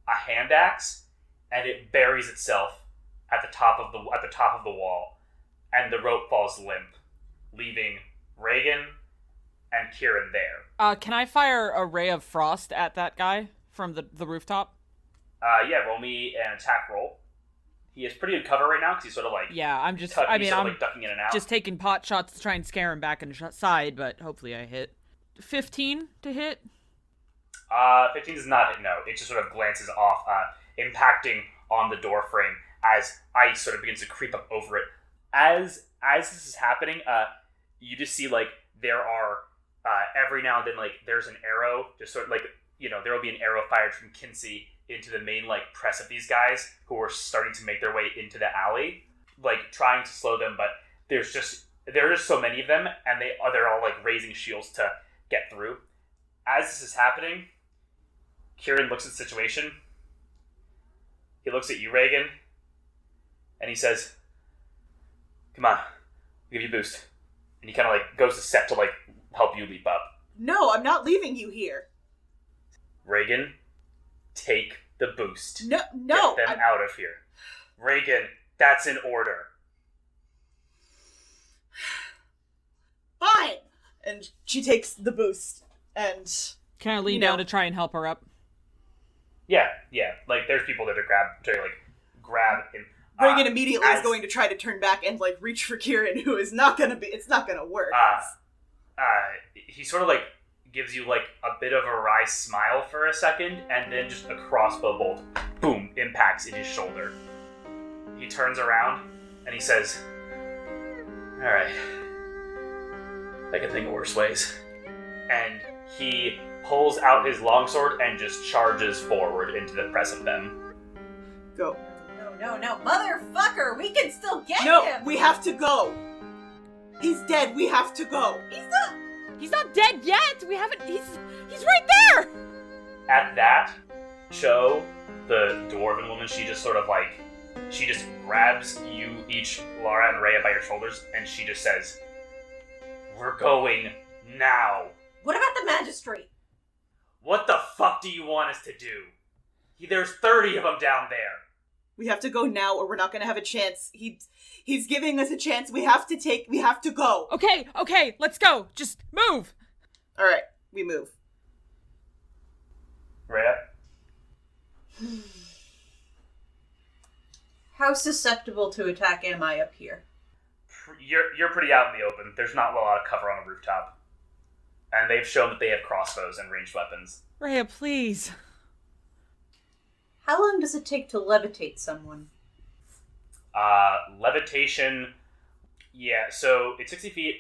a hand axe, and it buries itself at the top of the wall, and the rope falls limp, leaving Reagan and Kieran there. Can I fire a ray of frost at that guy from the rooftop? Roll me an attack roll. He has pretty good cover right now because he's sort of Yeah, I'm just. I'm ducking in and out. Just taking pot shots to try and scare him back inside, but hopefully I hit. 15 to hit. 15 does not hit. No, it just sort of glances off, impacting on the door frame as ice sort of begins to creep up over it. As this is happening, you just see there are every now and then there's an arrow, just sort of there will be an arrow fired from Kinsey into the main press of these guys who are starting to make their way into the alley, trying to slow them, but there are just so many of them, and they're all raising shields to get through. As this is happening, Kieran looks at the situation. He looks at you, Reagan, and he says, "Come on, I'll give you a boost." And he kind of goes to set to help you leap up. No, I'm not leaving you here. Reagan, take the boost. No. Get them out of here. Reagan, that's an order. Fine. And she takes the boost, and can I lean down to try and help her up? Yeah. There's people that are grab him. Reagan immediately is going to try to turn back and reach for Kieran, who is not gonna be. It's not gonna work. He sort of gives you a bit of a wry smile for a second, and then just a crossbow bolt, boom, impacts in his shoulder. He turns around and he says, "All right, I can think of worse ways." And he pulls out his longsword and just charges forward into the press of them. Go. No, motherfucker! We can still get him! No, we have to go! He's dead, we have to go! He's not dead yet! We haven't... He's right there! At that, Cho, the dwarven woman, she just sort of she just grabs you each, Laura and Rhea, by your shoulders, and she just says, "We're going now." What about the magistrate? What the fuck do you want us to do? There's 30 of them down there. We have to go now, or we're not gonna have a chance. He's giving us a chance. We have to go. Okay, let's go. Just move. All right, we move. Rhea? How susceptible to attack am I up here? You're pretty out in the open. There's not a lot of cover on the rooftop. And they've shown that they have crossbows and ranged weapons. Rhea, please. How long does it take to levitate someone? Levitation, yeah, so it's 60 feet.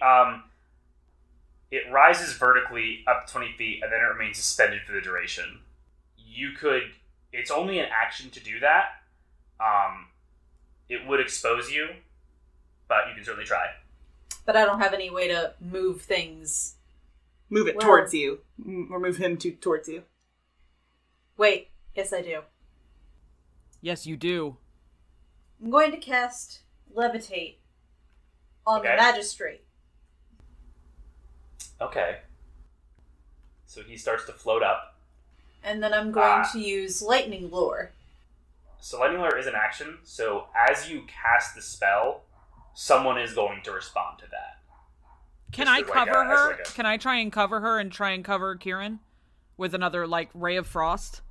It rises vertically up 20 feet, and then it remains suspended for the duration. It's only an action to do that. It would expose you, but you can certainly try. But I don't have any way to move things. Move it towards you. Or move him towards you. Wait, yes I do. Yes, you do. I'm going to cast Levitate on the Magistrate. Okay. So he starts to float up. And then I'm going to use Lightning Lure. So Lightning Lure is an action, so as you cast the spell, someone is going to respond to that. Can I cover her? Can I try and cover her and try and cover Kieran with another, ray of frost?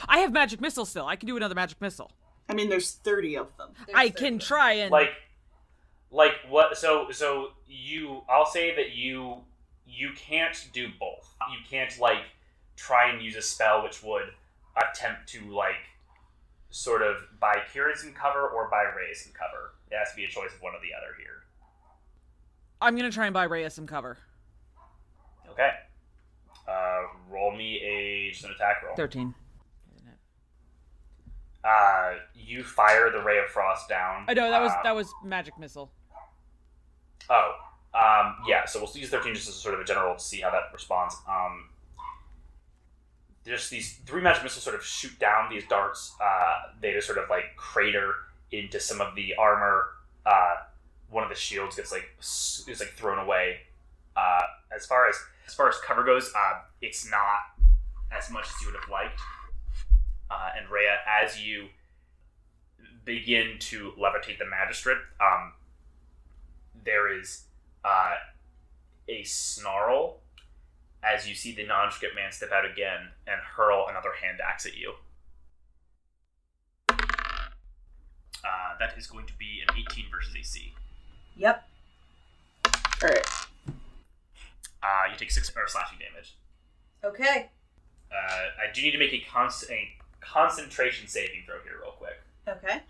I have magic missile still. I can do another magic missile. I mean, there's 30 of them. I can try and... Like what? So I'll say that you can't do both. You can't, try and use a spell which would attempt to, sort of buy Kieran some cover or buy Rhea some cover. It has to be a choice of one or the other here. I'm going to try and buy Rhea some cover. Okay. Roll me just an attack roll. 13. You fire the Ray of Frost down. I know, that was magic missile. Oh. Yeah, so we'll use 13 just as sort of a general to see how that responds. Just these 3 magic missiles sort of shoot down these darts. They just sort of crater into some of the armor. One of the shields gets thrown away. As far as cover goes, it's not as much as you would have liked. And Rhea, as you begin to levitate the magistrate, there is a snarl as you see the nondescript man step out again and hurl another hand axe at you. That is going to be an 18 versus AC. Yep. Alright. You take 6 slashing damage. Okay. I do need to make a concentration saving throw here real quick. Okay.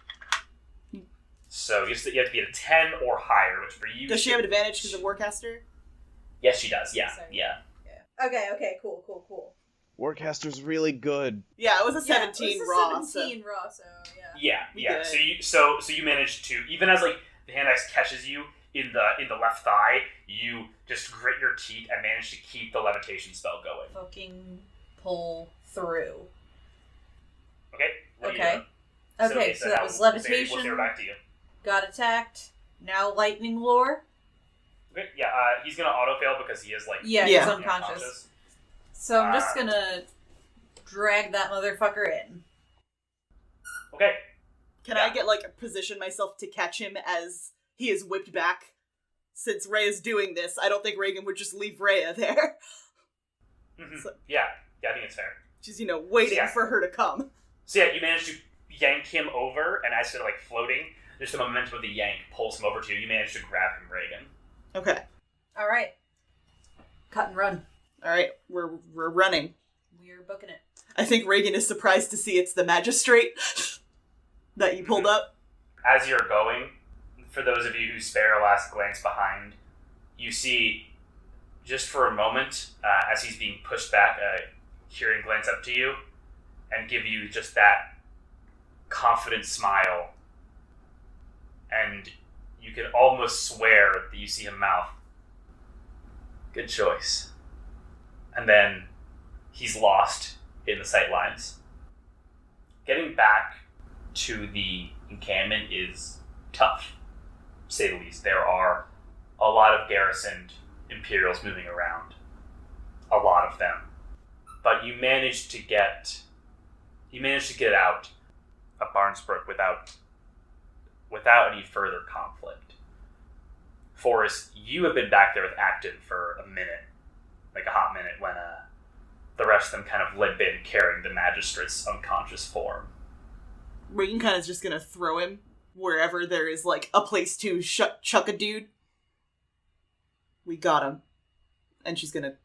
So you have to be at a 10 or higher, which for you... Does she have an advantage because of Warcaster? Yes, she does. Yeah. Sorry. Yeah. Okay, cool. Warcaster's really good. Yeah, it was a 17 raw. 17 raw, so Yeah. So you manage to, even as the hand axe catches you in the left thigh, you just grit your teeth and manage to keep the levitation spell going. Fucking pull through. Okay. Okay, so that was levitation. We'll back to you. Got attacked. Now lightning lure. Okay, yeah, he's gonna auto-fail because he is, he's unconscious. So I'm just gonna drag that motherfucker in. Okay. Can I get, position myself to catch him as he is whipped back? Since Rhea's doing this, I don't think Reagan would just leave Rhea there. Mm-hmm. So, yeah, I think it's fair. She's, waiting for her to come. So yeah, you manage to yank him over, and as they're, floating, just the momentum of the yank pulls him over to you. You manage to grab him, Reagan. Okay. Alright. Cut and run. Alright, we're running. We're booking it. I think Reagan is surprised to see it's the magistrate that you pulled up. As you're going, for those of you who spare a last glance behind, you see, just for a moment, as he's being pushed back, Kieran glance up to you and give you just that confident smile. And you can almost swear that you see him mouth, "Good choice." And then he's lost in the sight lines. Getting back to the encampment is tough, to say the least. There are a lot of garrisoned Imperials moving around. A lot of them. But you managed to get out of Barnesbrook without any further conflict. Forrest, you have been back there with Acton for a minute, a hot minute, when the rest of them kind of limp in carrying the magistrate's unconscious form. Reagan kind of just gonna throw him wherever there is, a place to chuck a dude. We got him. And she's gonna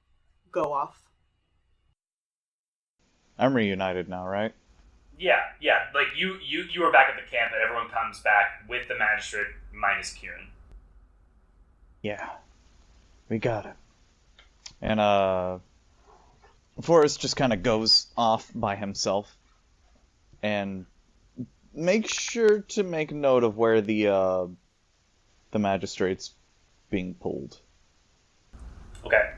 go off. I'm reunited now, right? Yeah. You were back at the camp, and everyone comes back with the magistrate minus Kieran. Yeah. We got him. And Forrest just kind of goes off by himself and make sure to make note of where the magistrate's being pulled. Okay.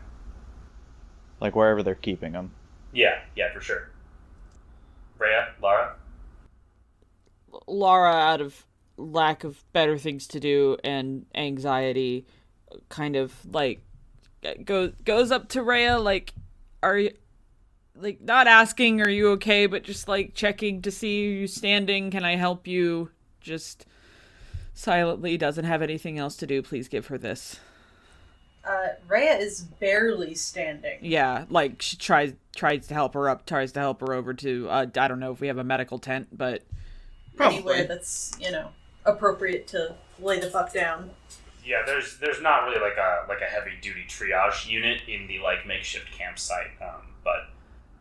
Like wherever they're keeping him. Yeah, for sure. Rhea, Lara? Lara, out of lack of better things to do and anxiety, kind of like goes up to Rhea, like, are you, like, not asking are you okay, but just like checking to see you standing, can I help you? Just silently, doesn't have anything else to do, please give her this. Rhea is barely standing. Yeah, like she tries to help her up, tries to help her over to I don't know if we have a medical tent, but anywhere that's, appropriate to lay the fuck down. Yeah, there's not really like a heavy duty triage unit in the like makeshift campsite, but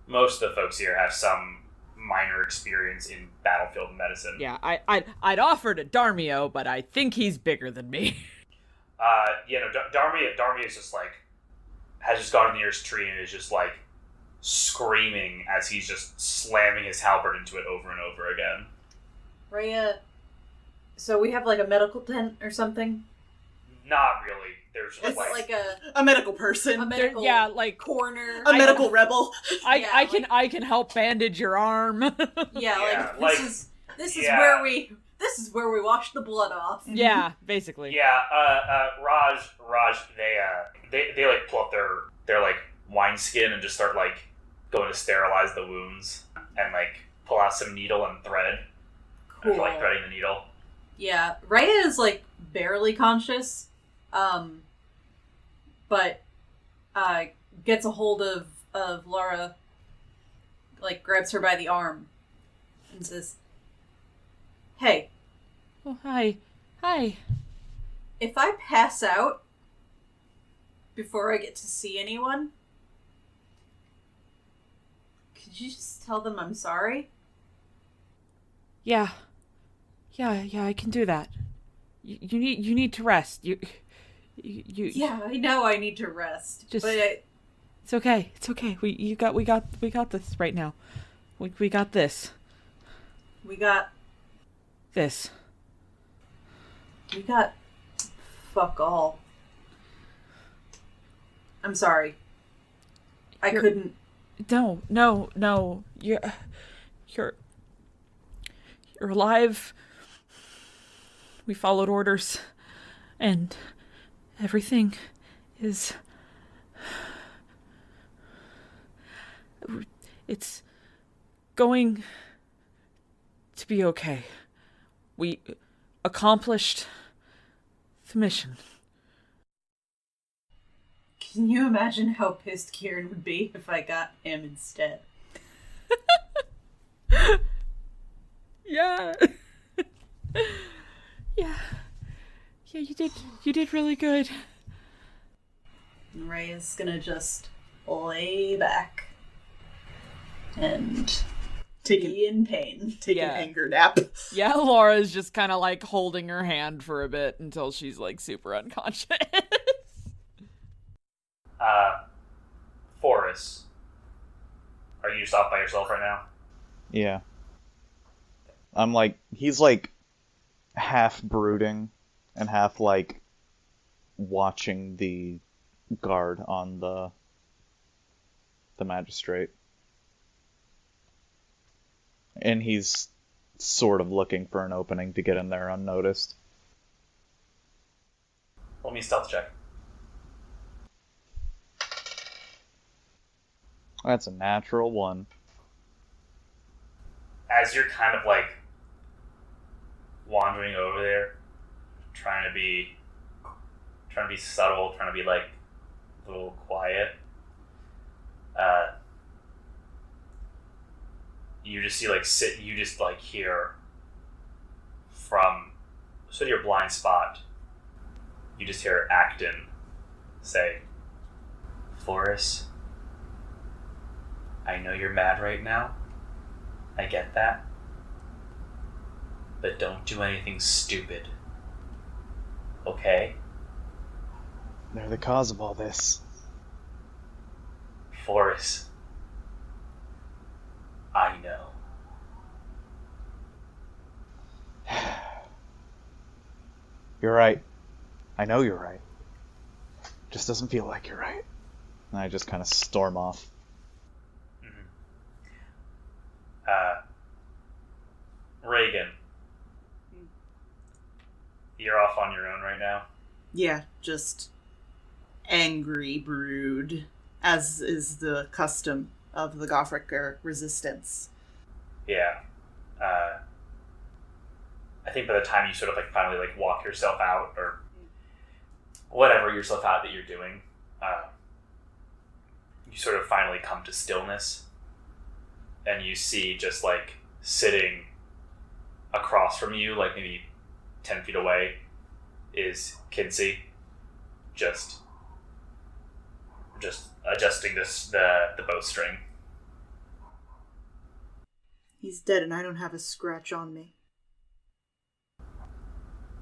most of the folks here have some minor experience in battlefield medicine. yeah, I'd offer to Darmio, but I think he's bigger than me. Darmia is just like has just gone to the nearest tree and is just like screaming as he's just slamming his halberd into it over and over again. Rhea, so we have like a medical tent or something? Not really. There's just It's like a medical person. a medical like corner. A medical rebel. I can help bandage your arm. This is where we wash the blood off. Yeah, basically. Yeah, Raj, they like pull up their like wineskin and just start like going to sterilize the wounds and like pull out some needle and thread. Cool. After, like threading the needle. Yeah, Rhea is like barely conscious, but gets a hold of Laura, like grabs her by the arm and says, "Hey." Oh, hi. If I pass out before I get to see anyone, could you just tell them I'm sorry? Yeah, I can do that. You need to rest. You. Yeah, I know I need to rest. Just. But It's okay. We got this right now. We got this. we got This. fuck all. I'm sorry. I You're- couldn't. No. You're alive. We followed orders, and everything is. It's going to be okay. We accomplished the mission. Can you imagine how pissed Kieran would be if I got him instead? Yeah. Yeah, you did really good. And Rhea's gonna just lay back and be in pain. Take an anger nap. Yeah, Laura's just kind of like holding her hand for a bit until she's like super unconscious. Forrest, are you just off by yourself right now? Yeah. I'm like, he's like half brooding and half like watching the guard on the magistrate. And he's sort of looking for an opening to get in there unnoticed. Let me stealth check. That's a natural one. As you're kind of like wandering over there, trying to be subtle, trying to be like a little quiet, you just see you just hear from sort of your blind spot, you just hear Acton say, "Forrest, I know you're mad right now. I get that. But don't do anything stupid. Okay?" They're the cause of all this. Forrest, I know. You're right. I know you're right. Just doesn't feel like you're right. And I just kind of storm off. Reagan, you're off on your own right now. Yeah, just angry brood, as is the custom of the Gothriker resistance. Yeah. I think by the time you sort of finally walk yourself out, or whatever yourself out that you're doing, you sort of finally come to stillness, and you see just sitting across from you, maybe 10 feet away, is Kinsey, just adjusting the bowstring. He's dead and I don't have a scratch on me.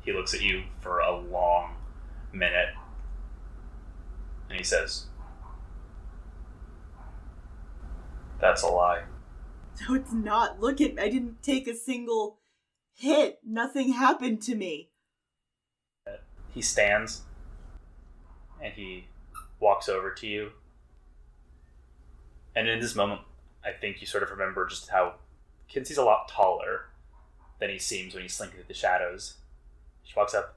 He looks at you for a long minute, and he says, "That's a lie." No, it's not. Look at me. I didn't take a single hit. Nothing happened to me. He stands, and he walks over to you. And in this moment, I think you sort of remember just how Kinsey's a lot taller than he seems when he's slinking through the shadows. He walks up,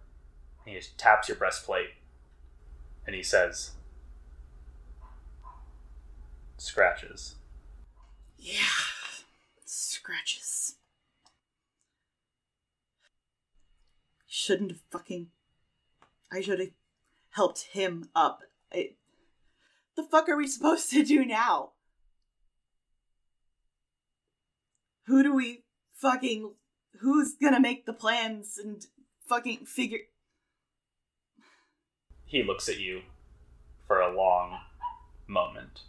and he just taps your breastplate, and he says, "Scratches." Yeah. Scratches. Shouldn't have I should have helped him up. The fuck are we supposed to do now? Who's gonna make the plans and fucking figure... He looks at you for a long moment.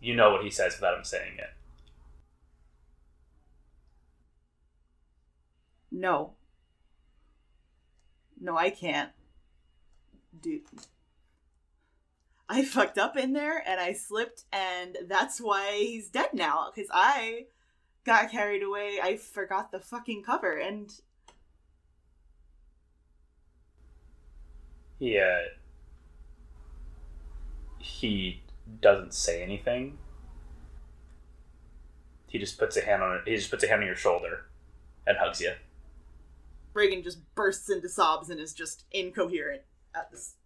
You know what he says without him saying it. No. No, I can't. Dude. I fucked up in there and I slipped, and that's why he's dead now. Because I got carried away. I forgot the fucking cover, and... He doesn't say anything. He just puts a hand on your shoulder and hugs you. Reagan just bursts into sobs and is just incoherent at this,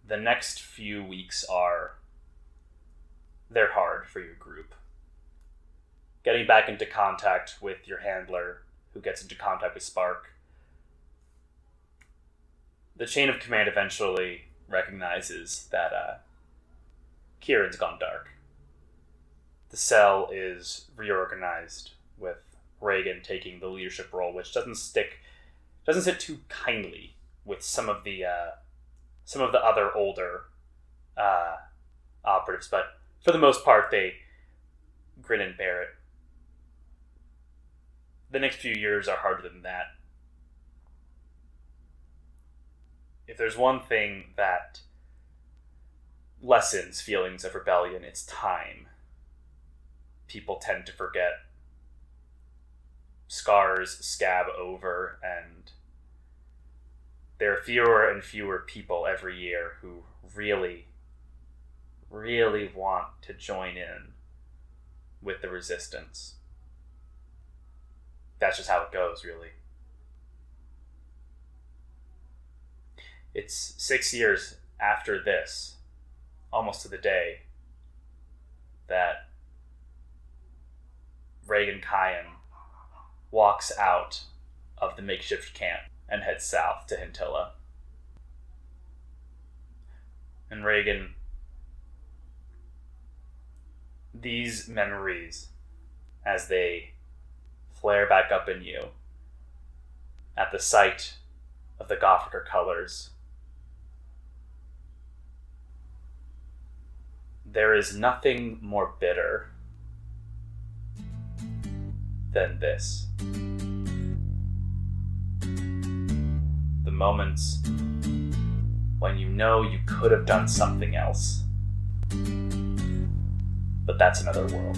The next few weeks they're hard for your group. Getting back into contact with your handler, who gets into contact with Spark. The chain of command eventually recognizes that Kieran's gone dark. The cell is reorganized, with Reagan taking the leadership role, which doesn't sit too kindly with some of the other older operatives, but for the most part, they grin and bear it. The next few years are harder than that. If there's one thing that lessens feelings of rebellion, it's time. People tend to forget. Scars scab over, and there are fewer and fewer people every year who really, really want to join in with the resistance. That's just how it goes, really. It's 6 years after this, almost to the day, that Reagan Kyan walks out of the makeshift camp and heads south to Hintilla. And Reagan, these memories, as they flare back up in you at the sight of the Gothriker colors, there is nothing more bitter than this. The moments when you know you could have done something else. But that's another world.